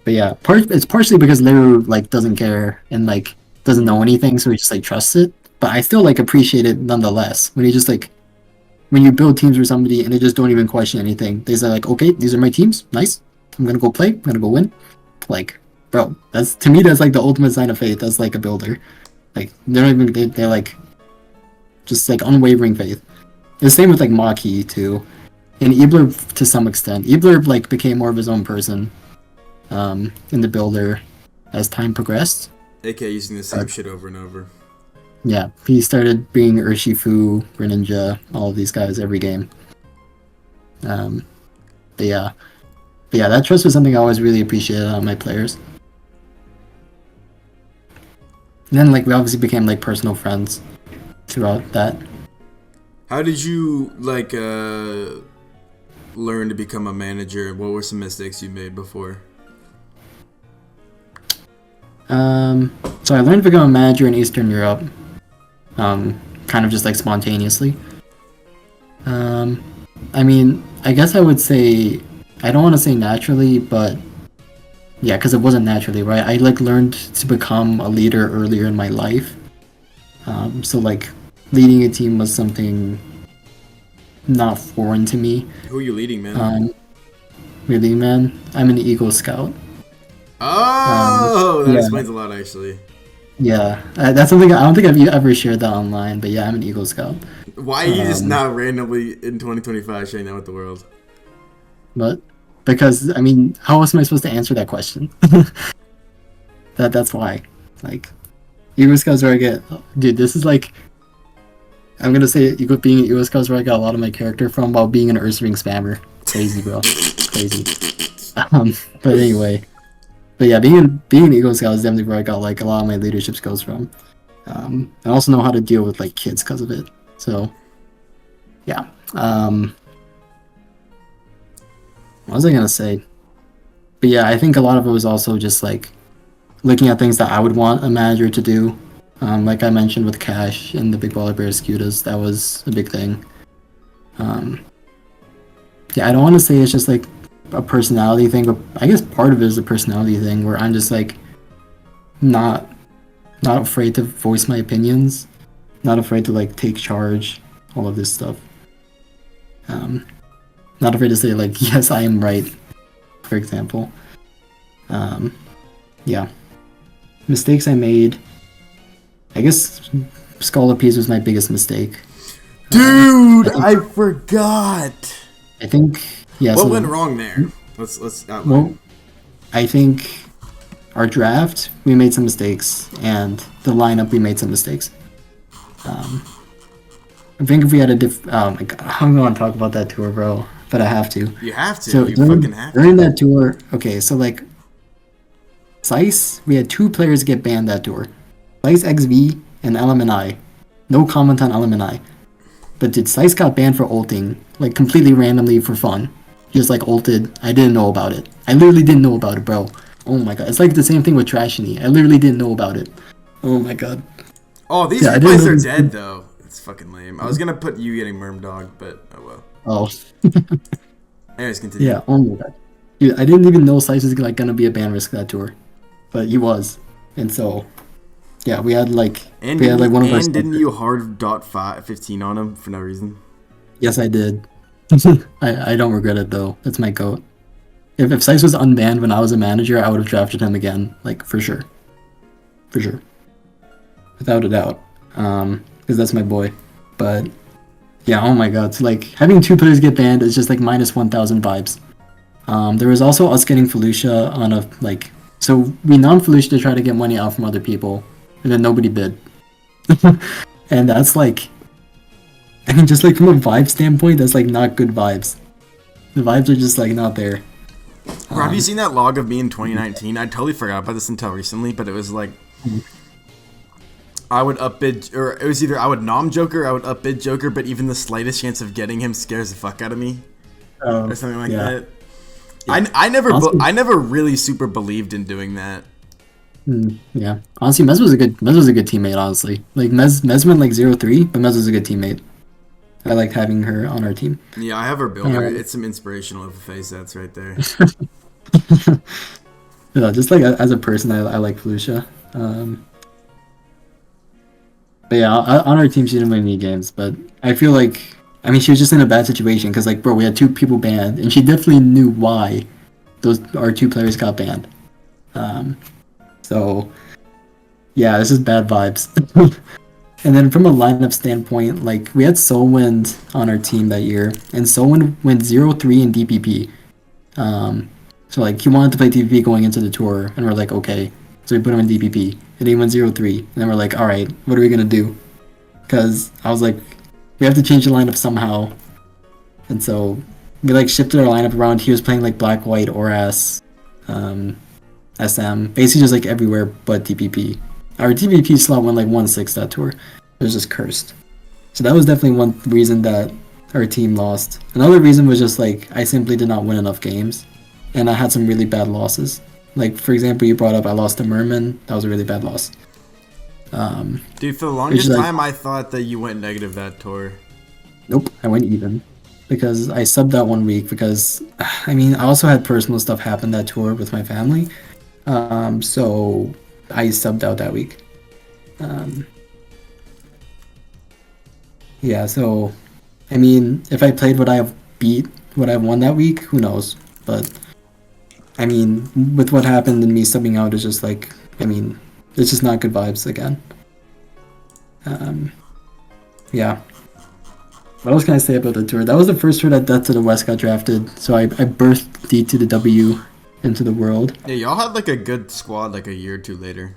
But yeah, it's partially because Leru like doesn't care and like doesn't know anything, so he just like trusts it. But I still like appreciate it nonetheless. When you just like, when you build teams for somebody and they just don't even question anything. They say like, okay, these are my teams, nice. I'm gonna go play, I'm gonna go win. Like, bro, to me that's like the ultimate sign of faith as like a builder. Like they're like just like unwavering faith. The same with like Maki too. and eblurb to some extent. Eblurb like became more of his own person in the builder as time progressed. AK using the same shit over and over. Yeah, he started being Urshifu, Greninja, all of these guys every game. But yeah, that trust was something I always really appreciated on my players. And then like we obviously became like personal friends throughout that. How did you like learn to become a manager? What were some mistakes you made before? So I learned to become a manager in Eastern Europe, kind of just like spontaneously. I mean, I guess I would say, I don't want to say naturally, but yeah, because it wasn't naturally, right? I like learned to become a leader earlier in my life. So like leading a team was something not foreign to me. Who are you leading, man? Really, man, I'm an Eagle Scout. Oh, that explains a lot, actually. Yeah, that's something I don't think I've ever shared that online, but yeah, I'm an Eagle Scout. Why are you just now randomly in 2025 sharing that with the world? But because I mean, how else am I supposed to answer that question? That's why. Like, Eagle Scouts where I get, dude. This is like, I'm gonna say being an Eagle Scouts where I got a lot of my character from while being an Ursaring spammer. Crazy, bro. Crazy. But anyway. But yeah, being an Eagle Scout is definitely where I got like a lot of my leadership skills from. I also know how to deal with like kids because of it. So yeah. What was I gonna say? But yeah, I think a lot of it was also just like looking at things that I would want a manager to do. Like I mentioned with Cash and the Big Baller Bear Scudas, that was a big thing. Yeah, I don't want to say it's just like a personality thing, but I guess part of it is a personality thing where I'm just like not afraid to voice my opinions, not afraid to like take charge, all of this stuff. Not afraid to say like, yes, I am right, for example. Yeah. Mistakes I made. I guess scolipedes was my biggest mistake. Dude, I forgot. I think what went wrong there? Let's outline. Well, I think our draft we made some mistakes, and the lineup we made some mistakes. I think if we had a oh my god, I'm going to talk about that tour, bro, but I have to. You have to. So you fucking have to. During that tour, okay, so like Slice, we had 2 players get banned that tour. Slice XV and LMNI. No comment on LMNI. But dude, Slice got banned for ulting, like completely randomly for fun. Just like ulted. I didn't know about it. I literally didn't know about it, bro. Oh my god. It's like the same thing with Trashiny. I literally didn't know about it. Oh my god. Oh, these replays are dead though. It's fucking lame. I was gonna put you getting Mermdog, but oh well. Oh. Anyways, continue. Yeah, oh my god. Dude, I didn't even know Slice was like gonna be a ban risk that tour. But he was. And so yeah, we had like one of our. And didn't you hard dot 15 on him for no reason? Yes, I did. I don't regret it though. That's my goat. If Slice was unbanned when I was a manager, I would have drafted him again, like for sure, without a doubt. Because that's my boy. But yeah, oh my god, so like having 2 players get banned is just like minus 1,000 vibes. There was also us getting Felicia on a like, so we non-Felicia to try to get money out from other people, and then nobody bid. And that's like, I mean, just like from a vibe standpoint, that's like not good vibes. The vibes are just like not there. Bro, have you seen that log of me in 2019? I totally forgot about this until recently, but it was like, I would upbid, or it was either I would nom Joker, I would upbid Joker, but even the slightest chance of getting him scares the fuck out of me, or something like that. Yeah. I never really super believed in doing that. Yeah, honestly, Mez was a good teammate. Honestly, like Mez went like 0-3, but Mez was a good teammate. I liked having her on our team. Yeah, I have her builder. It's some inspirational face that's right there. Yeah, just like as a person, I like Felicia. But yeah, on our team, she didn't win any games. But I feel like, I mean, she was just in a bad situation because, like, bro, we had 2 people banned, and she definitely knew why our 2 players got banned. So yeah, this is bad vibes. And then from a lineup standpoint, like we had Solwind on our team that year, and Solwind went 0-3 in DPP. So like he wanted to play DPP going into the tour, and we're like, okay. So we put him in DPP, and he went 0-3. And then we're like, all right, what are we gonna do? Because I was like, we have to change the lineup somehow. And so we like shifted our lineup around. He was playing like Black, White, Oras, SM, basically just like everywhere but DPP. Our DPP slot went like 1-6 that tour. It was just cursed. So that was definitely one reason that our team lost. Another reason was just like I simply did not win enough games, and I had some really bad losses. Like for example, you brought up I lost to Merman. That was a really bad loss. Dude, for the longest time, I thought that you went negative that tour. Nope, I went even. Because I subbed that 1 week because, I mean, I also had personal stuff happen that tour with my family. So I subbed out that week. Yeah, so, I mean, if I played what I've won that week, who knows? But, I mean, with what happened and me subbing out, it's just like, I mean, it's just not good vibes again. Yeah. What else can I say about the tour? That was the first tour that Death to the West got drafted, so I birthed D to the W into the world. Yeah, y'all had like a good squad like a year or two later.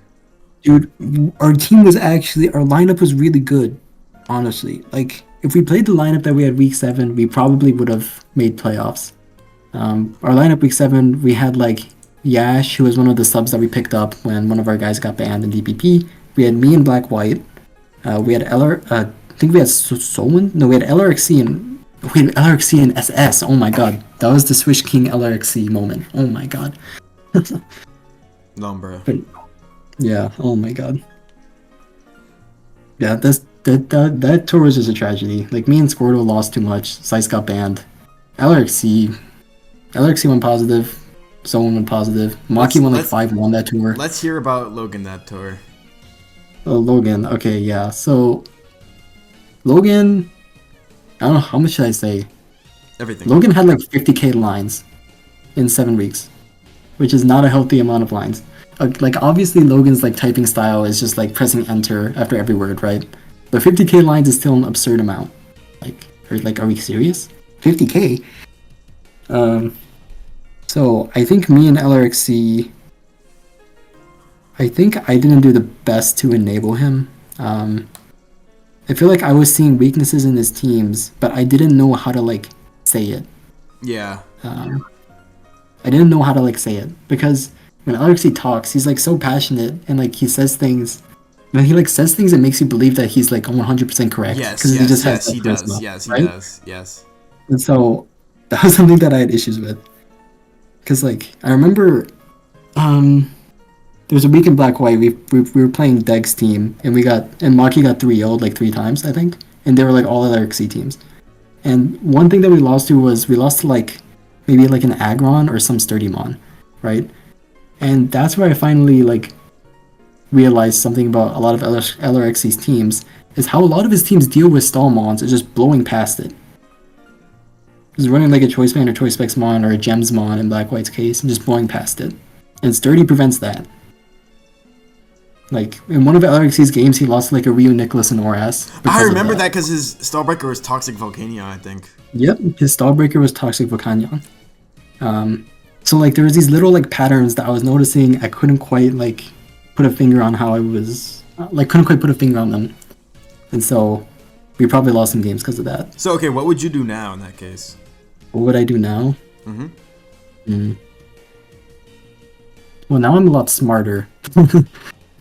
Dude, our team was actually, our lineup was really good, honestly. Like, if we played the lineup that we had week 7, we probably would have made playoffs. Our lineup week 7, we had like Yash, who was one of the subs that we picked up when one of our guys got banned in DPP. We had me and Black White. We had I think we had Solon? No, we had LRXC and SS. Oh my god. That was the Swish King LRXC moment. Oh my god. No, bro. Yeah, oh my god. Yeah, that tour was just a tragedy. Like, me and Squirtle lost too much. Slice got banned. LRXC went positive. Solon went positive. Maki went like 5-1 that tour. Let's hear about Logan that tour. Oh, Logan. Okay, yeah. So Logan, I don't know, how much should I say? Everything. Logan had like 50k lines in 7 weeks, which is not a healthy amount of lines. Like, obviously Logan's like typing style is just like pressing enter after every word, right? But 50k lines is still an absurd amount. Are we serious? 50k? So I think me and LRXC, I think I didn't do the best to enable him. I feel like I was seeing weaknesses in his teams, but I didn't know how to like say it. Yeah. I didn't know how to like say it because when LRXC talks, he's like so passionate and like he says things. When he like says things, it makes you believe that he's like 100% correct. Yes, he just yes, he does. Yes, he does. Yes. And so that was something that I had issues with. Cause like I remember, there was a week in Black White. We were playing Deg's team, and Maki got 3-0'd like 3 times, I think, and they were like all LRXC teams. And one thing that we lost to was like maybe like an Agron or some sturdy mon, right? And that's where I finally like realized something about a lot of LRXC's teams is how a lot of his teams deal with stall mons is just blowing past it. Just running like a choice band or choice specs mon or a gems mon in Black White's case and just blowing past it. And sturdy prevents that. Like, in one of LRXC's games, he lost, like, a Ryu Nicholas and Oras. I remember that because his Stallbreaker was Toxic Volcanion, I think. Yep, his Stallbreaker was Toxic Volcanion. So, like, there was these little, like, patterns that I was noticing. I couldn't quite, like, put a finger on how I was... couldn't quite put a finger on them. And so, we probably lost some games because of that. So, okay, what would you do now in that case? What would I do now? Well, now I'm a lot smarter.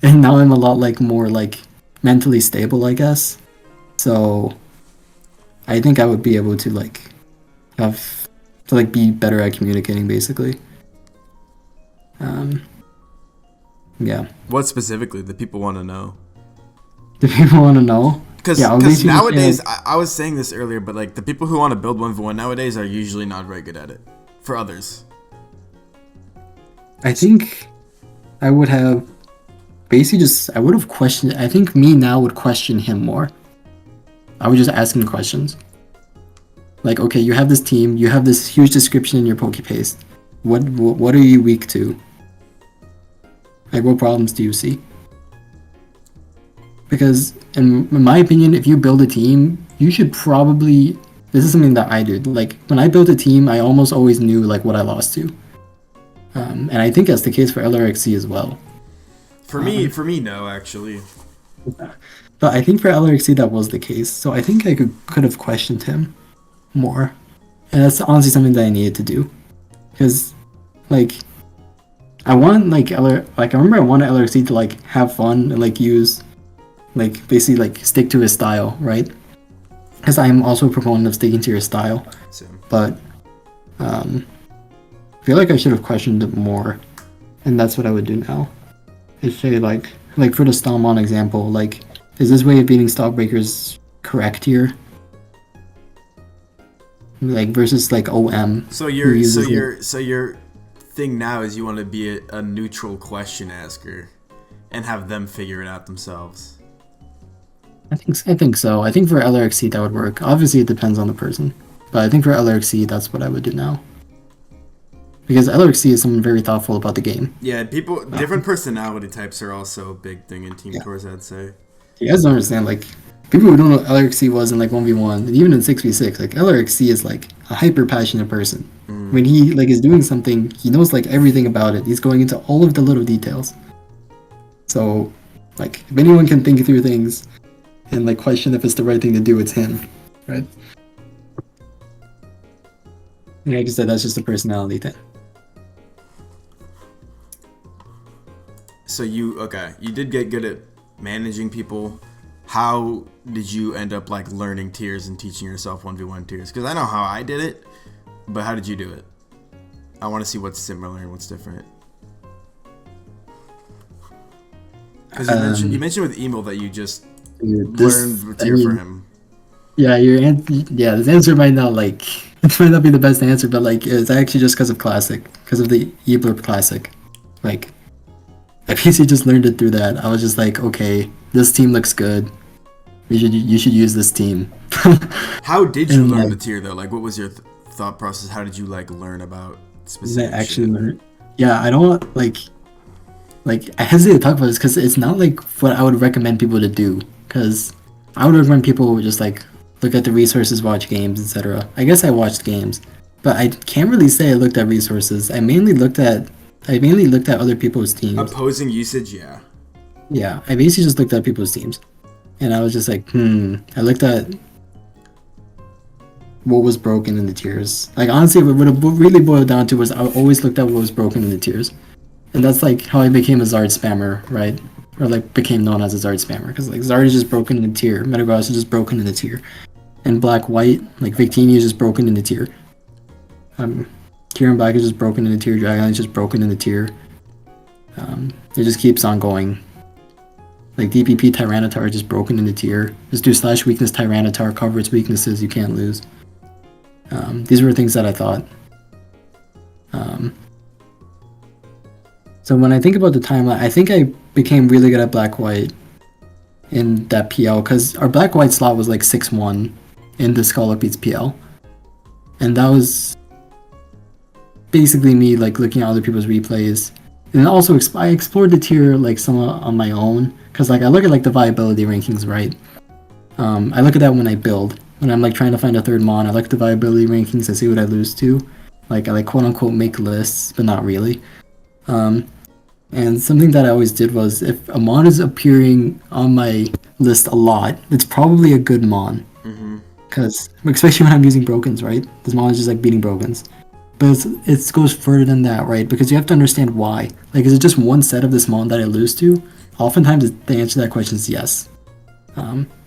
And now I'm a lot, like, more, like, mentally stable, I guess. So, I think I would be able to, like, be better at communicating, basically. Yeah. What specifically? The people want to know. Do people want to know? Because nowadays, I was saying this earlier, but, like, the people who want to build 1v1 nowadays are usually not very good at it. For others. I think I would have... Basically, I would have questioned. I think me now would question him more. I would just ask him questions. Like, okay, you have this team, you have this huge description in your Pokepaste. What are you weak to? Like, what problems do you see? Because in my opinion, if you build a team, you should probably. This is something that I did. Like when I built a team, I almost always knew like what I lost to. And I think that's the case for LRXC as well. For me, no, actually. But I think for LRXC that was the case. So I think I could have questioned him more, and that's honestly something that I needed to do, because like I want I remember I wanted LRXC to like have fun and like use like basically like stick to his style, right? Because I'm also a proponent of sticking to your style. Same. But I feel like I should have questioned it more, and that's what I would do now. Is say like for the Stalmon example, like is this way of beating Stockbreakers correct here? Like versus like OM. So your thing now is you want to be a neutral question asker, and have them figure it out themselves. I think so. I think for LRXC that would work. Obviously, it depends on the person, but I think for LRXC that's what I would do now. Because LRXC is someone very thoughtful about the game. Yeah, different personality types are also a big thing in Team Tours, I'd say. You guys don't understand, like, people who don't know what LRXC was in, like, 1v1, and even in 6v6, like, LRXC is, like, a hyper-passionate person. When he, like, is doing something, he knows, like, everything about it. He's going into all of the little details. So, like, if anyone can think through things and, like, question if it's the right thing to do, it's him, right? And like I said, that's just a personality thing. So you did get good at managing people. How did you end up like learning tiers and teaching yourself 1v1 tiers? Because I know how I did it, but how did you do it? I want to see what's similar and what's different. Because you mentioned with Emil that you just learned tier for him. Yeah, this answer might not be the best answer, but like it's actually just because of Classic, because of the eblurb Classic. Like, I basically just learned it through that. I was just like, okay, this team looks good. You should use this team. How did you learn the tier though? Like, what was your thought process? How did you like learn about specific? I actually learn. Yeah, I don't like I hesitate to talk about this because it's not like what I would recommend people to do. Because I would recommend people just like look at the resources, watch games, etc. I guess I watched games, but I can't really say I looked at resources. I mainly looked at other people's teams. Opposing usage, yeah. Yeah, I basically just looked at people's teams. And I was just like, I looked at what was broken in the tiers. Like, honestly, what it really boiled down to was I always looked at what was broken in the tiers. And that's, like, how I became a Zard spammer, right? Or, like, became known as a Zard spammer. Because, like, Zard is just broken in the tier. Metagross is just broken in the tier. And Black-White, like, Victini is just broken in the tier. Tier and Black is just broken in the tier. Dragon is just broken in the tier. It just keeps on going. Like DPP Tyranitar just broken in the tier. Just do / weakness Tyranitar, cover its weaknesses, you can't lose. These were things that I thought. So when I think about the timeline, I think I became really good at Black-White in that PL, because our Black-White slot was like 6-1 in the scolipedes PL. And that was basically me like looking at other people's replays. And also I explored the tier like somewhat on my own, because like I look at like the viability rankings, right? I look at that when I build. When I'm like trying to find a third mon, I look at the viability rankings and see what I lose to. Like I like quote unquote make lists, but not really. And something that I always did was if a mon is appearing on my list a lot, it's probably a good mon. Because especially when I'm using brokens, right? This mon is just like beating brokens. But it goes further than that, right? Because you have to understand why. Like, is it just one set of this mon that I lose to? Oftentimes, the answer to that question is yes.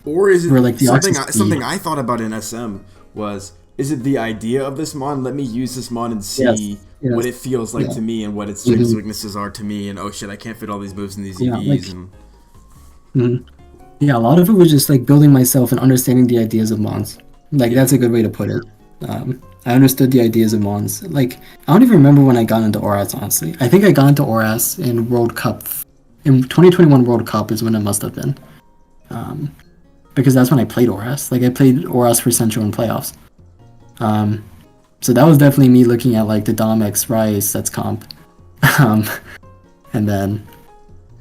Or is it like something I thought about in SM was, is it the idea of this mon? Let me use this mon and see what it feels like to me and what its strengths and weaknesses are to me. And oh shit, I can't fit all these moves in these EVs. Yeah, a lot of it was just like building myself and understanding the ideas of mons. Like, that's a good way to put it. I understood the ideas of mons. Like, I don't even remember when I got into oras, honestly. I think I got into oras in World Cup. In 2021 World Cup is when it must have been. Because that's when I played oras. Like, I played oras for Central in playoffs. So that was definitely me looking at, like, the Dom-X Rice, that's comp. And then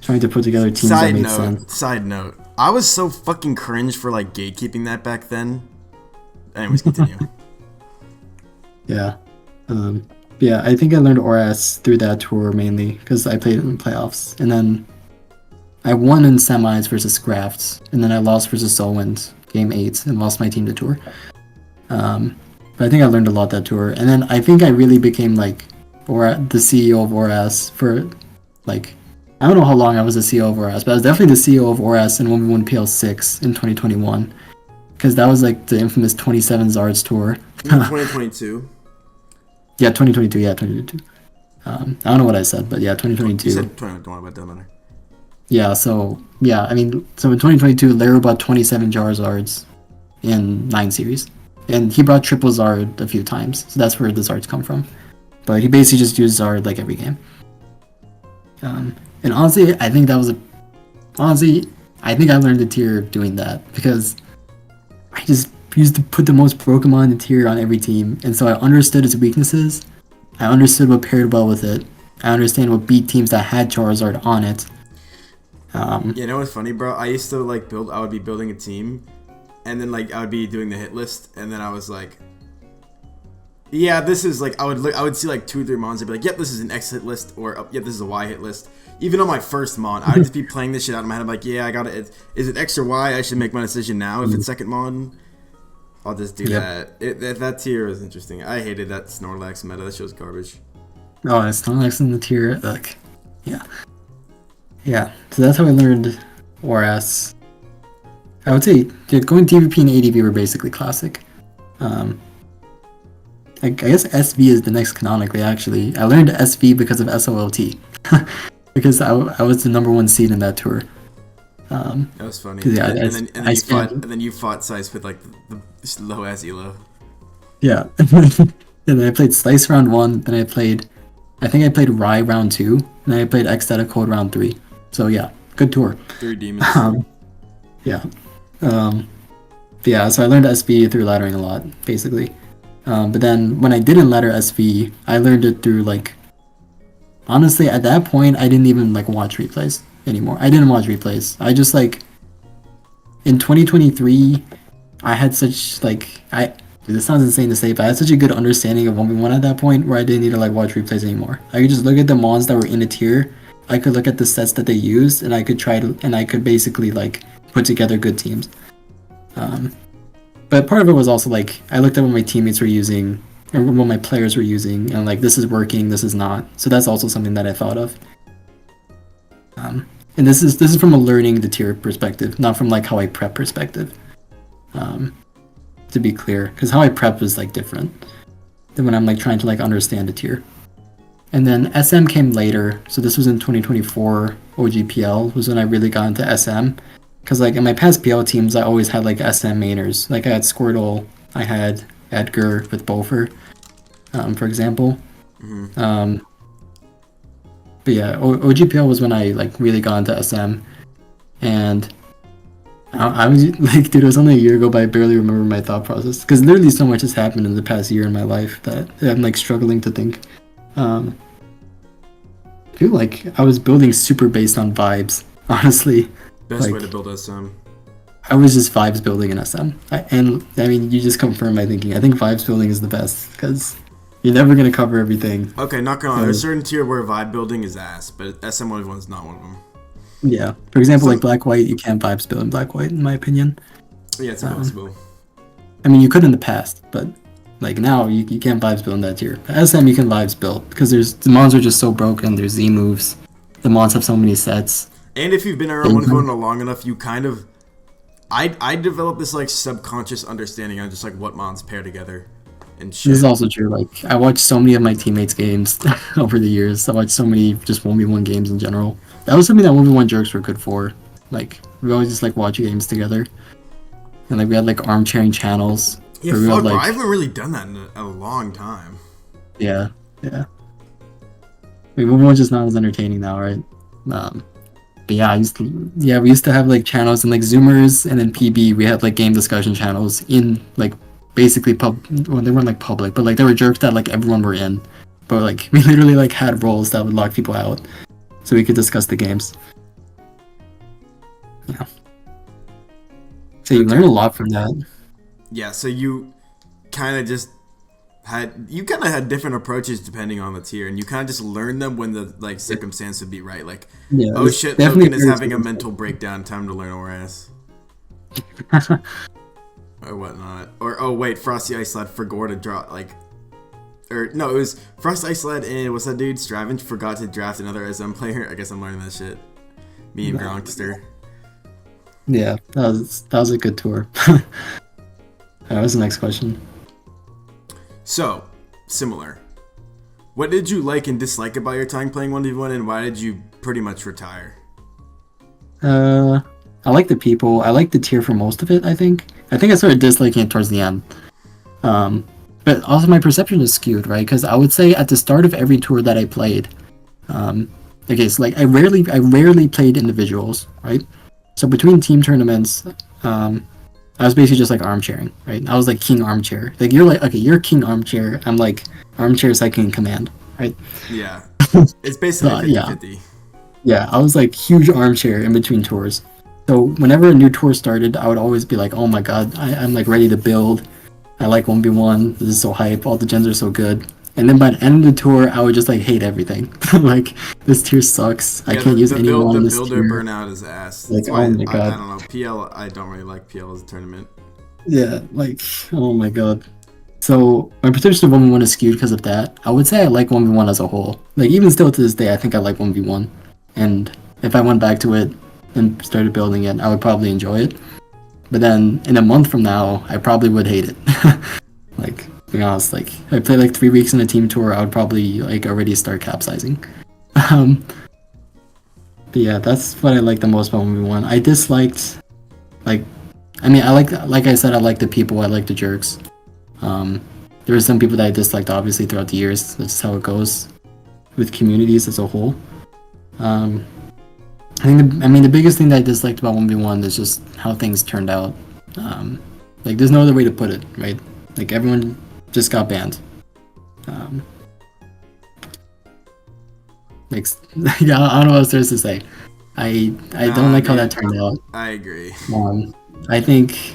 trying to put together teams that made sense. Side note. I was so fucking cringe for like gatekeeping that back then. Anyways, continue. Yeah. Yeah, I think I learned oras through that tour mainly because I played in playoffs, and then I won in semis versus Crafts, and then I lost versus Solwind game 8 and lost my team to tour. But I think I learned a lot that tour, and then I think I really became like the CEO of oras for like, I don't know how long I was the CEO of oras, but I was definitely the CEO of oras in 1v1 PL6 in 2021 because that was like the infamous 27 Zards tour. 2022. Yeah, 2022. Yeah, 2022. I don't know what I said, but yeah, 2022. You said 2021, don't worry about that matter. Yeah, so in 2022, leru bought 27 Zards in 9 series, and he brought triple Zard a few times, so that's where the Zards come from. But he basically just used Zard like every game. And honestly, I think I learned the tier doing that because I just used to put the most Pokemon in the tier on every team, and so I understood its weaknesses. I understood what paired well with it. I understand what beat teams that had Charizard on it. You know what's funny, bro? I used to like I would be building a team, and then like I would be doing the hit list, and then I was like, yeah, this is like I would see like 2 or 3 mons and be like, yep, this is an X hit list, or yep, this is a Y hit list. Even on my first mon, I'd just be playing this shit out in my head. I'm like, yeah, I got it. Is it X or Y? I should make my decision now. If it's second mon, I'll just do that. That tier is interesting. I hated that Snorlax meta. That shit was garbage. Oh, Snorlax in the tier, like, yeah. Yeah, so that's how I learned oras. I would say going DVP and ADV were basically classic. I guess SV is the next canonically, actually. I learned SV because of SOLT. Because I was the #1 seed in that tour. That was funny. Yeah, and then you fought Sice with like the low ass elo. Yeah. And then I played Slice round 1, then I played Rye round 2, and then I played Ecstatic Code round 3. So yeah, good tour. 3 demons. Yeah. Yeah, so I learned SV through laddering a lot, basically. But then when I didn't ladder SV, I learned it through like, honestly, at that point, I didn't even like watch replays anymore. I didn't watch replays. I just like, in 2023, I had such like, this sounds insane to say, but I had such a good understanding of 1v1 at that point where I didn't need to like watch replays anymore. I could just look at the mons that were in a tier. I could look at the sets that they used, and I could basically like put together good teams. But part of it was also like I looked at what my teammates were using or what my players were using, and like this is working, this is not. So that's also something that I thought of. And this is from a learning the tier perspective, not from like how I prep perspective. To be clear, because how I prep is like different than when I'm like trying to like understand a tier. And then SM came later, so this was in 2024 OGPL was when I really got into SM. Because like in my past PL teams, I always had like SM mainers. Like I had Squirtle, I had Edgar with Bofer, for example. Mm-hmm. But yeah, OGPL was when I like really got into SM, and I was like, dude, it was only a year ago, but I barely remember my thought process because literally so much has happened in the past year in my life that I'm like struggling to think. I feel like I was building super based on vibes, honestly. Best like, way to build SM. I was just vibes building in SM. And I mean, you just confirmed my thinking. I think vibes building is the best because you're never going to cover everything. Okay, not gonna lie. There's a certain tier where vibe building is ass, but SM 1v1 is not one of them. Yeah. For example, like Black-White, you can't vibes build in Black-White, in my opinion. Yeah, it's impossible. I mean, you could in the past, but like now, you can't vibes build in that tier. SM, you can vibes build because the mons are just so broken. There's Z moves. The mons have so many sets. And if you've been around 1v1 long enough, you kind of... I developed this like subconscious understanding on just like what mons pair together and shit. This is also true. Like I watched so many of my teammates' games over the years. I watched so many just 1v1 games in general. That was something that 1v1 jerks were good for. Like we always just like watch games together, and like we had like armchairing channels. Yeah, fuck, bro. I haven't really done that in a long time. Yeah. I mean, 1v1's just not as entertaining now, right? But yeah, we used to have like channels and like Zoomers, and then PB. We had like game discussion channels in like basically well, they weren't like public, but like there were jerks that like everyone were in. But like we literally like had roles that would lock people out, so we could discuss the games. Yeah. So you learn a lot from that. Yeah, so you kind of just had different approaches depending on the tier, and you kind of just learn them when the like circumstance would be right. Like, Yeah, oh shit, Logan is having a mental breakdown. Time to learn oras. Or whatnot. Or oh wait, Frosty Ice Lad forgot to draw like. Or no, it was Frost Ice Lad and what's that dude? Straven forgot to draft another SM player. I guess I'm learning that shit. Me and Gronkster. Yeah, that was a good tour. That was the next question. So, similar. What did you like and dislike about your time playing 1v1, and why did you pretty much retire? I like the people. I like the tier for most of it, I think. I started disliking it towards the end. But also my perception is skewed, right? Because I would say at the start of every tour that I played, okay, so like I rarely played individuals, right? So between team tournaments, I was basically just like armchairing, right? I was like king armchair. Like you're king armchair. I'm like armchair second in command, right? Yeah, it's basically 50-50. Yeah, I was like huge armchair in between tours. So whenever a new tour started, I would always be like, oh my god, I'm like ready to build. I like 1v1. This is so hype. All the gens are so good. And then by the end of the tour, I would just like hate everything. Like, this tier sucks. I can't use anyone on this tier. The builder burnout is ass. That's like, why oh my god. I don't know. PL, I don't really like PL as a tournament. Yeah, like, oh my god. So, my perception of 1v1 is skewed because of that. I would say I like 1v1 as a whole. Like, even still to this day, I think I like 1v1. And if I went back to it and started building it, I would probably enjoy it. But then, in a month from now, I probably would hate it. Like, to be honest, like, if I play like 3 weeks in a team tour, I would probably like already start capsizing. But yeah, that's what I like the most about 1v1. I disliked, like, I mean, I like I said, I like the people, I like the jerks. There were some people that I disliked, obviously, throughout the years. That's just how it goes with communities as a whole. I mean, the biggest thing that I disliked about 1v1 is just how things turned out. Like, there's no other way to put it, right? Like, everyone just got banned. Like, yeah, I don't know what else there is to say. I don't like how that turned out. I agree. I think,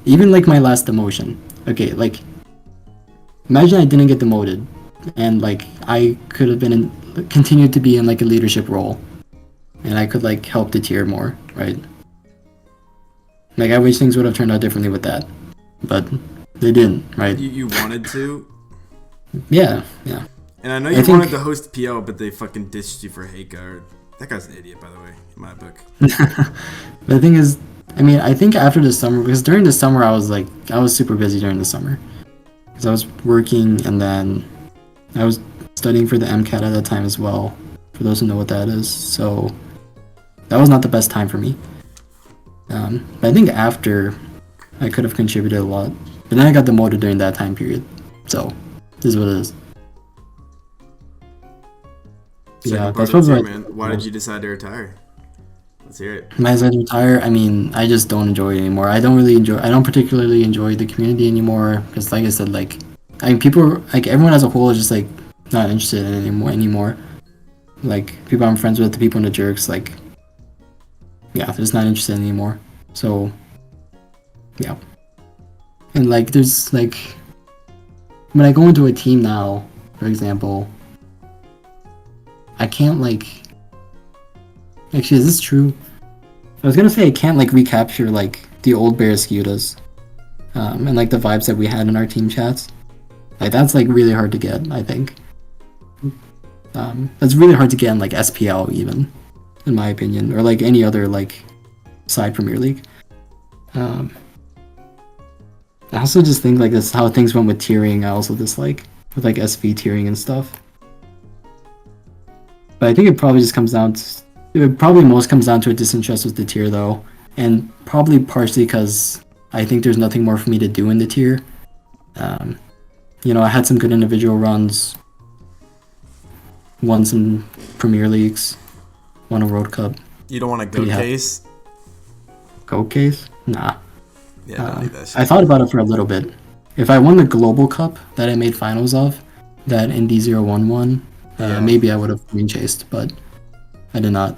even like my last demotion, okay, like, imagine I didn't get demoted, and like, I could have continued to be in like a leadership role. And I could like help the tier more, right? Like I wish things would have turned out differently with that, but they didn't, right? You wanted to? Yeah. And I know you wanted to host PL, but they fucking ditched you for Heika. That guy's an idiot, by the way, in my book. The thing is, I mean, I think after the summer, because during the summer I was super busy during the summer, because I was working and then I was studying for the MCAT at that time as well. For those who know what that is, so. That was not the best time for me. But I think after, I could have contributed a lot. But then I got demoted during that time period. So, this is what it is. Yeah, that's what man. Why did you decide to retire? Let's hear it. When I decided to retire, I mean, I just don't enjoy it anymore. I don't particularly enjoy the community anymore. Because like I said, like, people, like everyone as a whole is just like, not interested in it anymore. Like, people I'm friends with, the people in the jerks, like, yeah, they're just not interested anymore. So, yeah. And like, there's like, when I go into a team now, for example, I can't like, actually, is this true? I was gonna say I can't like recapture like the old Barrascudas, and like the vibes that we had in our team chats. Like that's like really hard to get, I think. That's really hard to get in like SPL even. In my opinion, or like any other like side Premier League. I also just think like this how things went with tiering. I also dislike with like SV tiering and stuff. But I think it probably just comes down to a disinterest with the tier though, and probably partially because I think there's nothing more for me to do in the tier. You know, I had some good individual runs, won some Premier Leagues. Won a World Cup. You don't want a GOAT case? GOAT case? Nah. Yeah, don't need that shit. I thought about it for a little bit. If I won the Global Cup that I made finals of, that Indy 01 won, maybe I would have green chased, but I did not.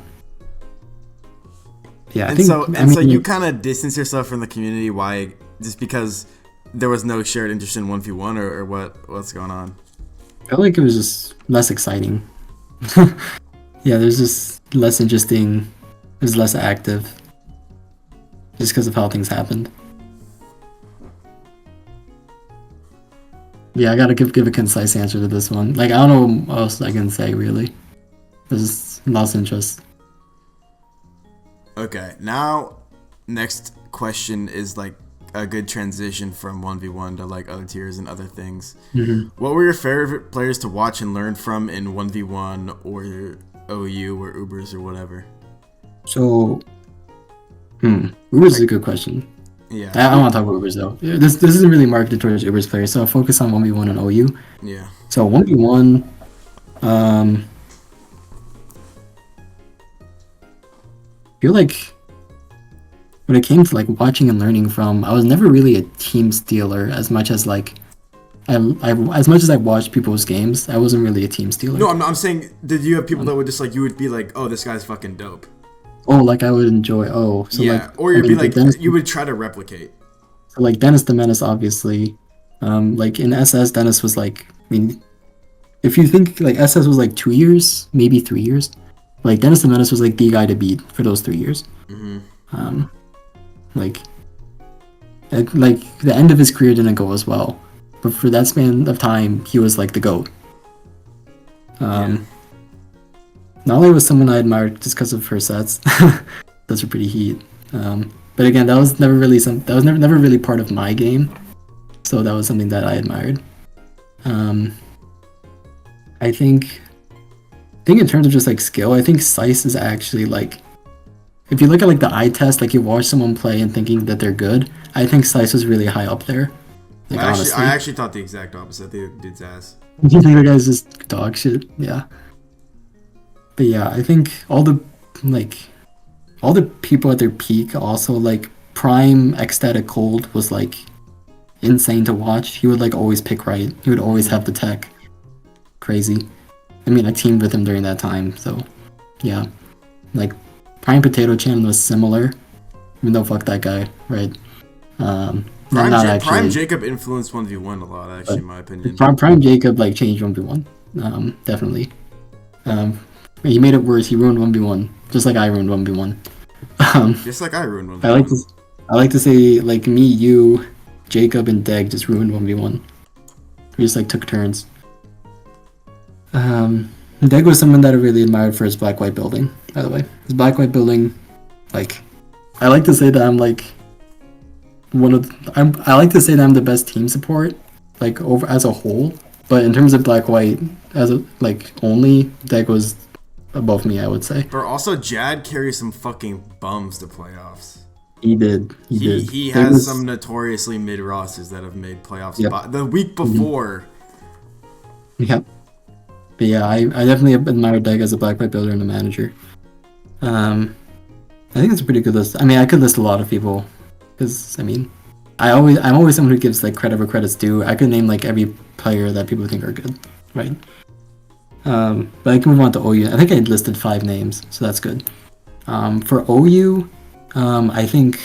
Yeah, so you kind of distance yourself from the community. Why? Just because there was no shared interest in 1v1, or what's going on? I felt like it was just less exciting. Yeah, there's just less interesting. It was less active. Just because of how things happened. Yeah, I gotta give a concise answer to this one. Like, I don't know what else I can say, really. There's lost interest. Okay, now, next question is like a good transition from 1v1 to like other tiers and other things. Mm-hmm. What were your favorite players to watch and learn from in 1v1 or OU or Ubers or whatever? So, Ubers is a good question. Yeah. I don't want to talk about Ubers though. This isn't really marketed towards Ubers players, so I'll focus on 1v1 and OU. Yeah. So 1v1, I feel like when it came to like watching and learning from, I was never really a team stealer as much as like as much as I watched people's games. I wasn't really a team stealer. No, I'm saying, did you have people that would just like, you would be like, oh, this guy's fucking dope? Oh, like I would enjoy. Oh, so yeah, like, or you'd be like, Dennis, you would try to replicate. So like Dennis the Menace, obviously. Like in SS, Dennis was like, I mean, if you think like SS was like 2 years, maybe 3 years. Like Dennis the Menace was like the guy to beat for those 3 years. Mm-hmm. Like the end of his career didn't go as well, but for that span of time, he was like the GOAT. Nalei was someone I admired just because of her sets. Those are pretty heat. But again, that was never really never really part of my game, so that was something that I admired. I think in terms of just like skill, I think Sice is actually like, if you look at like the eye test, like you watch someone play and thinking that they're good, I think Sice was really high up there. Like, I actually thought the exact opposite. I think the dude's ass. You think the guy's just dog shit? Yeah. But yeah, I think all the people at their peak also, like prime ecstatic cold was like insane to watch. He would like always pick right. He would always have the tech. Crazy. I mean, I teamed with him during that time, so yeah. Like Prime Potato Chan was similar, even though fuck that guy, right? Prime Jacob influenced 1v1 a lot, actually, in my opinion. Prime Jacob like changed 1v1, definitely. He made it worse. He ruined 1v1, just like I ruined 1v1. Just like I ruined 1v1. I like to say like me, you, Jacob, and Deg just ruined 1v1. We just like took turns. Deg was someone that I really admired for his black-white building, by the way. His black-white building, like, I like to say that I'm like I like to say that I'm the best team support, like over as a whole. But in terms of black-white, as a, like only, Deg was above me, I would say. But also, Jad carries some fucking bums to playoffs. He did. He has some notoriously mid rosters that have made playoffs. Yep. The week before. Yep. But yeah, I definitely admire Deg as a black-white builder and a manager. I think it's a pretty good list. I mean, I could list a lot of people, because I mean, I'm always someone who gives like credit where credit's due. I could name like every player that people think are good, right? But I can move on to OU. I think I listed 5 names, so that's good. For OU, I think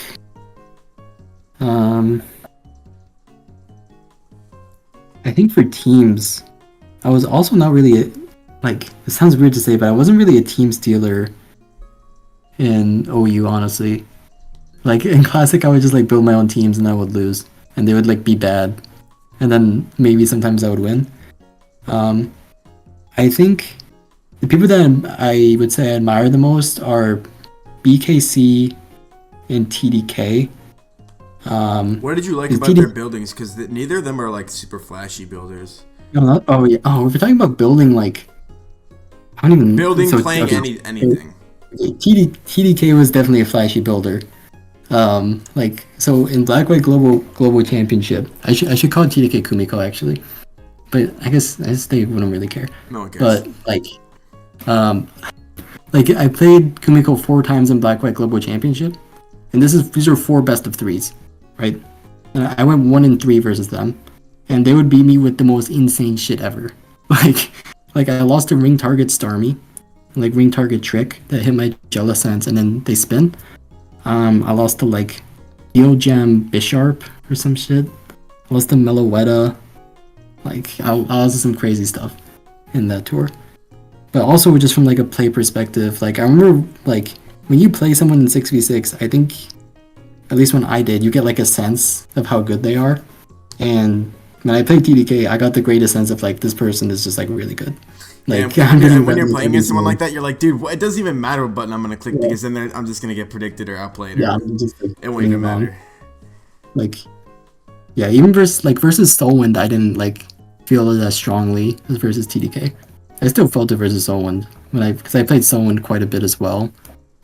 for teams, I was also not really like, it sounds weird to say, but I wasn't really a team stealer in OU, honestly. Like in Classic, I would just like build my own teams and I would lose, and they would like be bad, and then maybe sometimes I would win. I think the people that I would say I admire the most are BKC and TDK. What did you like about their buildings? Because neither of them are like super flashy builders. No, if we're talking about building, like I don't even playing anything. TDK was definitely a flashy builder. Like so in Black-White Global Championship, I should call it TDK Kumiko actually. But I guess they wouldn't really care. No one cares. But like I played Kumiko 4 times in Black-White Global Championship, and these are 4 best of 3s, right? And I went 1-3 versus them, and they would beat me with the most insane shit ever. Like I lost to ring target Starmie, like ring target trick that hit my Jealous Sense, and then they spin. I lost to like Jam Bisharp or some shit. I lost to Meloetta. Like I lost to some crazy stuff in that tour. But also just from like a play perspective, like I remember like when you play someone in 6v6, I think at least when I did, you get like a sense of how good they are. And when I played TDK, I got the greatest sense of like this person is just like really good. Like when you're playing against someone like that, you're like, dude, it doesn't even matter what button I'm gonna click because then I'm just gonna get predicted or outplayed. Yeah, it won't even matter. Like, yeah, even versus Soulwind, I didn't like feel it as strongly as versus TDK. I still felt it versus Soulwind because I played Soulwind quite a bit as well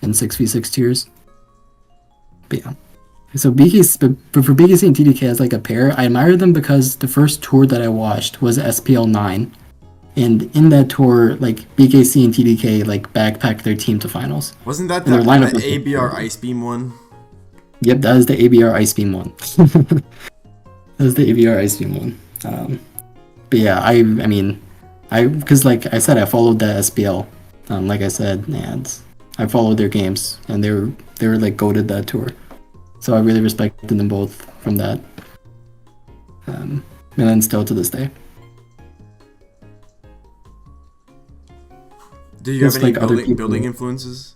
in 6v6 tiers. But yeah. So for BKC and TDK as like a pair, I admire them because the first tour that I watched was SPL 9, and in that tour, like BKC and TDK like backpacked their team to finals. Wasn't that the ABR Ice Beam one? Yep, that was the ABR Ice Beam one. That was the ABR Ice Beam one. But yeah, I mean, because like I said, I followed the SPL, like I said, and I followed their games, and they were like goated that tour. So I really respected them both from that. And then still to this day. Do you have any like building influences?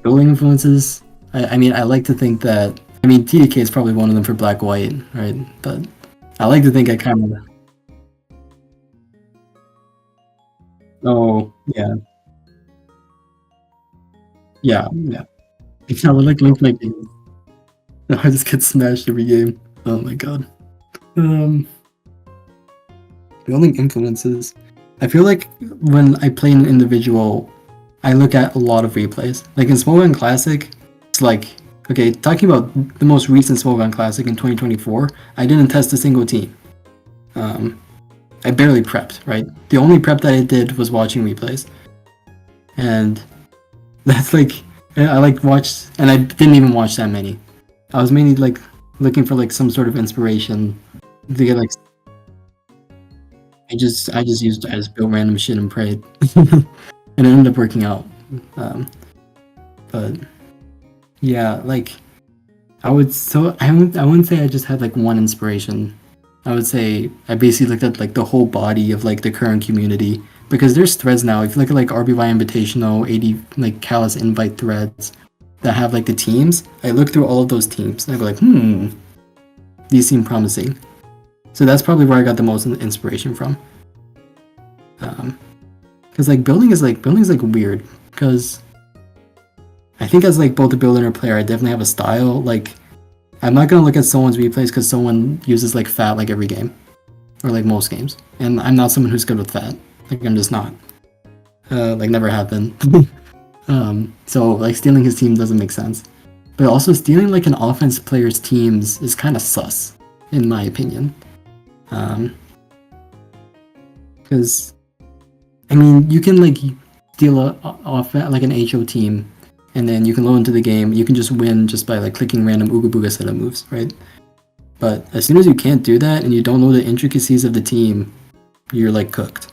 Building influences? I mean, I like to think that... I mean, TDK is probably one of them for Black-White, right? But I like to think I kind of... Oh, yeah. Yeah. I would like link my games. I just get smashed every game. Oh my god. Building influences. I feel like when I play an individual, I look at a lot of replays. Like in Smogon Classic, it's like, okay, talking about the most recent Smogon Classic in 2024, I didn't test a single team. I barely prepped, right? The only prep that I did was watching replays. And that's like, I like watched, and I didn't even watch that many. I was mainly like looking for like some sort of inspiration to get like. I just built random shit and prayed, and it ended up working out. But yeah, like I wouldn't say I just had like one inspiration. I would say I basically looked at like the whole body of like the current community, because there's threads now. If you look at like RBY Invitational, 80 like Callus invite threads that have like the teams, I look through all of those teams and I go like, these seem promising. So that's probably where I got the most inspiration from. Because like building is like weird, because I think as like both a builder and a player, I definitely have a style. Like I'm not gonna look at someone's replays because someone uses like fat like every game, or like most games, and I'm not someone who's good with fat. Like I'm just not. Like never have been. So like stealing his team doesn't make sense, but also stealing like an offense player's teams is kind of sus, in my opinion. Because I mean, you can like steal off like an HO team, and then you can load into the game. You can just win just by like clicking random Ooga Booga setup moves, right? But as soon as you can't do that and you don't know the intricacies of the team, you're like cooked.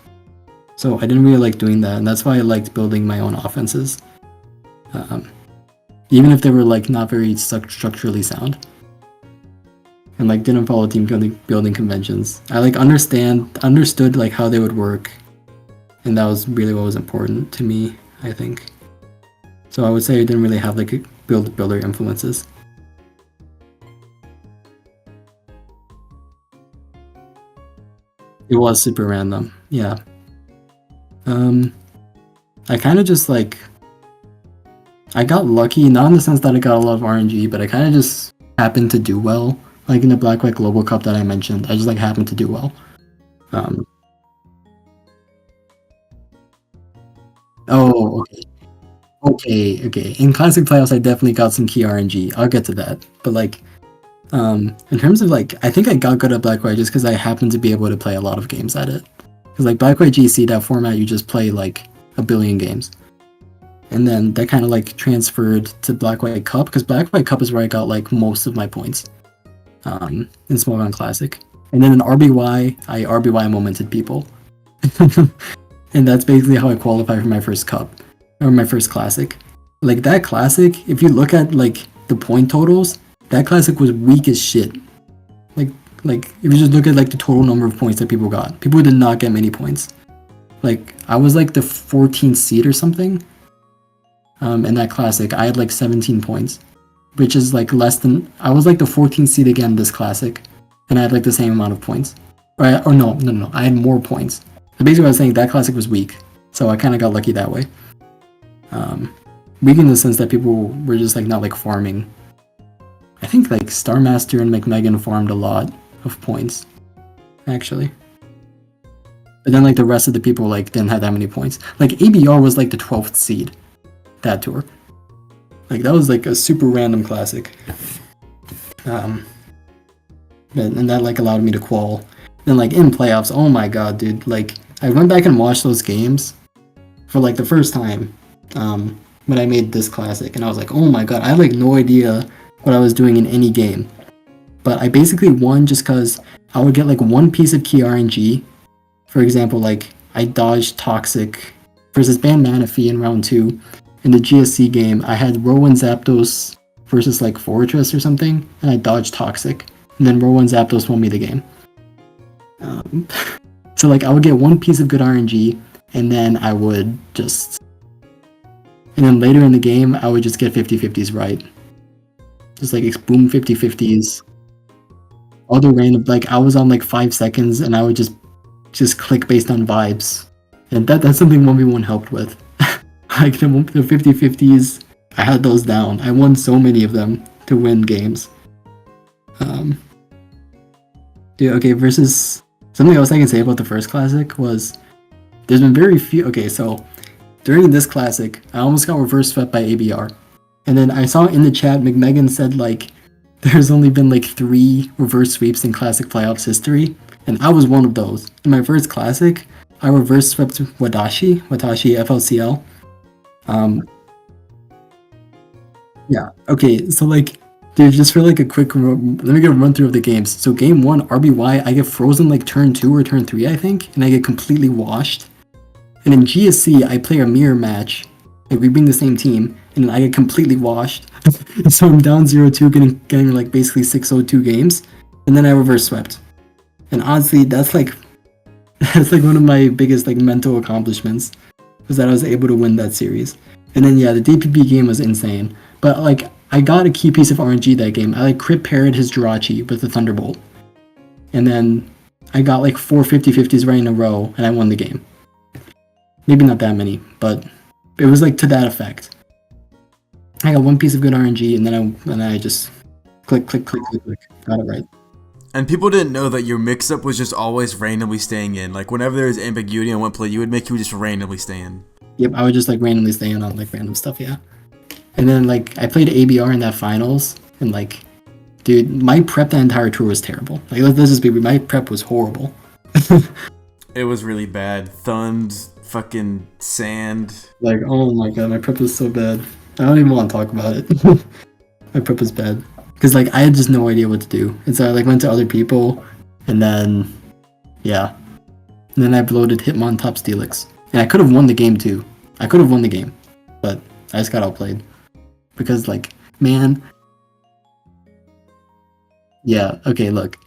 So I didn't really like doing that, and that's why I liked building my own offenses. Even if they were like not very structurally sound. And like didn't follow team building conventions. I like understood like how they would work. And that was really what was important to me, I think. So I would say I didn't really have like builder influences. It was super random, yeah. I kind of just like, I got lucky, not in the sense that I got a lot of RNG, but I kind of just happened to do well. Like in the Black-White Global Cup that I mentioned, I just like happened to do well. Oh, okay. In Classic Playoffs, I definitely got some key RNG. I'll get to that. But like, in terms of like, I think I got good at Black-White just because I happened to be able to play a lot of games at it. Because like Black-White GC, that format, you just play like a billion games. And then that kind of like transferred to Black-White Cup, because Black-White Cup is where I got like most of my points in Smogon Classic. And then in RBY, I RBY momented people. And that's basically how I qualify for my first cup, or my first Classic. Like that Classic, if you look at like the point totals, that classic was weak as shit. Like if you just look at like the total number of points that people got, people did not get many points. Like I was like the 14th seed or something. In that classic, I had like 17 points, which is like less than. I was like the 14th seed again this classic, and I had like the same amount of points. Or no, I had more points. So basically, I was saying that classic was weak, so I kind of got lucky that way. Weak in the sense that people were just like not like farming. I think like Starmaster and McMegan farmed a lot of points, actually. But then like the rest of the people like didn't have that many points. Like ABR was like the 12th seed that tour. Like that was like a super random classic. And that like allowed me to qual. Then like in playoffs, oh my god, dude, like I went back and watched those games for like the first time when I made this classic, and I was like, oh my god, I had like no idea what I was doing in any game. But I basically won just because I would get like one piece of key RNG. For example, like I dodged Toxic versus Ban Manaphy in round 2. In the GSC game, I had Rowan Zapdos versus like Fortress or something, and I dodged Toxic. And then Rowan Zapdos won me the game. So like I would get one piece of good RNG, and then I would just... And then later in the game, I would just get 50-50s right. Just like boom 50-50s. All the random, like I was on like 5 seconds, and I would just click based on vibes. And that's something 1v1 helped with. Like the 50-50s, I had those down. I won so many of them to win games. Dude, okay, versus... Something else I can say about the first classic was... There's been very few... Okay, so... During this classic, I almost got reverse swept by ABR. And then I saw in the chat, McMegan said, like, there's only been, like, 3 reverse sweeps in classic playoffs history. And I was one of those. In my first classic, I reverse swept Watashi FLCL. Yeah, okay, so, like, dude, just for, like, a quick... Let me get a run through of the games. So, game 1, RBY, I get frozen, like, turn 2 or turn 3, I think. And I get completely washed. And in GSC, I play a mirror match. Like, we bring the same team, and I get completely washed. So I'm down 0-2, getting like, basically 6-0-2 games. And then I reverse swept. And honestly, that's like one of my biggest, like, mental accomplishments. Was that I was able to win that series. And then, yeah, the DPP game was insane. But, like, I got a key piece of RNG that game. I, like, crit parried his Jirachi with the Thunderbolt. And then I got, like, 4 50-50s right in a row, and I won the game. Maybe not that many, but it was like to that effect. I got one piece of good RNG, and then I just click, got it right. And people didn't know that your mix-up was just always randomly staying in. Like whenever there was ambiguity on what play you would make, you would just randomly stay in. Yep, I would just like randomly stay in on like random stuff, yeah. And then like I played ABR in that finals, and like, dude, my prep that entire tour was terrible. Like let's just be, my prep was horrible. It was really bad. Thund. Fucking sand. Like, oh my god, my prep was so bad. I don't even want to talk about it. My prep was bad. Because, like, I had just no idea what to do. And so I, like, went to other people, and then, yeah. And then I bloated Hitmon top Steelix. And I could have won the game, too. I could have won the game. But I just got outplayed. Because, like, man. Yeah, okay, look.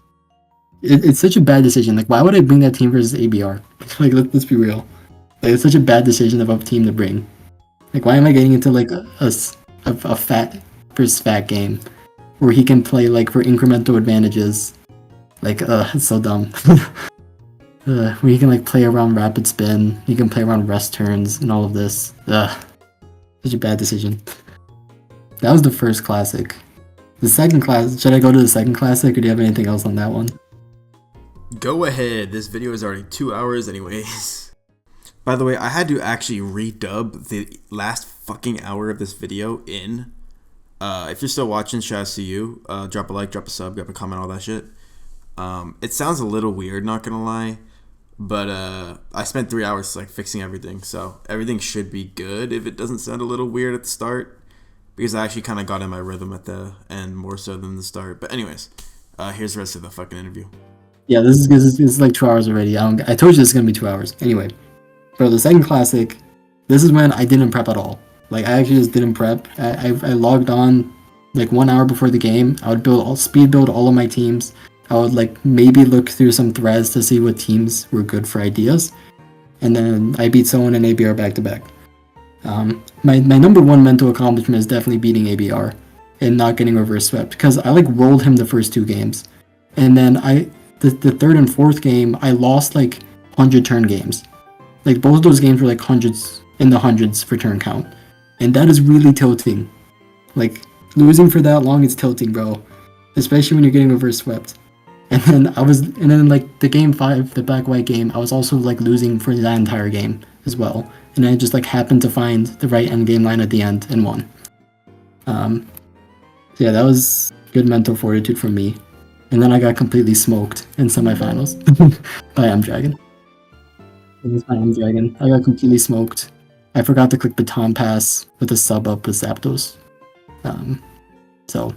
It's such a bad decision. Like, why would I bring that team versus ABR? Like, let's be real. Like, it's such a bad decision of a team to bring. Like, why am I getting into, like, a fat versus fat game where he can play, like, for incremental advantages? Like, it's so dumb. Where he can, like, play around rapid spin, he can play around rest turns, and all of this. Such a bad decision. That was the first classic. The second class, should I go to the second classic, or do you have anything else on that one? Go ahead. This video is already 2 hours anyways. By the way, I had to actually redub the last fucking hour of this video in. If you're still watching, shout out to you. Drop a like, drop a sub, drop a comment, all that shit. It sounds a little weird, not gonna lie. But I spent 3 hours like fixing everything. So everything should be good if it doesn't sound a little weird at the start. Because I actually kind of got in my rhythm at the end more so than the start. But anyways, here's the rest of the fucking interview. Yeah, this is like 2 hours already. I told you this is gonna be 2 hours. Anyway. For the second classic, this is when I didn't prep at all. Like, I actually just didn't prep. I logged on like 1 hour before the game, I would speed build all of my teams. I would like maybe look through some threads to see what teams were good for ideas, and then I beat someone in ABR back to back. My number one mental accomplishment is definitely beating ABR and not getting reverse swept, because I like rolled him the first 2 games, and then the third and fourth game I lost like 100 turn games. Like both of those games were like hundreds for turn count, and that is really tilting. Like losing for that long is tilting, bro, especially when you're getting reverse swept. And then like the game 5, the black white game, I was also like losing for that entire game as well, and I just like happened to find the right end game line at the end and won. Yeah, that was good mental fortitude from me. And then I got completely smoked in semifinals by M-Dragon. It was by M-Dragon. I got completely smoked. I forgot to click baton pass with a sub up with Zapdos. So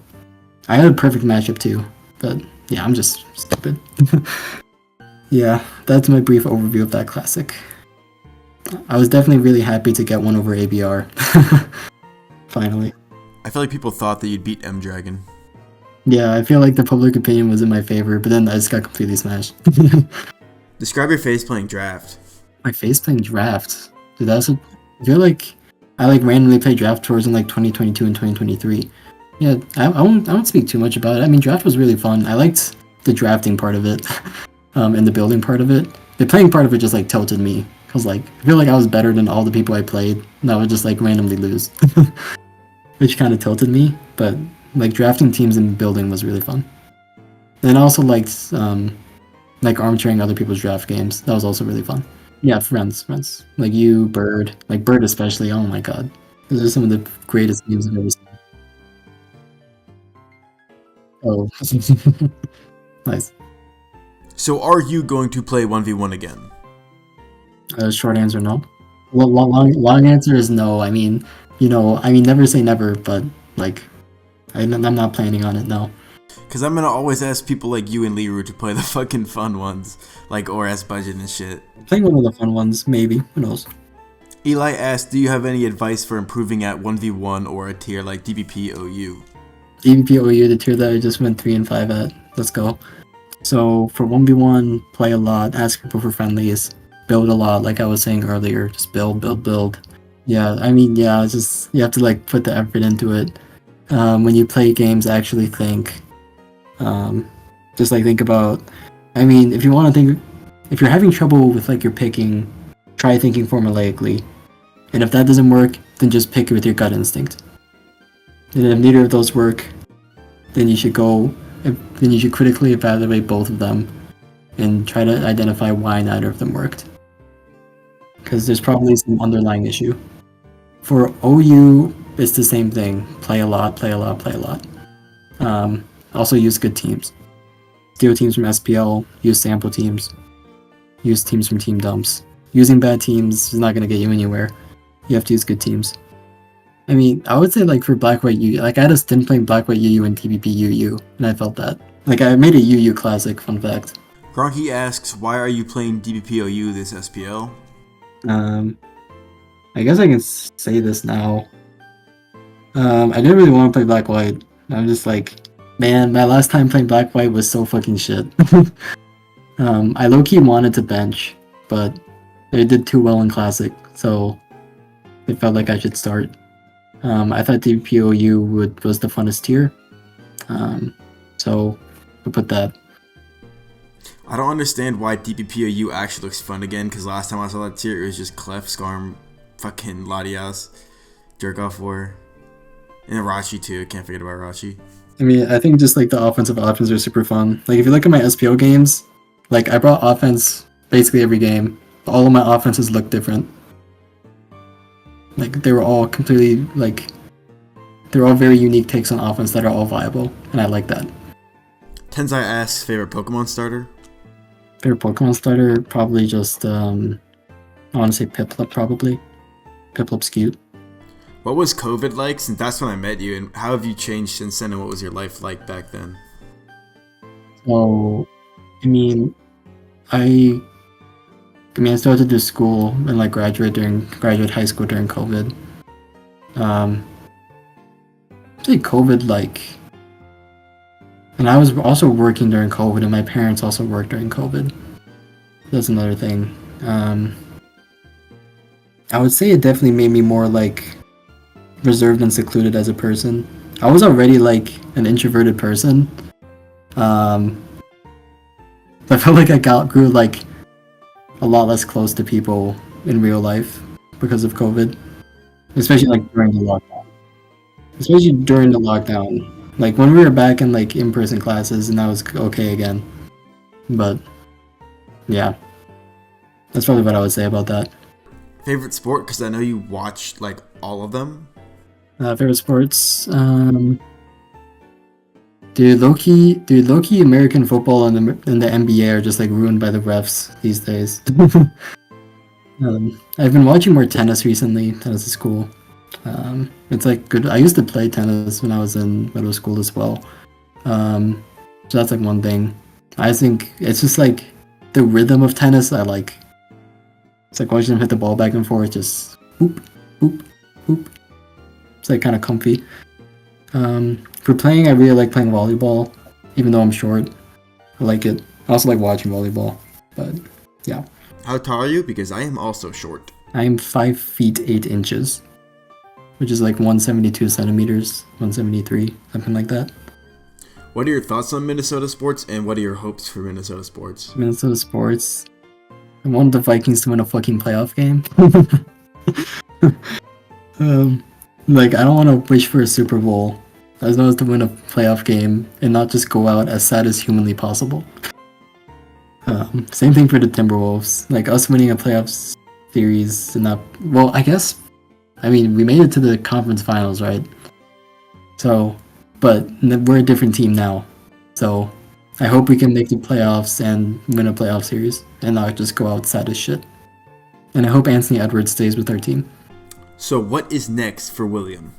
I had a perfect matchup too, but yeah, I'm just stupid. Yeah, that's my brief overview of that classic. I was definitely really happy to get one over ABR. Finally. I feel like people thought that you'd beat M-Dragon. Yeah, I feel like the public opinion was in my favor, but then I just got completely smashed. Describe your face playing draft. My face playing draft? Dude, I feel like I like randomly play draft tours in like 2022 and 2023. Yeah, I won't speak too much about it. I mean, draft was really fun. I liked the drafting part of it, and the building part of it. The playing part of it just like tilted me. Cause like I feel like I was better than all the people I played, and I would just like randomly lose, which kind of tilted me. But like drafting teams and building was really fun. And I also liked like armchairing other people's draft games. That was also really fun. Yeah, friends. Like you, Bird. Like Bird especially. Oh my god. Those are some of the greatest games I've ever seen. Oh. Nice. So are you going to play 1v1 again? Short answer, no. Well, long answer is no. I mean, never say never, but like, I'm not planning on it, no. Because I'm going to always ask people like you and Leru to play the fucking fun ones, like Oras budget and shit. Playing one of the fun ones, maybe. Who knows? Eli asked, do you have any advice for improving at 1v1 or a tier like DBP/OU? DBP/OU, the tier that I just went 3 and 5 at. Let's go. So for 1v1, play a lot, ask people for friendlies, build a lot, like I was saying earlier. Just build. Yeah, I mean, yeah, it's just, you have to like put the effort into it. When you play games, actually think. Just like think about, I mean, if you're having trouble with like your picking, try thinking formulaically. And if that doesn't work, then just pick it with your gut instinct. And if neither of those work, then you should critically evaluate both of them and try to identify why neither of them worked. Because there's probably some underlying issue. For OU, it's the same thing. Play a lot. Also use good teams. Steal teams from SPL, use sample teams, use teams from team dumps. Using bad teams is not going to get you anywhere. You have to use good teams. I mean, I would say like for Black White UU, like I had a stint playing Black White UU and TBP UU, and I felt that. Like I made a UU classic, fun fact. Gronky asks, why are you playing DBP/OU this SPL? I guess I can say this now. I didn't really want to play Black White. I'm just like, man, my last time playing Black White was so fucking shit. I low-key wanted to bench, but they did too well in Classic, so it felt like I should start. I thought DBP/OU was the funnest tier, so we'll put that. I don't understand why DBP/OU actually looks fun again, because last time I saw that tier, it was just Clef, Skarm, fucking Latias, Jerkoff War, and Arachi too. Can't forget about Arachi. I mean, I think just like the offensive options are super fun. Like if you look at my SPO games, like I brought offense basically every game. All of my offenses look different. Like they were all completely like, they're all very unique takes on offense that are all viable, and I like that. Tenzai asks, favorite Pokemon starter? Favorite Pokemon starter? Probably just, I want to say Piplup, probably. Piplup's cute. What was COVID like, since that's when I met you, and how have you changed since then, and what was your life like back then? So, I mean, I started to do school and like graduate high school during COVID. say COVID, like, and I was also working during COVID, and my parents also worked during COVID. That's another thing. I would say it definitely made me more like reserved and secluded as a person. I was already like an introverted person. I felt like I grew like a lot less close to people in real life because of COVID, especially like during the lockdown. Especially during the lockdown, like when we were back in like in-person classes, and that was okay again. But yeah, that's probably what I would say about that. Favorite sport? Because I know you watch like all of them. Favorite sports? Dude, low-key, American football and the NBA are just like ruined by the refs these days. I've been watching more tennis recently. Tennis is cool. It's like good. I used to play tennis when I was in middle school as well. So that's like one thing. I think it's just like the rhythm of tennis. I like. It's like watching them hit the ball back and forth, just whoop, whoop, whoop. It's like kind of comfy. For playing, I really like playing volleyball, even though I'm short. I like it. I also like watching volleyball, but yeah. How tall are you? Because I am also short. I am 5 feet 8 inches, which is like 172 centimeters, 173, something like that. What are your thoughts on Minnesota sports, and what are your hopes for Minnesota sports? Minnesota sports. I want the Vikings to win a fucking playoff game. Like, I don't want to wish for a Super Bowl. I just want us to win a playoff game and not just go out as sad as humanly possible. Same thing for the Timberwolves. Like, us winning a playoff series and not... Well, I guess... I mean, we made it to the conference finals, right? So... But we're a different team now. So, I hope we can make the playoffs and win a playoff series and not just go out sad as shit. And I hope Anthony Edwards stays with our team. So, what is next for William?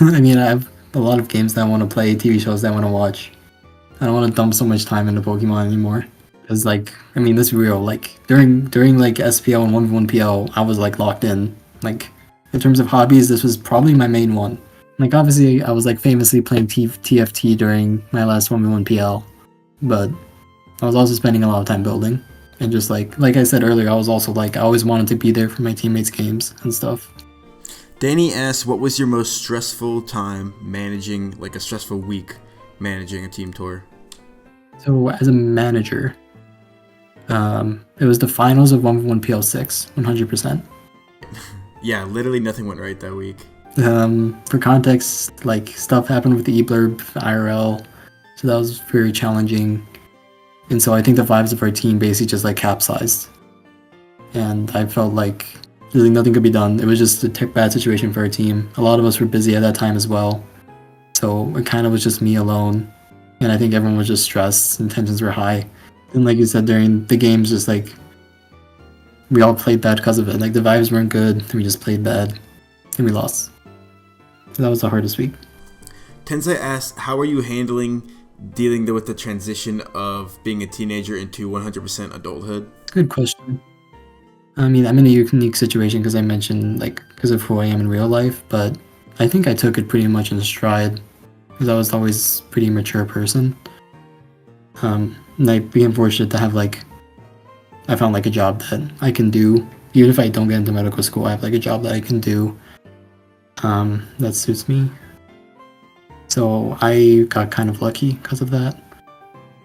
I mean, I have a lot of games that I want to play, TV shows that I want to watch. I don't want to dump so much time into Pokemon anymore. Because, like, I mean, this is real. Like, during like, SPL and 1v1PL, I was, like, locked in. Like, in terms of hobbies, this was probably my main one. Like, obviously, I was, like, famously playing TFT during my last 1v1PL. But I was also spending a lot of time building. And just, like I said earlier, I was also, like, I always wanted to be there for my teammates' games and stuff. Danny asks, what was your most stressful time managing, like a stressful week managing a team tour? So, as a manager, it was the finals of 1v1PL6, 100%. Yeah, literally nothing went right that week. For context, like, stuff happened with the eblurb IRL, so that was very challenging. And so I think the vibes of our team basically just, like, capsized. And I felt like really nothing could be done. It was just a bad situation for our team. A lot of us were busy at that time as well. So it kind of was just me alone. And I think everyone was just stressed and tensions were high. And like you said, during the games, just like, we all played bad because of it. Like, the vibes weren't good, and we just played bad. And we lost. So that was the hardest week. Tensei asks, how are you dealing with the transition of being a teenager into 100% adulthood? Good question. I mean, I'm in a unique situation because I mentioned, like, because of who I am in real life, but I think I took it pretty much in stride because I was always a pretty mature person. And I became fortunate to have, like, I found, like, a job that I can do. Even if I don't get into medical school, I have, like, a job that I can do that suits me. So I got kind of lucky because of that.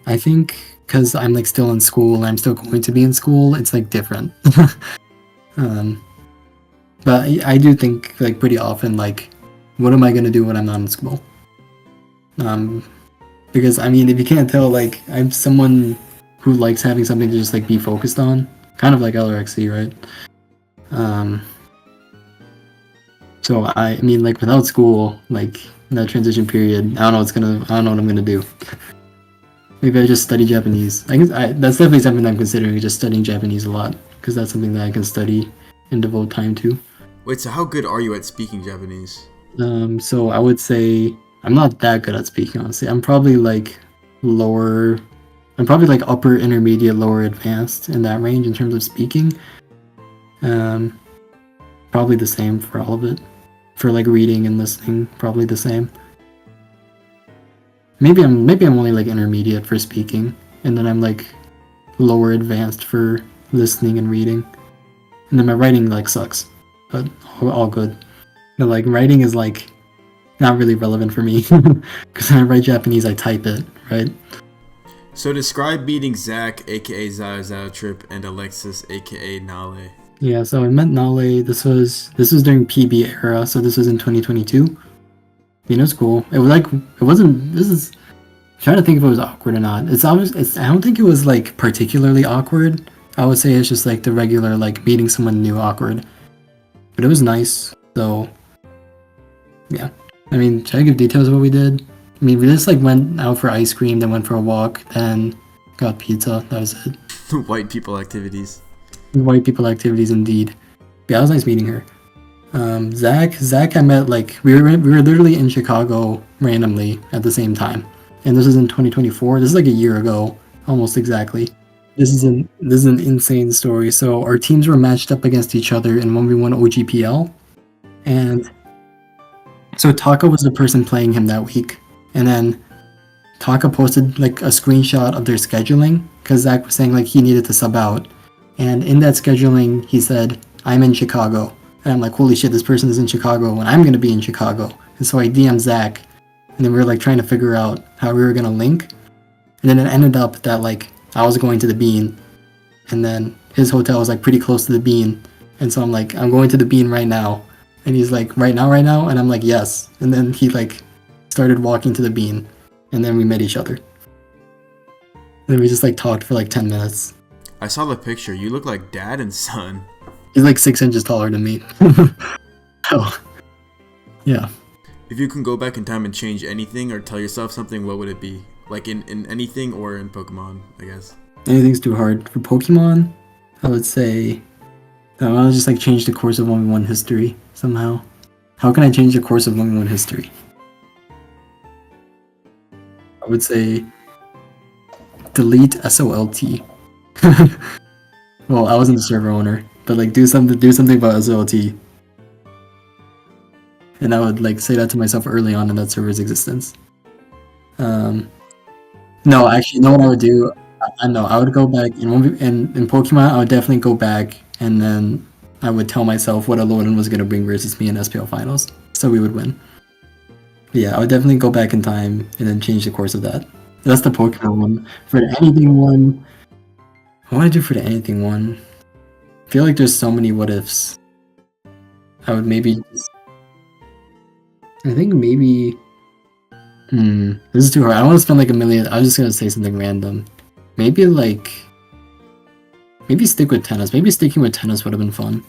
I think because I'm, like, still in school and I'm still going to be in school, it's, like, different. But I do think, like, pretty often, like, what am I going to do when I'm not in school? Because, I mean, if you can't tell, like, I'm someone who likes having something to just, like, be focused on. Kind of like LRXC, right? So, I mean, like, without school, like, in that transition period, I don't know what I'm gonna do. Maybe I just study Japanese. That's definitely something I'm considering, just studying Japanese a lot, because that's something that I can study and devote time to. Wait, so how good are you at speaking Japanese? So I would say I'm not that good at speaking, honestly. I'm probably like upper intermediate, lower advanced in that range in terms of speaking. Probably the same for all of it. For like reading and listening, probably the same. maybe I'm only like intermediate for speaking, and then I'm like lower advanced for listening and reading, and then my writing like sucks, but all good. But like writing is like not really relevant for me because when I write Japanese, I type it, right? So describe meeting Zach, aka Zao Trip, and Alexis, aka Nalei. Yeah, so I met Nalei. This was during PB era, so this was in 2022. You know, it's cool. It was like it wasn't. This is I'm trying to think if it was awkward or not. It's always. I don't think it was like particularly awkward. I would say it's just like the regular like meeting someone new awkward. But it was nice. So yeah. I mean, should I give details of what we did? I mean, we just like went out for ice cream, then went for a walk, then got pizza. That was it. White people activities. White people activities, indeed. Yeah, it was nice meeting her. Zach, I met like we were literally in Chicago randomly at the same time, and this is in 2024. This is like a year ago, almost exactly. This is an insane story. So our teams were matched up against each other in 1v1 OGPL, and so Taka was the person playing him that week, and then Taka posted like a screenshot of their scheduling because Zach was saying like he needed to sub out, and in that scheduling he said, "I'm in Chicago." And I'm like, holy shit, this person is in Chicago and I'm going to be in Chicago. And so I DM'd Zach, and then we were like trying to figure out how we were going to link. And then it ended up that like I was going to the Bean, and then his hotel was like pretty close to the Bean. And so I'm like, I'm going to the Bean right now. And he's like, right now? And I'm like, yes. And then he like started walking to the Bean, and then we met each other. And then we just like talked for like 10 minutes. I saw the picture. You look like dad and son. He's like 6 inches taller than me. Oh, yeah. If you can go back in time and change anything or tell yourself something, what would it be? Like in anything or in Pokemon, I guess. Anything's too hard. For Pokemon, I would say I want to just like change the course of 1v1 history somehow. How can I change the course of 1v1 history? I would say delete SOLT. Well, I wasn't the server owner, but like do something about SOLT. And I would like say that to myself early on in that server's existence. No, actually, you know what I would do? I know I would go back in Pokemon. I would definitely go back, and then I would tell myself what Alolan was gonna bring versus me in SPL finals, so we would win. But yeah, I would definitely go back in time and then change the course of that. That's the Pokemon one. For the anything one, what would I do for the anything one? I feel like there's so many what ifs. I would maybe just, I think maybe. This is too hard. I don't want to spend like $1 million. I was just gonna say something random. Maybe stick with tennis. Maybe sticking with tennis would have been fun.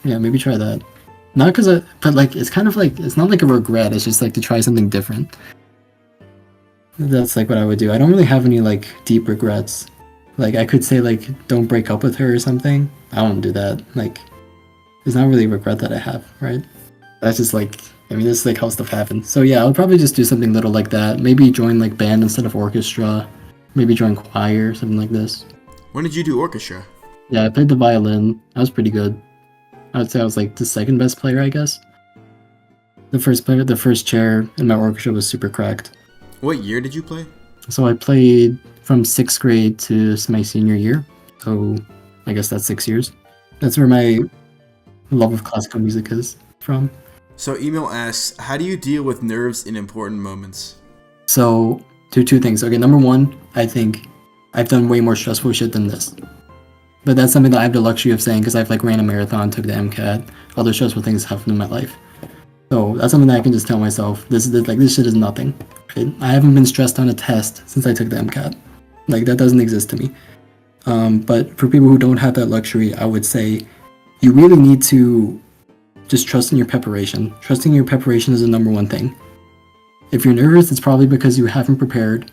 Yeah, maybe try that. Not because but like it's kind of like it's not like a regret. It's just like to try something different. That's like what I would do. I don't really have any like deep regrets. Like I could say like don't break up with her or something. I don't do that. Like there's not really a regret that I have, right? That's just like this is like how stuff happens. So yeah, I would probably just do something little like that. Maybe join like band instead of orchestra. Maybe join choir, something like this. When did you do orchestra? Yeah, I played the violin. I was pretty good. I would say I was like the second best player, I guess. The first chair in my orchestra was super cracked. What year did you play? So I played from 6th grade to my senior year. So I guess that's 6 years. That's where my love of classical music is from. So email asks, how do you deal with nerves in important moments? So two things. Okay, number one, I think I've done way more stressful shit than this. But that's something that I have the luxury of saying because I've like ran a marathon, took the MCAT, other stressful things happened in my life. So that's something that I can just tell myself. This shit is nothing. Right? I haven't been stressed on a test since I took the MCAT. Like that doesn't exist to me. But for people who don't have that luxury, I would say you really need to just trust in your preparation. Trusting your preparation is the number one thing. If you're nervous, it's probably because you haven't prepared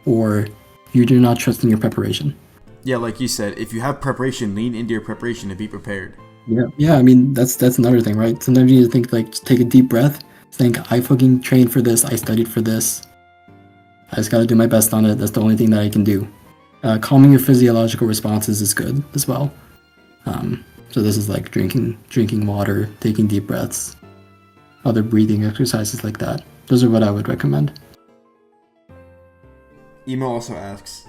or you do not trust in your preparation. Yeah, like you said, if you have preparation, lean into your preparation and be prepared. Yeah. I mean, that's another thing, right? Sometimes you need to think, like, just take a deep breath. Think, I fucking trained for this. I studied for this. I just gotta do my best on it. That's the only thing that I can do. Calming your physiological responses is good as well. So this is like drinking water, taking deep breaths, other breathing exercises like that. Those are what I would recommend. Email also asks,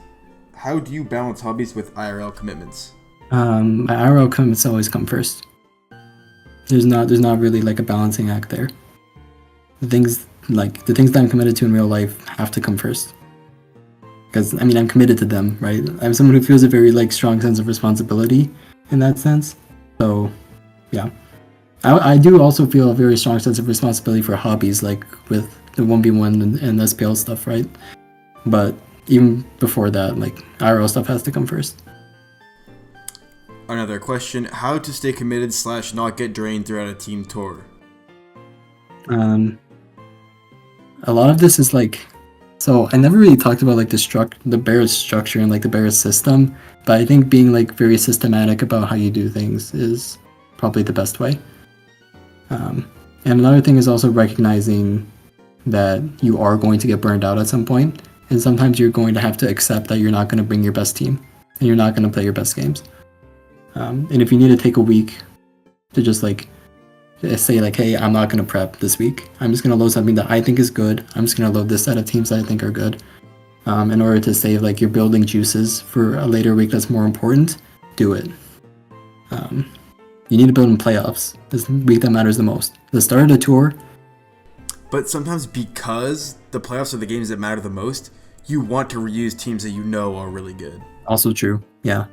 how do you balance hobbies with IRL commitments? My IRL commitments always come first. There's not really like a balancing act there. The things that I'm committed to in real life have to come first. Because I mean, I'm committed to them, right? I'm someone who feels a very like strong sense of responsibility in that sense. So, yeah, I do also feel a very strong sense of responsibility for hobbies, like with the 1v1 and SPL stuff, right? But even before that, like IRL stuff has to come first. Another question, how to stay committed / not get drained throughout a team tour? A lot of this is like, so I never really talked about like the Bears structure and like the Bears system, but I think being like very systematic about how you do things is probably the best way. And another thing is also recognizing that you are going to get burned out at some point, and sometimes you're going to have to accept that you're not going to bring your best team, and you're not going to play your best games. And if you need to take a week to just like say like, hey, I'm not going to prep this week. I'm just going to load something that I think is good. I'm just going to load this set of teams that I think are good. In order to save like you're building juices for a later week that's more important, do it. You need to build in playoffs. This week that matters the most. The start of the tour. But sometimes because the playoffs are the games that matter the most, you want to reuse teams that you know are really good. Also true, yeah.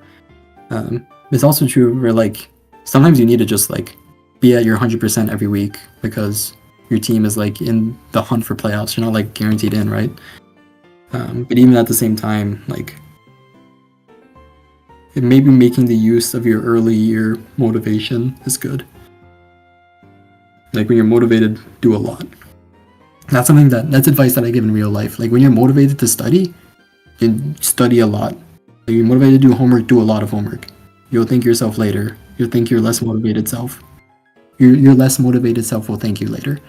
It's also true where like sometimes you need to just like be at your 100% every week because your team is like in the hunt for playoffs. You're not like guaranteed in, right? But even at the same time, like maybe making the use of your early year motivation is good. Like when you're motivated, do a lot. That's advice that I give in real life. Like when you're motivated to study, you study a lot. Like you're motivated to do homework, do a lot of homework. You'll thank yourself later. You'll thank your less motivated self. Your less motivated self will thank you later.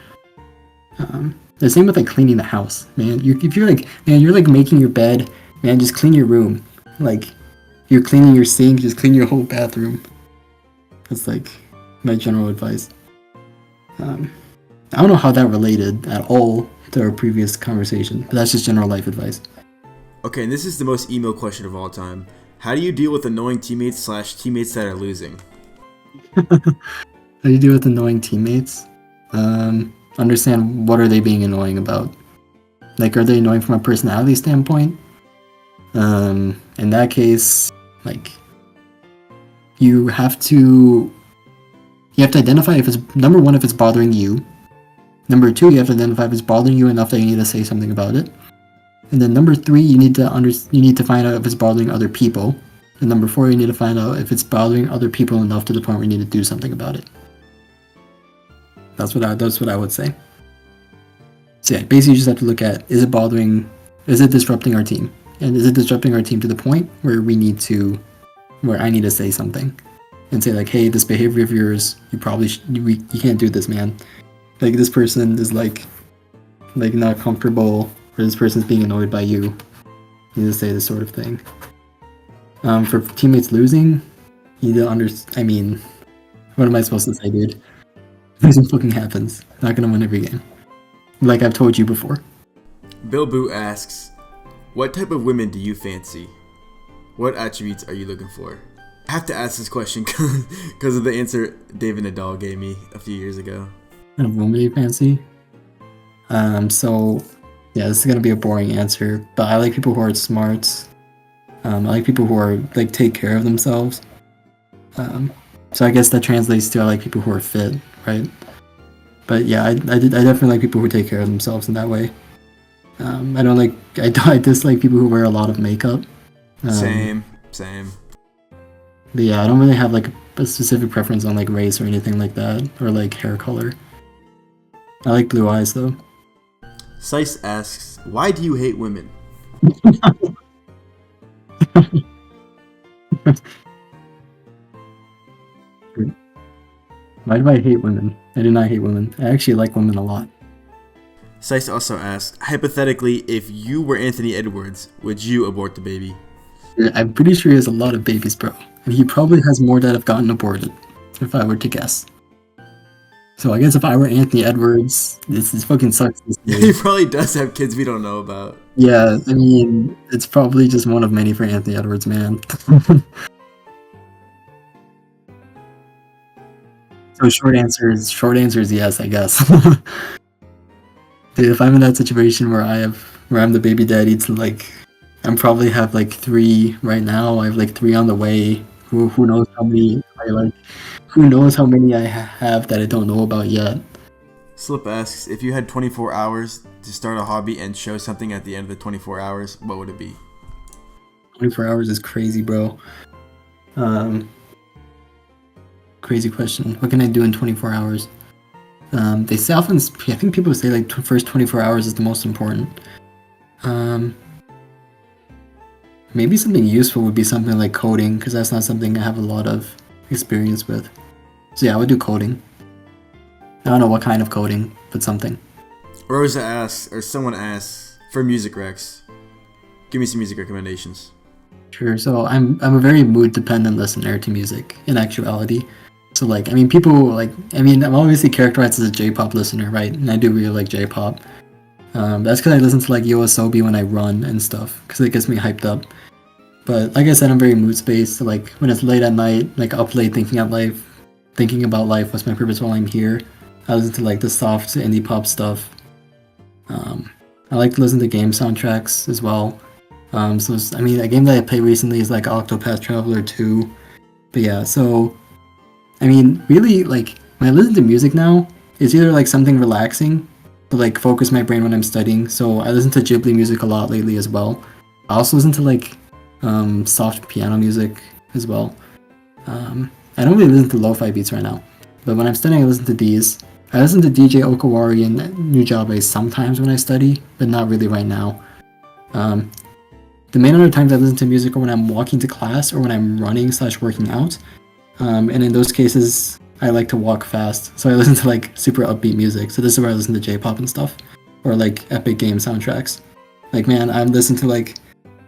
The same with like cleaning the house, man. If you're like, man, you're like making your bed, man, just clean your room. Like you're cleaning your sink, just clean your whole bathroom. That's like my general advice. I don't know how that related at all to our previous conversation, but that's just general life advice. Okay, and this is the most email question of all time. How do you deal with annoying teammates / teammates that are losing? How do you deal with annoying teammates? Understand what are they being annoying about. Like, are they annoying from a personality standpoint? In that case, like, you have to identify if it's, number one, if it's bothering you. Number two, you have to identify if it's bothering you enough that you need to say something about it. And then number three, you need to find out if it's bothering other people. And number four, you need to find out if it's bothering other people enough to the point where you need to do something about it. That's what I would say. So yeah, basically you just have to look at, is it disrupting our team? And is it disrupting our team to the point where I need to say something and say like, hey, this behavior of yours, you can't do this, man. Like this person is like not comfortable, or this person's being annoyed by you. You need to say this sort of thing. For teammates losing, you need to what am I supposed to say, dude? Losing fucking happens. Not gonna win every game. Like I've told you before. Bill Boo asks, what type of women do you fancy? What attributes are you looking for? I have to ask this question because of the answer David Nadal gave me a few years ago. Kind of woman do you fancy? So yeah, this is gonna be a boring answer, but I like people who are smart. I like people who are like take care of themselves. So I guess that translates to I like people who are fit, right? But yeah, I definitely like people who take care of themselves in that way. I dislike people who wear a lot of makeup. Same. But yeah, I don't really have like a specific preference on like race or anything like that, or like hair color. I like blue eyes though. Sice asks, why do you hate women? Why do I hate women? I do not hate women. I actually like women a lot. Sice also asks, hypothetically, if you were Anthony Edwards, would you abort the baby? I'm pretty sure he has a lot of babies, bro. And he probably has more that have gotten aborted, if I were to guess. So I guess if I were Anthony Edwards, this fucking sucks. He probably does have kids we don't know about. Yeah, I mean, it's probably just one of many for Anthony Edwards, man. So short answer is yes, I guess. Dude, if I'm in that situation where I'm the baby daddy to like, I'm probably have like 3 right now. I have like 3 on the way. Who knows how many who knows how many I have that I don't know about yet. Slip asks, if you had 24 hours to start a hobby and show something at the end of the 24 hours, what would it be? 24 hours is crazy, bro. Crazy question. What can I do in 24 hours? They say often, I think people say like first 24 hours is the most important. Maybe something useful would be something like coding, because that's not something I have a lot of experience with. So yeah, I would do coding. I don't know what kind of coding, but something. Rosa asks, or someone asks, for music recs. Give me some music recommendations. Sure. So I'm a very mood dependent listener to music in actuality. So like, I mean, I'm obviously characterized as a J-pop listener, right? And I do really like J-pop. That's because I listen to like YOASOBI when I run and stuff, because it gets me hyped up. But like I said, I'm very mood based. So like when it's late at night, like up late thinking about life, what's my purpose while I'm here? I listen to like the soft indie pop stuff. I like to listen to game soundtracks as well. A game that I played recently is like Octopath Traveler 2. But yeah, so I mean, really, like when I listen to music now, it's either like something relaxing to like focus my brain when I'm studying. So I listen to Ghibli music a lot lately as well. I also listen to like soft piano music as well. I don't really listen to lo-fi beats right now, but when I'm studying, I listen to these. I listen to DJ Okawari and Nujabe sometimes when I study, but not really right now. The main other times I listen to music are when I'm walking to class or when I'm running/working out. And in those cases, I like to walk fast, so I listen to like super upbeat music. So this is where I listen to J-pop and stuff, or like epic game soundtracks. Like man, I'm listening to like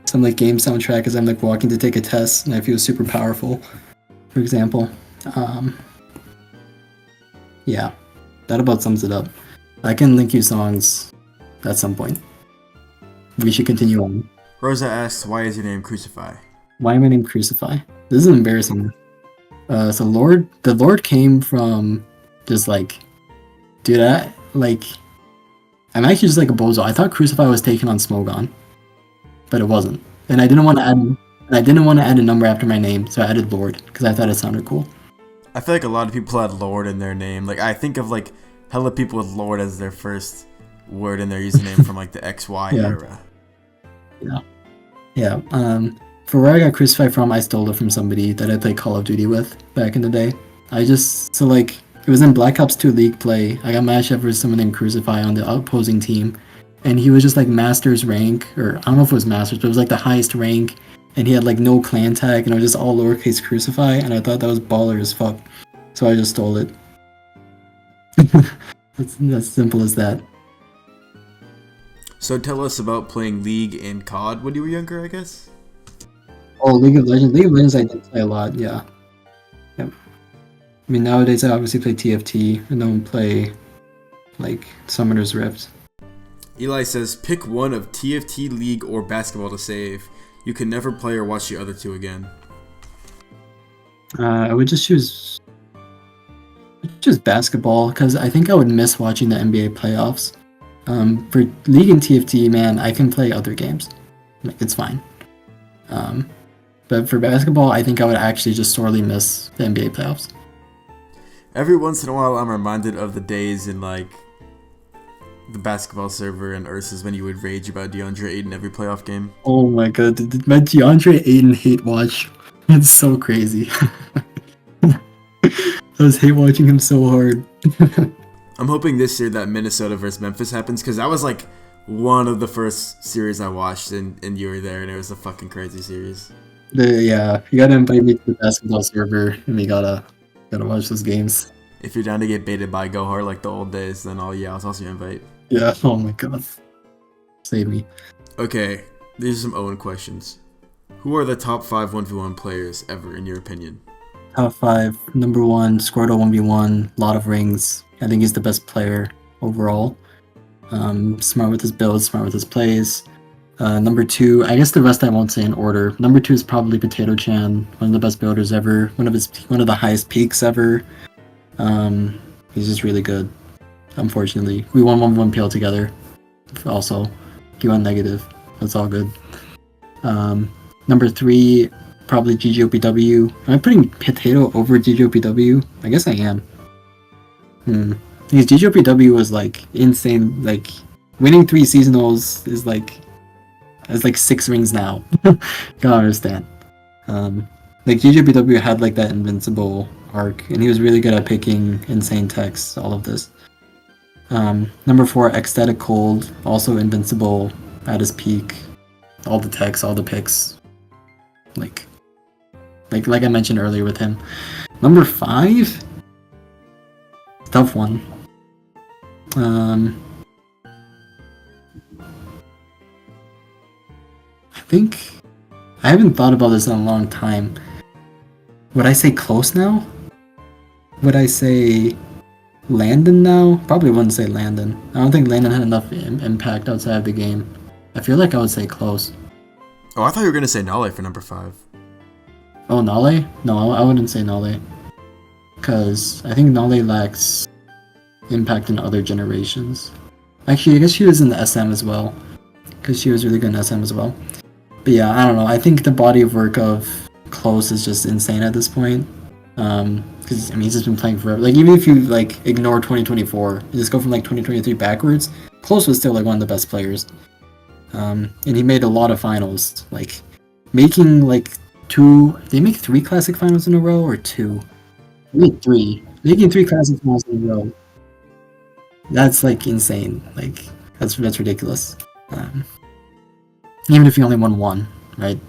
some like game soundtrack as I'm like walking to take a test, and I feel super powerful. For example, yeah, that about sums it up. I can link you songs at some point. We should continue on. Rosa asks, why is your name Crucify? Why am I named Crucify? This is embarrassing. So the Lord came from just like, dude, I'm actually just like a bozo. I thought Crucify was taken on Smogon, but it wasn't. And I didn't want to add a number after my name, so I added Lord because I thought it sounded cool. I feel like a lot of people had Lord in their name. Like I think of like hella people with Lord as their first word in their username from like the XY era. Yeah. For where I got Crucify from, I stole it from somebody that I played Call of Duty with back in the day. It was in Black Ops 2 League play. I got matched up with someone named Crucify on the opposing team, and he was just like Master's rank, or I don't know if it was Master's, but it was like the highest rank, and he had like no clan tag, and it was just all lowercase Crucify, and I thought that was baller as fuck, so I just stole it. That's simple as that. So tell us about playing League and COD when you were younger, I guess? Oh, League of Legends. League of Legends I did play a lot, yeah. Yep. I mean, nowadays I obviously play TFT. I don't play, like, Summoner's Rift. Eli says, pick one of TFT, League, or basketball to save. You can never play or watch the other two again. I would just choose basketball, because I think I would miss watching the NBA playoffs. For League and TFT, man, I can play other games. Like, it's fine. But for basketball, I think I would actually just sorely miss the NBA playoffs. Every once in a while, I'm reminded of the days in, like, the basketball server and Ursus when you would rage about DeAndre Ayton every playoff game. Oh my god, my DeAndre Ayton hate watch. It's so crazy. I was hate watching him so hard. I'm hoping this year that Minnesota versus Memphis happens, because that was, like, one of the first series I watched, and you were there, and it was a fucking crazy series. Yeah, you gotta invite me to the basketball server, and we gotta watch those games. If you're down to get baited by Go Hard like the old days, then I'll toss you an invite. Yeah, oh my god. Save me. Okay, these are some Owen questions. Who are the top 5 1v1 players ever, in your opinion? top 5. Number 1, Squirtle 1v1, lot of rings. I think he's the best player overall. Smart with his builds, smart with his plays. Number 2, I guess the rest I won't say in order. Number 2 is probably Potato Chan, one of the best builders ever, one of the highest peaks ever. He's just really good. Unfortunately, we won 1v1 PL together. Also, he went negative. That's all good. Number 3, probably ggopw. Am I putting Potato over ggopw? I guess I am. Because ggopw was like insane. Like winning 3 seasonals is like 6 rings now. Gotta understand. Like ggopw had like that invincible arc, and he was really good at picking insane techs. All of this. Number 4, ecstatic cold, also invincible at his peak. All the techs, all the picks. Like I mentioned earlier with him. Number 5, tough one. I think I haven't thought about this in a long time. Would I say close now? Would I say Landon now? Probably wouldn't say Landon. I don't think Landon had enough impact outside of the game. I feel like I would say close. Oh, I thought you were gonna say nalei for number 5. Oh, nalei? No, I wouldn't say nalei. Because I think nalei lacks impact in other generations. Actually, I guess she was in the SM as well. Because she was really good in SM as well. But yeah, I don't know. I think the body of work of Close is just insane at this point. Because I mean, he's just been playing forever. Like, even if you like ignore 2024, you just go from like 2023 backwards, Close was still like one of the best players. And he made a lot of finals, like making like 2. Did he make 3 classic finals in a row or 2? He made 3. Making 3 classic finals in a row. That's like insane. Like that's ridiculous. Even if he only won 1, right?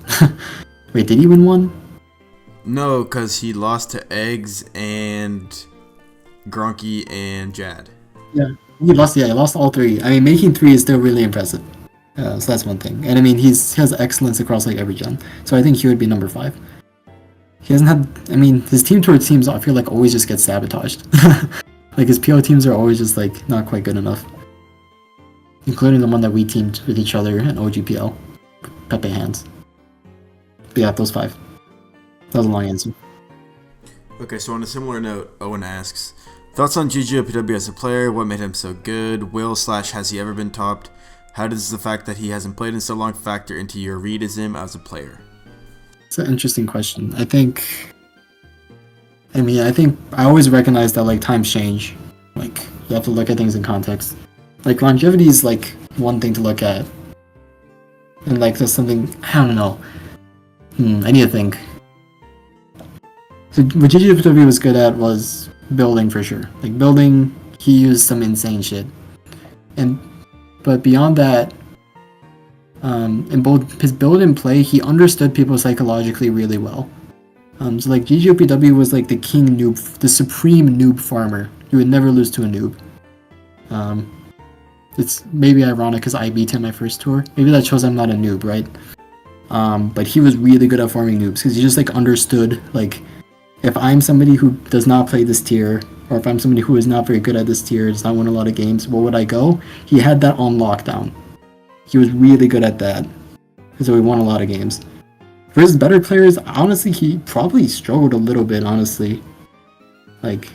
Wait, did he win 1? No, because he lost to Eggs and Gronky and Jad. Yeah, he lost all 3. I mean, making 3 is still really impressive. So that's one thing. And I mean, he has excellence across like every gen. So I think he would be number 5. He hasn't had. I mean, his team towards teams I feel like always just get sabotaged. Like his PO teams are always just like not quite good enough. Including the one that we teamed with each other in OGPL. Pepe Hands. But yeah, those 5. That was a long answer. Okay, so on a similar note, Owen asks, thoughts on ggopw as a player? What made him so good? Has he ever been topped? How does the fact that he hasn't played in so long factor into your read as him as a player? It's an interesting question. I think I always recognize that like times change. Like you have to look at things in context. Like longevity is like one thing to look at. And like there's something, I don't know. I need to think. So what ggopw was good at was building for sure. Like building, he used some insane shit. But beyond that, in both his build and play, he understood people psychologically really well. So like ggopw was like the king noob, the supreme noob farmer. You would never lose to a noob. It's maybe ironic because I beat him my first tour. Maybe that shows I'm not a noob, right? But he was really good at farming noobs because he just like understood like if I'm somebody who does not play this tier, or if I'm somebody who is not very good at this tier, does not win a lot of games, where would I go? He had that on lockdown. He was really good at that. And so he won a lot of games. For his better players, honestly, he probably struggled a little bit, honestly. Like,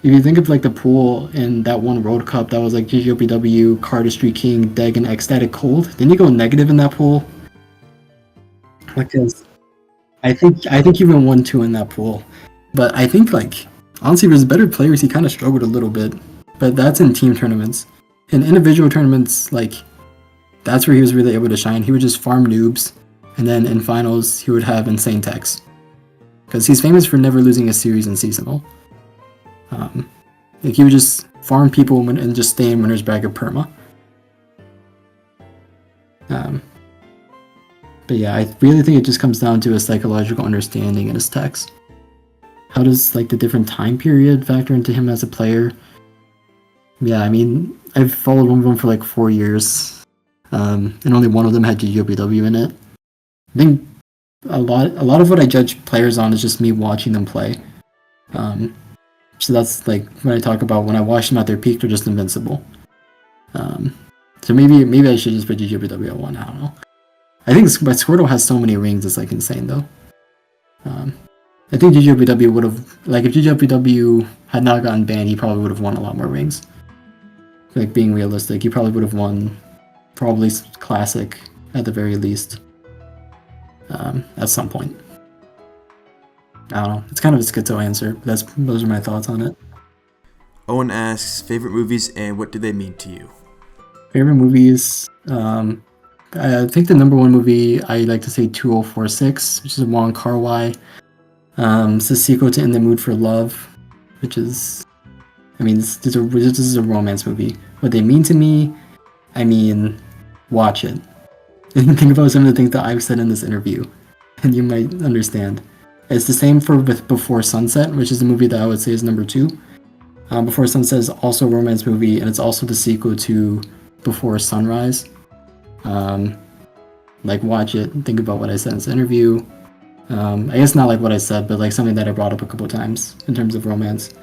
if you think of like the pool in that one World Cup, that was like ggopw, Cardistry King, Deg, and Ecstatic Cold. Didn't he go negative in that pool? Because I think he even won 2 in that pool. But I think like honestly for his better players he kind of struggled a little bit. But that's in team tournaments. In individual tournaments, like that's where he was really able to shine. He would just farm noobs, and then in finals he would have insane techs. Because he's famous for never losing a series in seasonal. Like he would just farm people and just stay in winner's bracket perma. But yeah, I really think it just comes down to a psychological understanding in his text. How does like the different time period factor into him as a player? Yeah, I mean, I've followed one of them for like 4 years, and only one of them had ggopw in it. I think a lot of what I judge players on is just me watching them play. So that's like when I talk about when I watch them at their peak, they're just invincible. So maybe I should just put ggopw at 1. I don't know. I think but Squirtle has so many rings, it's like insane though. I think ggopw would have, like, if ggopw had not gotten banned, he probably would have won a lot more rings. Like, being realistic, he probably would have won probably Classic at the very least. At some point. I don't know. It's kind of a schizo answer, but those are my thoughts on it. Owen asks, favorite movies and what do they mean to you? Favorite movies, I think the number one movie I like to say 2046, which is Wong Kar-wai. It's a sequel to In the Mood for Love, which is, I mean, this is a romance movie. What they mean to me, I mean, watch it. And think about some of the things that I've said in this interview, and you might understand. It's the same with Before Sunset, which is the movie that I would say is number 2. Before Sunset is also a romance movie, and it's also the sequel to Before Sunrise. Like, watch it and think about what I said in this interview. I guess not like what I said, but like something that I brought up a couple times in terms of romance.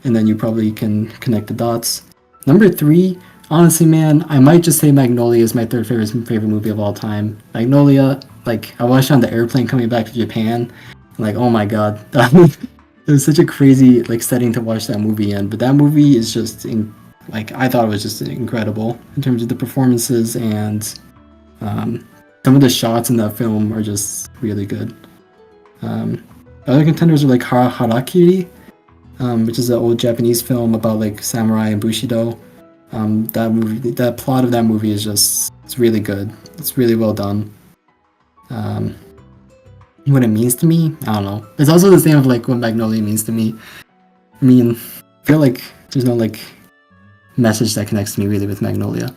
And then you probably can connect the dots. Number 3, honestly, man, I might just say Magnolia is my third favorite movie of all time. Magnolia, like, I watched it on the airplane coming back to Japan. Like, oh my god. It was such a crazy, like, setting to watch that movie in. But that movie is just, like, I thought it was just incredible in terms of the performances, and some of the shots in that film are just really good. Other contenders are like Harakiri, which is an old Japanese film about like samurai and bushido. That plot of that movie is just, it's really good. It's really well done. What it means to me, I don't know. It's also the same of like what Magnolia means to me. I mean, I feel like there's no like message that connects to me really with Magnolia.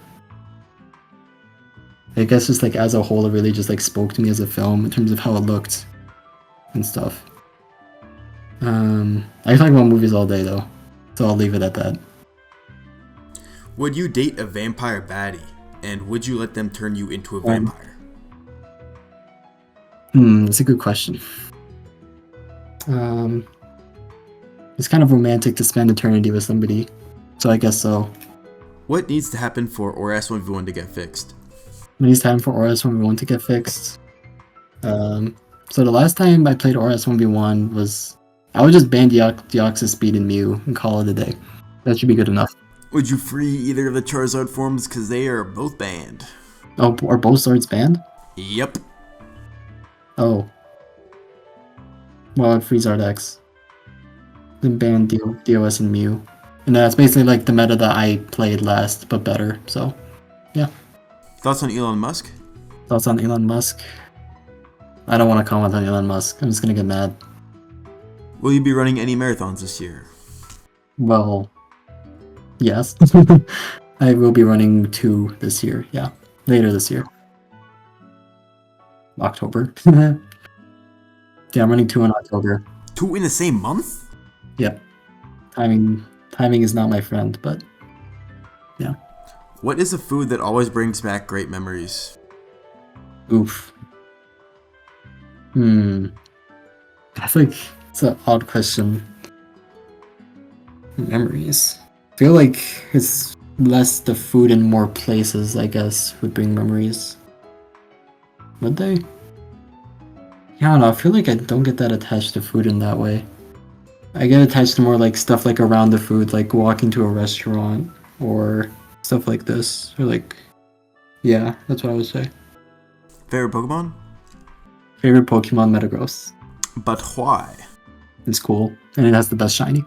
I guess just like as a whole, it really just like spoke to me as a film in terms of how it looked and stuff. I can talk about movies all day though, so I'll leave it at that. Would you date a vampire baddie, and would you let them turn you into a vampire? That's a good question. It's kind of romantic to spend eternity with somebody, so I guess so. What needs to happen for oras 1v1 to get fixed? What needs to happen for oras 1v1 to get fixed? So the last time I played oras 1v1 was, I would just ban Deoxys, Speed, and Mew and call it a day. That should be good enough. Would you free either of the Charizard forms, because they are both banned? Oh, are both swords banned? Yep. Oh. Well, I'd freeze Ardex. Then ban DOS and Mew. And that's basically like the meta that I played last, but better, so yeah. Thoughts on Elon Musk? Thoughts on Elon Musk? I don't want to comment on Elon Musk. I'm just gonna get mad. Will you be running any marathons this year? Well, yes. I will be running 2 this year, yeah. Later this year. October. Yeah, I'm running 2 in October. 2 in the same month? Yep. Timing is not my friend, but yeah. What is a food that always brings back great memories? Oof. That's like, it's an odd question. Memories. I feel like it's less the food and more places, I guess, would bring memories. Would they? Yeah, I don't know. I feel like I don't get that attached to food in that way. I get attached to more like stuff like around the food, like walking to a restaurant or stuff like this. Or like, yeah, that's what I would say. Favorite Pokemon? Favorite Pokemon, Metagross. But why? It's cool, and it has the best shiny.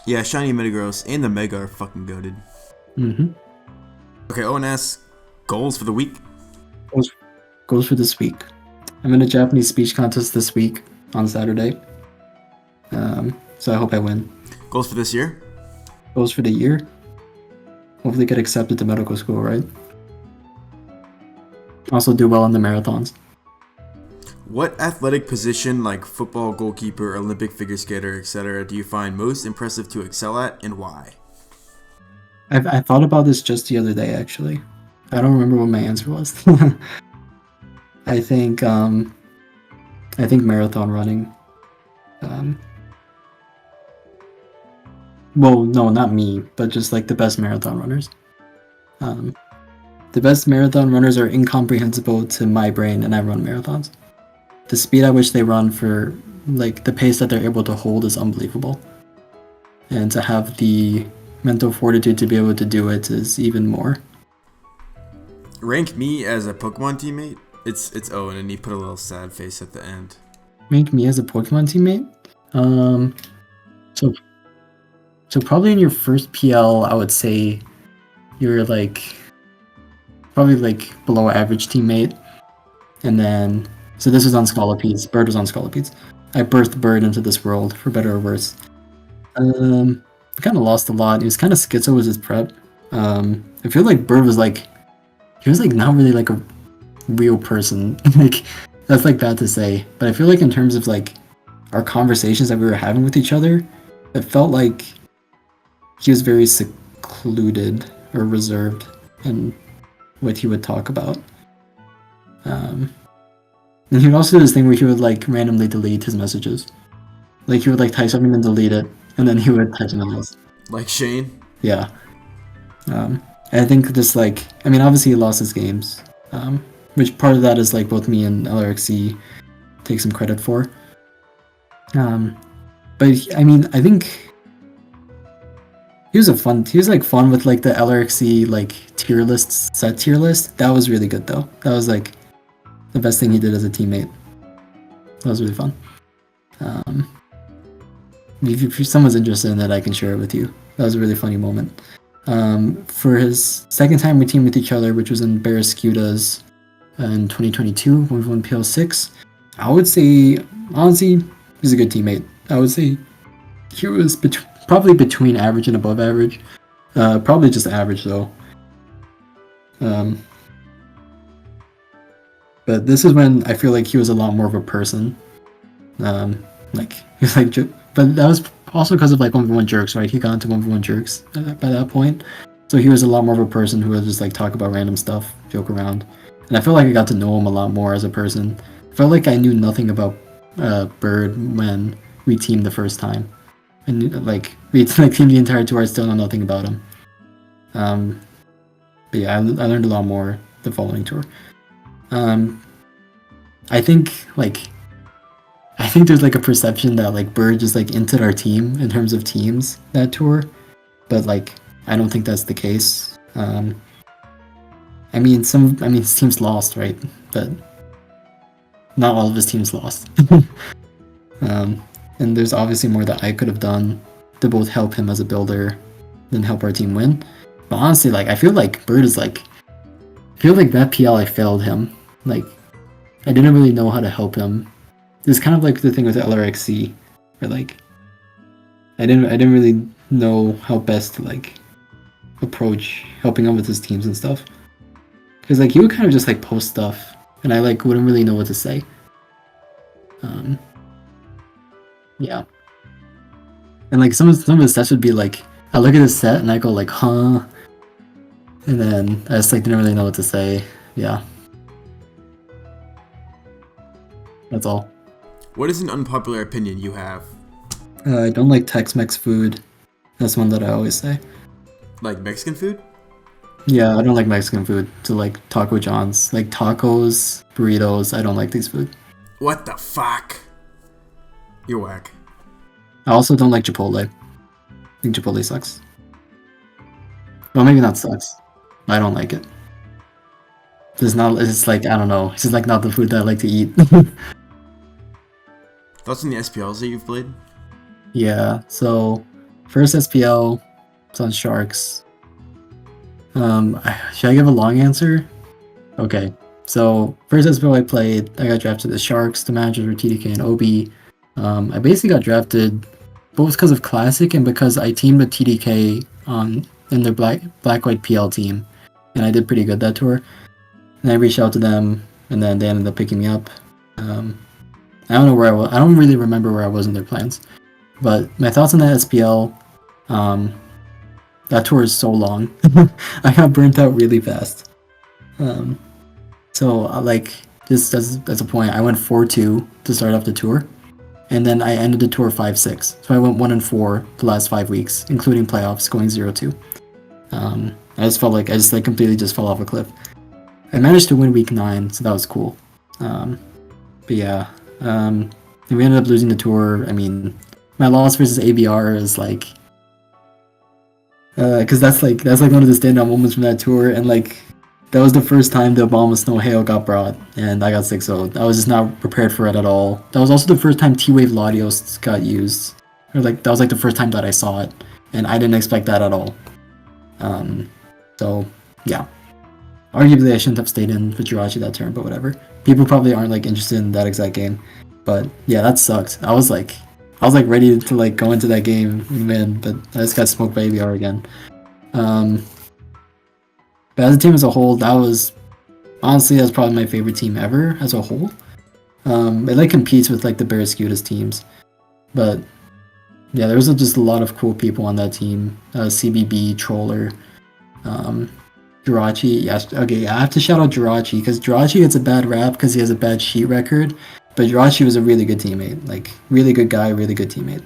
Yeah, shiny Metagross and the Mega are fucking goated. Okay, Owen asks, goals for the week? Goals for this week. I'm in a Japanese speech contest this week on Saturday. So I hope I win. Goals for this year? Goals for the year? Hopefully get accepted to medical school, right? Also do well in the marathons. What athletic position, like football, goalkeeper, Olympic figure skater, etc., do you find most impressive to excel at, and why? I thought about this just the other day, actually. I don't remember what my answer was. I think I think marathon running. Well, no, not me, but just like the best marathon runners. The best marathon runners are incomprehensible to my brain, and I run marathons. The speed at which they run for like the pace that they're able to hold is unbelievable. And to have the mental fortitude to be able to do it is even more. Rank me as a Pokemon teammate. It's Owen, and he put a little sad face at the end. Rank me as a Pokemon teammate? So probably in your first PL, I would say you're like probably like below average teammate. And then, so this was on Scolipedes. Bird was on Scolipedes. I birthed Bird into this world, for better or worse. I kind of lost a lot. He was kind of schizo with his prep. I feel like Bird was like, he was like not really like a real person. Like, that's like bad to say. But I feel like in terms of like our conversations that we were having with each other, it felt like he was very secluded or reserved in what he would talk about. And he would also do this thing where he would like randomly delete his messages. Like he would like type something and delete it, and then he would type something else. Like Shane? Yeah. And I think just like, I mean, obviously he lost his games, which part of that is like both me and LRXC take some credit for. But I mean, I think he was like fun with like the LRXC like tier list, set tier list. That was really good though. That was like the best thing he did as a teammate. That was really fun. If someone's interested in that, I can share it with you. That was a really funny moment. For his second time we teamed with each other, which was in Barraskewda's in 2022 when we won PL6, I would say, honestly, he's a good teammate. I would say he was probably between average and above average. Probably just average though. But this is when I feel like he was a lot more of a person. Like he was like, but that was also because of like 1v1 jerks, right? He got into 1v1 jerks by that point, so he was a lot more of a person who would just like talk about random stuff, joke around, and I feel like I got to know him a lot more as a person. I felt like I knew nothing about Bird when we teamed the first time, and like we like teamed the entire tour. I still know nothing about him. But yeah, I learned a lot more the following tour. I think there's like a perception that like Bird just like entered our team in terms of teams that tour, but like I don't think that's the case. I mean his team's lost, right? But not all of his teams lost. And there's obviously more that I could have done to both help him as a builder than help our team win. But honestly, like I feel like Bird is like, I feel like that PL I failed him. Like I didn't really know how to help him. It's kind of like the thing with LRXC, where like I didn't really know how best to like approach helping him with his teams and stuff. Because like he would kind of just like post stuff, and I like wouldn't really know what to say. Yeah. And like some of the sets would be like, I look at the set and I go like, huh, and then I just like didn't really know what to say. Yeah. That's all. What is an unpopular opinion you have? I don't like Tex-Mex food. That's one that I always say. Like Mexican food? Yeah, I don't like Mexican food. So like Taco John's, like tacos, burritos. I don't like these food. What the fuck? You're whack. I also don't like Chipotle. I think Chipotle sucks. Well, maybe not sucks. I don't like it. It's like, I don't know. It's just like not the food that I like to eat. Thoughts on the SPLs that you've played? Yeah, so first SPL, it's on Sharks. Should I give a long answer? Okay, so first SPL I played, I got drafted to Sharks. The managers were TDK and OB. I basically got drafted both because of Classic and because I teamed with TDK in their black-white PL team, and I did pretty good that tour. And I reached out to them, and then they ended up picking me up. I don't know where I was. I don't really remember where I was in their plans. But my thoughts on that SPL, that tour is so long. I got burnt out really fast. So like just as a point, I went 4-2 to start off the tour, and then I ended the tour 5-6. So I went 1-4 the last 5 weeks, including playoffs, going 0-2. I just felt like I just like completely just fell off a cliff. I managed to win week 9, so that was cool. But yeah, we ended up losing the tour. I mean, my loss versus ABR is like, because that's like one of the standout moments from that tour, and like that was the first time the Obama Snow Hail got brought, and I got 6-0. I was just not prepared for it at all. That was also the first time T-Wave Latios got used, or like that was like the first time that I saw it, and I didn't expect that at all. So yeah, arguably I shouldn't have stayed in for Jirachi that turn, but whatever. People probably aren't like interested in that exact game, but yeah, that sucked. I was like ready to like go into that game and win, but I just got smoked by ABR again. But as a team as a whole, that's probably my favorite team ever as a whole. It like competes with like the Barraskewda's teams, but yeah, there was just a lot of cool people on that team. CBB, Troller, Jirachi. Yes, okay, I have to shout out Jirachi because Jirachi gets a bad rap because he has a bad sheet record, but Jirachi was a really good teammate, like really good guy, really good teammate.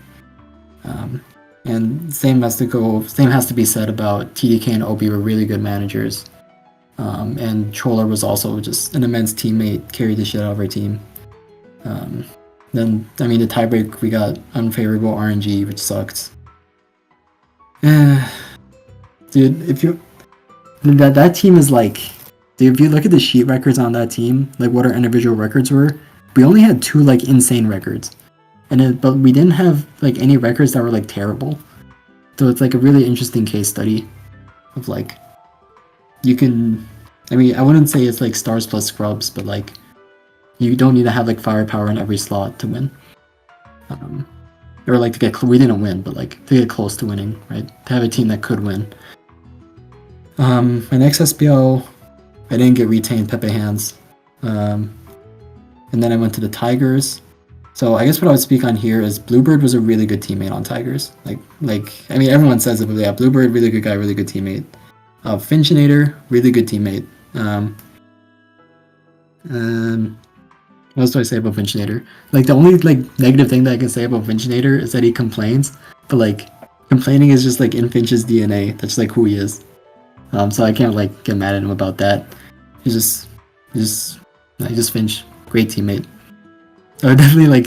And same has to be said about TDK and Obi were really good managers. And Troller was also just an immense teammate, carried the shit out of our team. Then, I mean, the tiebreak, we got unfavorable RNG, which sucked. Dude, that team is like, dude, if you look at the sheet records on that team, like what our individual records were, we only had 2 like insane records. But we didn't have like any records that were like terrible. So it's like a really interesting case study of like, you can, I mean, I wouldn't say it's like stars plus scrubs, but like, you don't need to have like firepower in every slot to win. Or like to get, we didn't win, but like to get close to winning, right? To have a team that could win. My next SPL, I didn't get retained Pepe Hands. And then I went to the Tigers. So I guess what I would speak on here is Bluebird was a really good teammate on Tigers. Like I mean, everyone says it, but yeah, Bluebird, really good guy, really good teammate. Finchinator, really good teammate. What else do I say about Finchinator? Like the only like negative thing that I can say about Finchinator is that he complains, but like complaining is just like in Finch's DNA. That's like who he is. So I can't like get mad at him about that. He's just Finch, great teammate. I would definitely like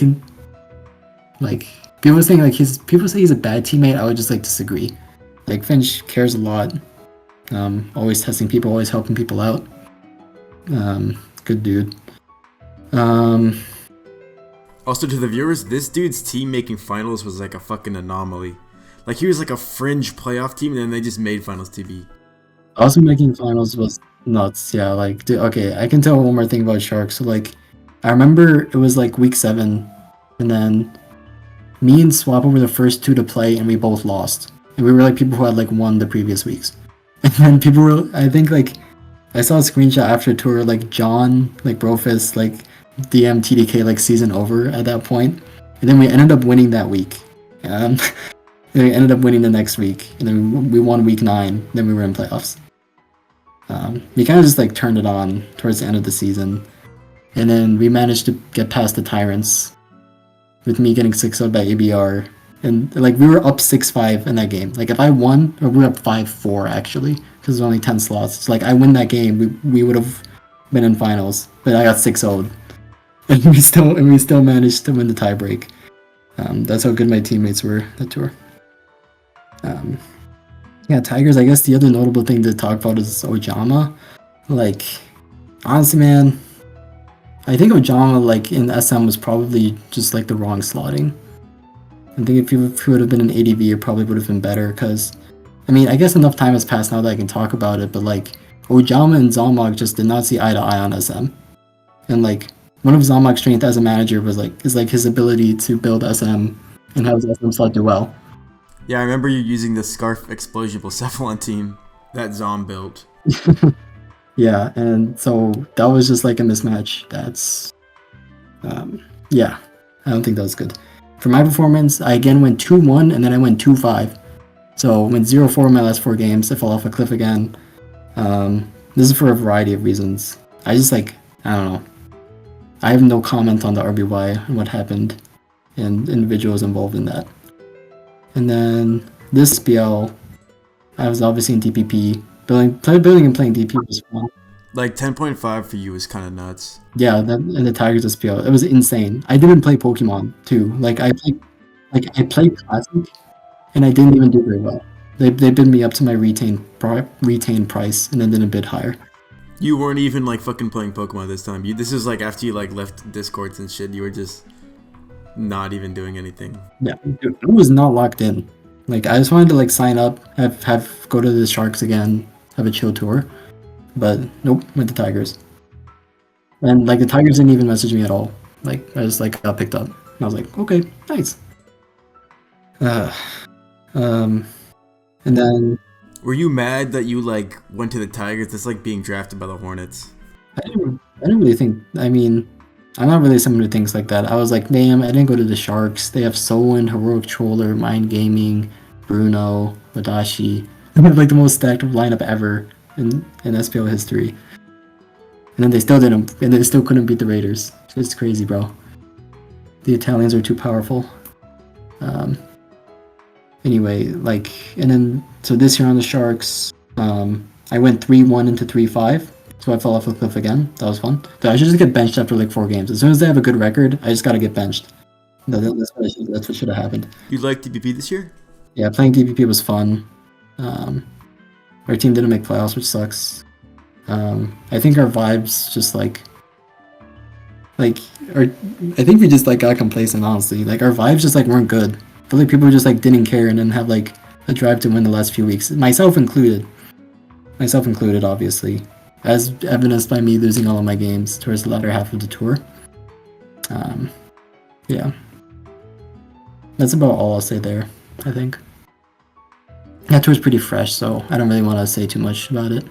people say he's a bad teammate. I would just like disagree. Like Finch cares a lot. Always testing people, always helping people out. Good dude. Also, to the viewers, this dude's team making finals was like a fucking anomaly. Like he was like a fringe playoff team, and then they just made finals TV. Also making finals was nuts. Yeah, like dude, okay, I can tell one more thing about Sharks. So like, I remember it was like week 7, and then me and Swappa were the first 2 to play, and we both lost. And we were like people who had like won the previous weeks. And then people were, I think like, I saw a screenshot after tour, like John, like Brofist, like DM TDK, like season over at that point. And then we ended up winning that week. And we ended up winning the next week. And then we won week 9, then we were in playoffs. We kind of just like turned it on towards the end of the season. And then we managed to get past the Tyrants with me getting 6-0 by ABR. And like we were up 6-5 in that game. Like if I won, or we were up 5-4 actually, because there's only 10 slots. So like I win that game, we would have been in finals. But I got 6-0. And we still managed to win the tiebreak. That's how good my teammates were that tour. Yeah, Tigers, I guess the other notable thing to talk about is Ojama. Like, honestly, man, I think Ojama, like, in SM was probably just, like, the wrong slotting. I think if he would have been an ADV, it probably would have been better, because, I mean, I guess enough time has passed now that I can talk about it, but, like, Ojama and Zalmog just did not see eye to eye on SM. And, like, one of Zalmog's strengths as a manager is his ability to build SM and have his SM slot do well. Yeah, I remember you using the Scarf Explosible Cephalon team that Zom built. Yeah, and so that was just like a mismatch. That's, yeah, I don't think that was good. For my performance, I again went 2-1, and then I went 2-5. So went 0-4 in my last 4 games. I fell off a cliff again. This is for a variety of reasons. I just like, I don't know. I have no comment on the RBY and what happened and individuals involved in that. And then this SPL, I was obviously in DPP. Building and playing DP was fun. Like 10.5 for you is kind of nuts. Yeah, and the Tigers SPL, it was insane. I didn't play Pokemon too. I played Classic, and I didn't even do very well. They bid me up to my retained price, and then didn't bid higher. You weren't even like fucking playing Pokemon this time. This is like after you like left Discords and shit. You were just not even doing anything. Yeah, dude, I was not locked in. Like I just wanted to like sign up, have go to the Sharks again, have a chill tour, but nope, went to Tigers. And like the Tigers didn't even message me at all. Like I just like got picked up. And I was like, okay, nice. And then were you mad that you like went to the Tigers? It's like being drafted by the Hornets. I didn't really think. I mean, I'm not really someone who thinks like that. I was like, damn, I didn't go to the Sharks. They have Soin, Heroic Troller, Mind Gaming, Bruno, Wadashi. Like the most stacked lineup ever in SPL history. And then they still didn't, and they still couldn't beat the Raiders. It's crazy, bro. The Italians are too powerful. Anyway, like, and then so this year on the Sharks, I went 3-1 into 3-5. So I fell off a cliff again. That was fun. I should just get benched after like 4 games. As soon as they have a good record, I just gotta get benched. That's what should have happened. You like DPP this year? Yeah, playing DPP was fun. Our team didn't make playoffs, which sucks. I think our vibes just I think we just like got complacent, honestly. Like our vibes just like weren't good. I feel like people just like didn't care and didn't have like a drive to win the last few weeks. Myself included, obviously, as evidenced by me losing all of my games towards the latter half of the tour. Yeah. That's about all I'll say there, I think. That tour's pretty fresh, so I don't really want to say too much about it.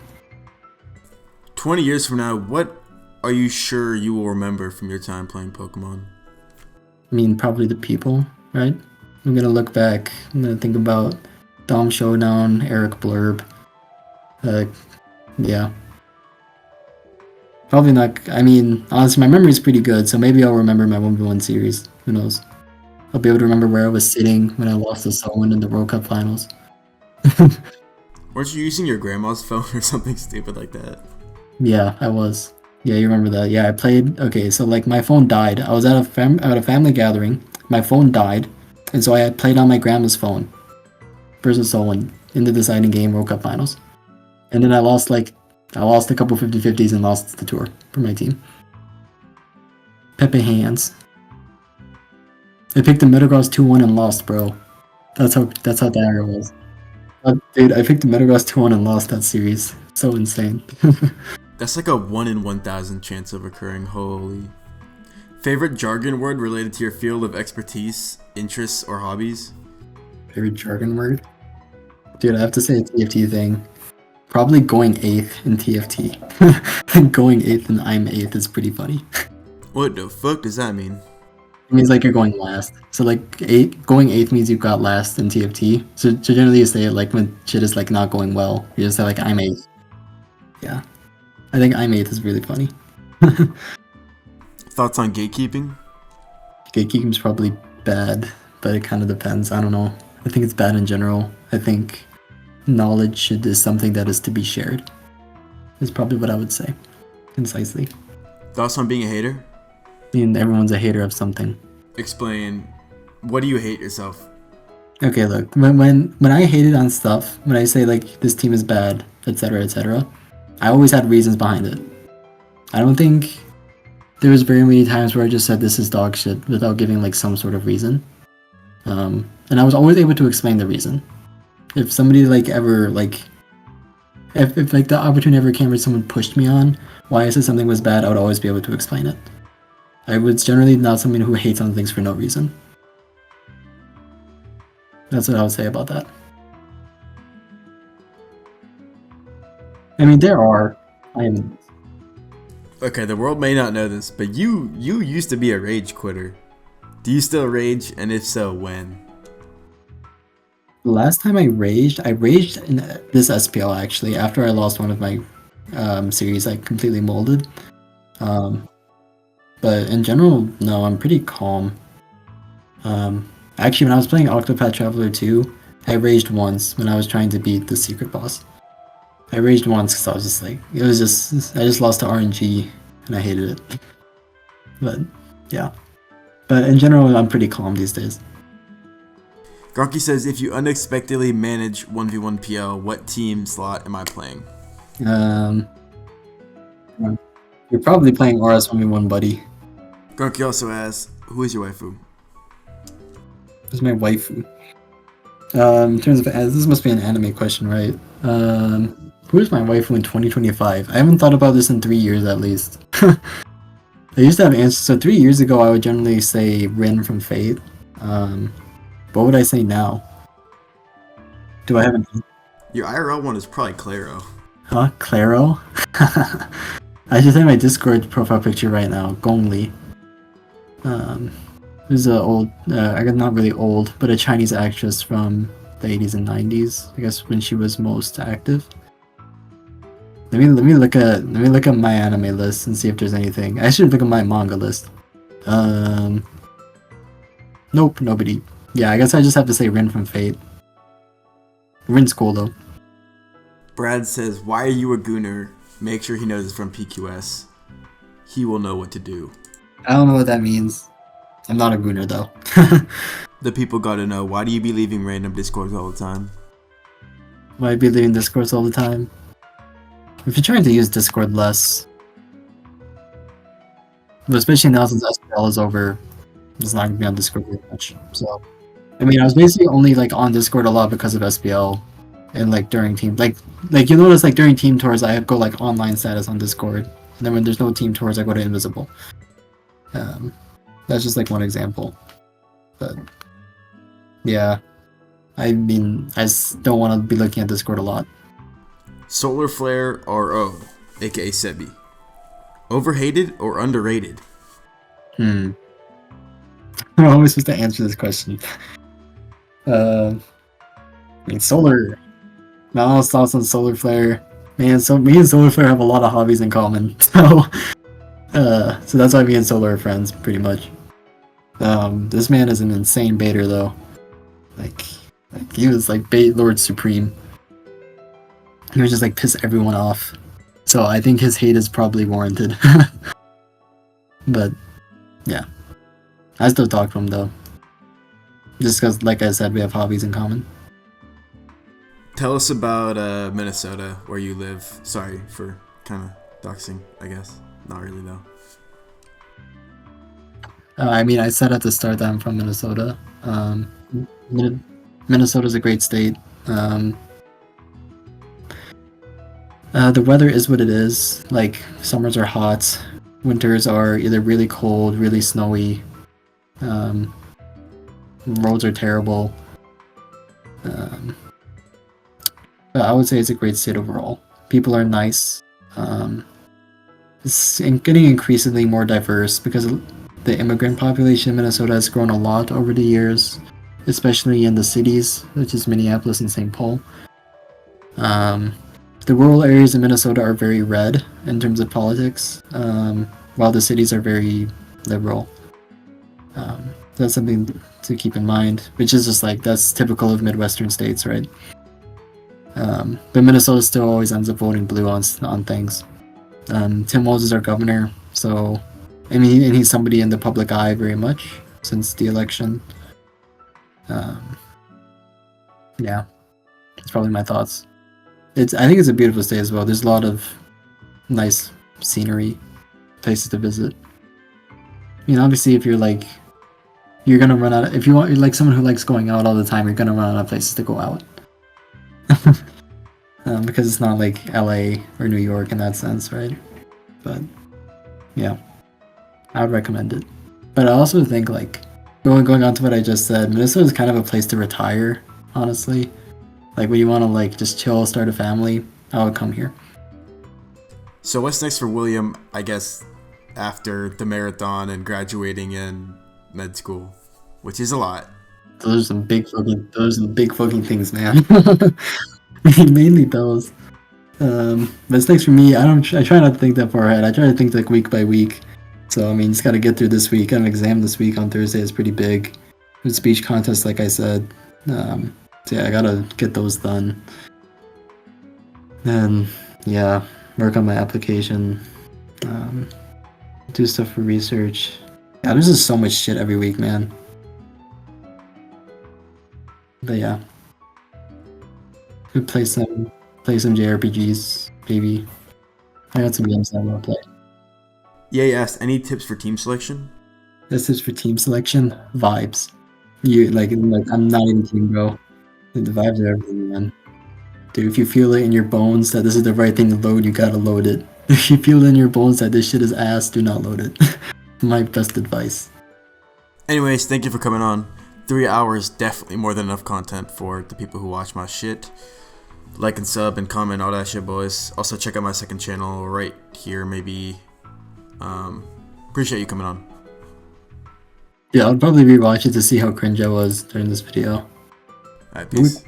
20 years from now, what are you sure you will remember from your time playing Pokemon? I mean, probably the people, right? I'm gonna look back. I'm gonna think about Dom Showdown, Eric Blurb. Yeah. Probably not. I mean, honestly, my memory's pretty good, so maybe I'll remember my 1v1 series. Who knows? I'll be able to remember where I was sitting when I lost to someone in the World Cup finals. Weren't you using your grandma's phone or something stupid like that? Yeah, I was. Yeah, you remember that. Yeah, I played. Okay, so like my phone died. I was at a family gathering. My phone died, and so I had played on my grandma's phone versus someone in the deciding game World Cup finals. And then I lost a couple 50-50s and lost the tour for my team. Pepe hands. I picked the Metagross 2-1 and lost, bro. That's how dire it was. Dude, I picked the Metagross 2-1 and lost that series. So insane. That's like a 1 in 1,000 chance of occurring. Holy. Favorite jargon word related to your field of expertise, interests, or hobbies? Favorite jargon word? Dude, I have to say a TFT thing. Probably going 8th in TFT. Going 8th and I'm 8th is pretty funny. What the fuck does that mean? It means like you're going last. So like going 8th means you got last in TFT. So generally you say it like when shit is like not going well. You just say like I'm 8th. Yeah. I think I'm 8th is really funny. Thoughts on gatekeeping? Gatekeeping is probably bad, but it kind of depends. I don't know. I think it's bad in general. I think knowledge is something that is to be shared. Is probably what I would say, concisely. Thoughts on being a hater? I mean, everyone's a hater of something. Explain. What do you hate yourself? Okay, look. When I hated on stuff, when I say like this team is bad, etc., I always had reasons behind it. I don't think there was very many times where I just said this is dog shit without giving like some sort of reason. And I was always able to explain the reason. If somebody like ever like, if like the opportunity ever came where someone pushed me on why I said something was bad, I would always be able to explain it. I was generally not someone who hates on things for no reason. That's what I would say about that. I mean, there are. Okay, the world may not know this, but you used to be a rage quitter. Do you still rage, and if so, when? Last time I raged in this SPL actually, after I lost one of my series, I completely molded. But in general, no, I'm pretty calm. Actually, when I was playing Octopath Traveler 2, I raged once when I was trying to beat the secret boss. I raged once because I was just like, I just lost to RNG and I hated it. But yeah. But in general, I'm pretty calm these days. Garky says, if you unexpectedly manage 1v1 PL, what team slot am I playing? You're probably playing Oras 1v1, buddy. Garky also asks, who is your waifu? Who's my waifu? In terms of, this must be an anime question, right? Who is my waifu in 2025? I haven't thought about this in 3 years at least. I used to have answers. So 3 years ago, I would generally say Rin from Fate. What would I say now? Do I have an... Your IRL one is probably Claro. Huh? Claro? I should say my Discord profile picture right now. Gongli. Who's a old, I guess not really old, but a Chinese actress from the 80s and 90s. I guess when she was most active. Let me look at my anime list and see if there's anything. I should look at my manga list. Nope, nobody. Yeah, I guess I just have to say Rin from Fate. Rin's cool though. Brad says, why are you a gooner? Make sure he knows it's from PQS. He will know what to do. I don't know what that means. I'm not a gooner though. The people gotta know, why do you be leaving random discords all the time? Why be leaving discords all the time? If you're trying to use Discord less, but especially now since SPL is over, it's not gonna be on Discord very much. So, I mean, I was basically only like on Discord a lot because of SPL, and like during team, like you notice like during team tours, I go like online status on Discord, and then when there's no team tours, I go to invisible. That's just like one example, but yeah, I mean, I don't want to be looking at Discord a lot. solarflarero, aka Sebi. Overhated or underrated? I'm always supposed to answer this question. I mean, my honest thoughts on Solar Flare. Man, so me and Solar Flare have a lot of hobbies in common. So that's why me and Solar are friends, pretty much. This man is an insane baiter, though. Like he was like bait Lord Supreme. He would just like piss everyone off. So I think his hate is probably warranted. But yeah, I still talk to him though. Just because, like I said, we have hobbies in common. Tell us about Minnesota, where you live. Sorry for kind of doxing, I guess. Not really, though. I mean, I said at the start that I'm from Minnesota. Minnesota's a great state. The weather is what it is. Like, summers are hot. Winters are either really cold, really snowy. Roads are terrible. But I would say it's a great state overall. People are nice. It's getting increasingly more diverse because the immigrant population in Minnesota has grown a lot over the years, especially in the cities, which is Minneapolis and St. Paul. The rural areas in Minnesota are very red in terms of politics, while the cities are very liberal. That's something to keep in mind, which is just like, that's typical of Midwestern states, right? But Minnesota still always ends up voting blue on things. Tim Walz is our governor, so I mean, and he's somebody in the public eye very much since the election. Yeah, that's probably my thoughts. I think it's a beautiful state as well. There's a lot of nice scenery, places to visit. I mean, obviously, if you're like, you're gonna run out. If you're like someone who likes going out all the time, you're gonna run out of places to go out. Because it's not like LA or New York in that sense, right? But yeah, I would recommend it. But I also think, like, going on to what I just said, Minnesota is kind of a place to retire, honestly. Like, when you want to like just chill, start a family, I would come here. So what's next for William, I guess, after the marathon and graduating in med school, which is a lot? Those are some big fucking things, man. Mainly those. But it's next for me. I try not to think that far ahead. I try to think like week by week. So I mean, just got to get through this week. I have an exam this week on Thursday. It's pretty big. With speech contest, like I said. So yeah, I gotta get those done. Then yeah, work on my application. Do stuff for research. Yeah, there's just so much shit every week, man. But yeah, could play some JRPGs, maybe. I got some games I want to play. Yeah, you asked any tips for team selection? This is for team selection. Vibes. You like I'm not even team bro. The vibes are everything, man. Dude, if you feel it in your bones that this is the right thing to load, you gotta load it. If you feel it in your bones that this shit is ass, do not load it. My best advice. Anyways, thank you for coming on. 3 hours, definitely more than enough content for the people who watch my shit. Like and sub and comment, all that shit, boys. Also, check out my second channel right here, maybe. Appreciate you coming on. Yeah, I'll probably rewatch it to see how cringe I was during this video. Alright, peace.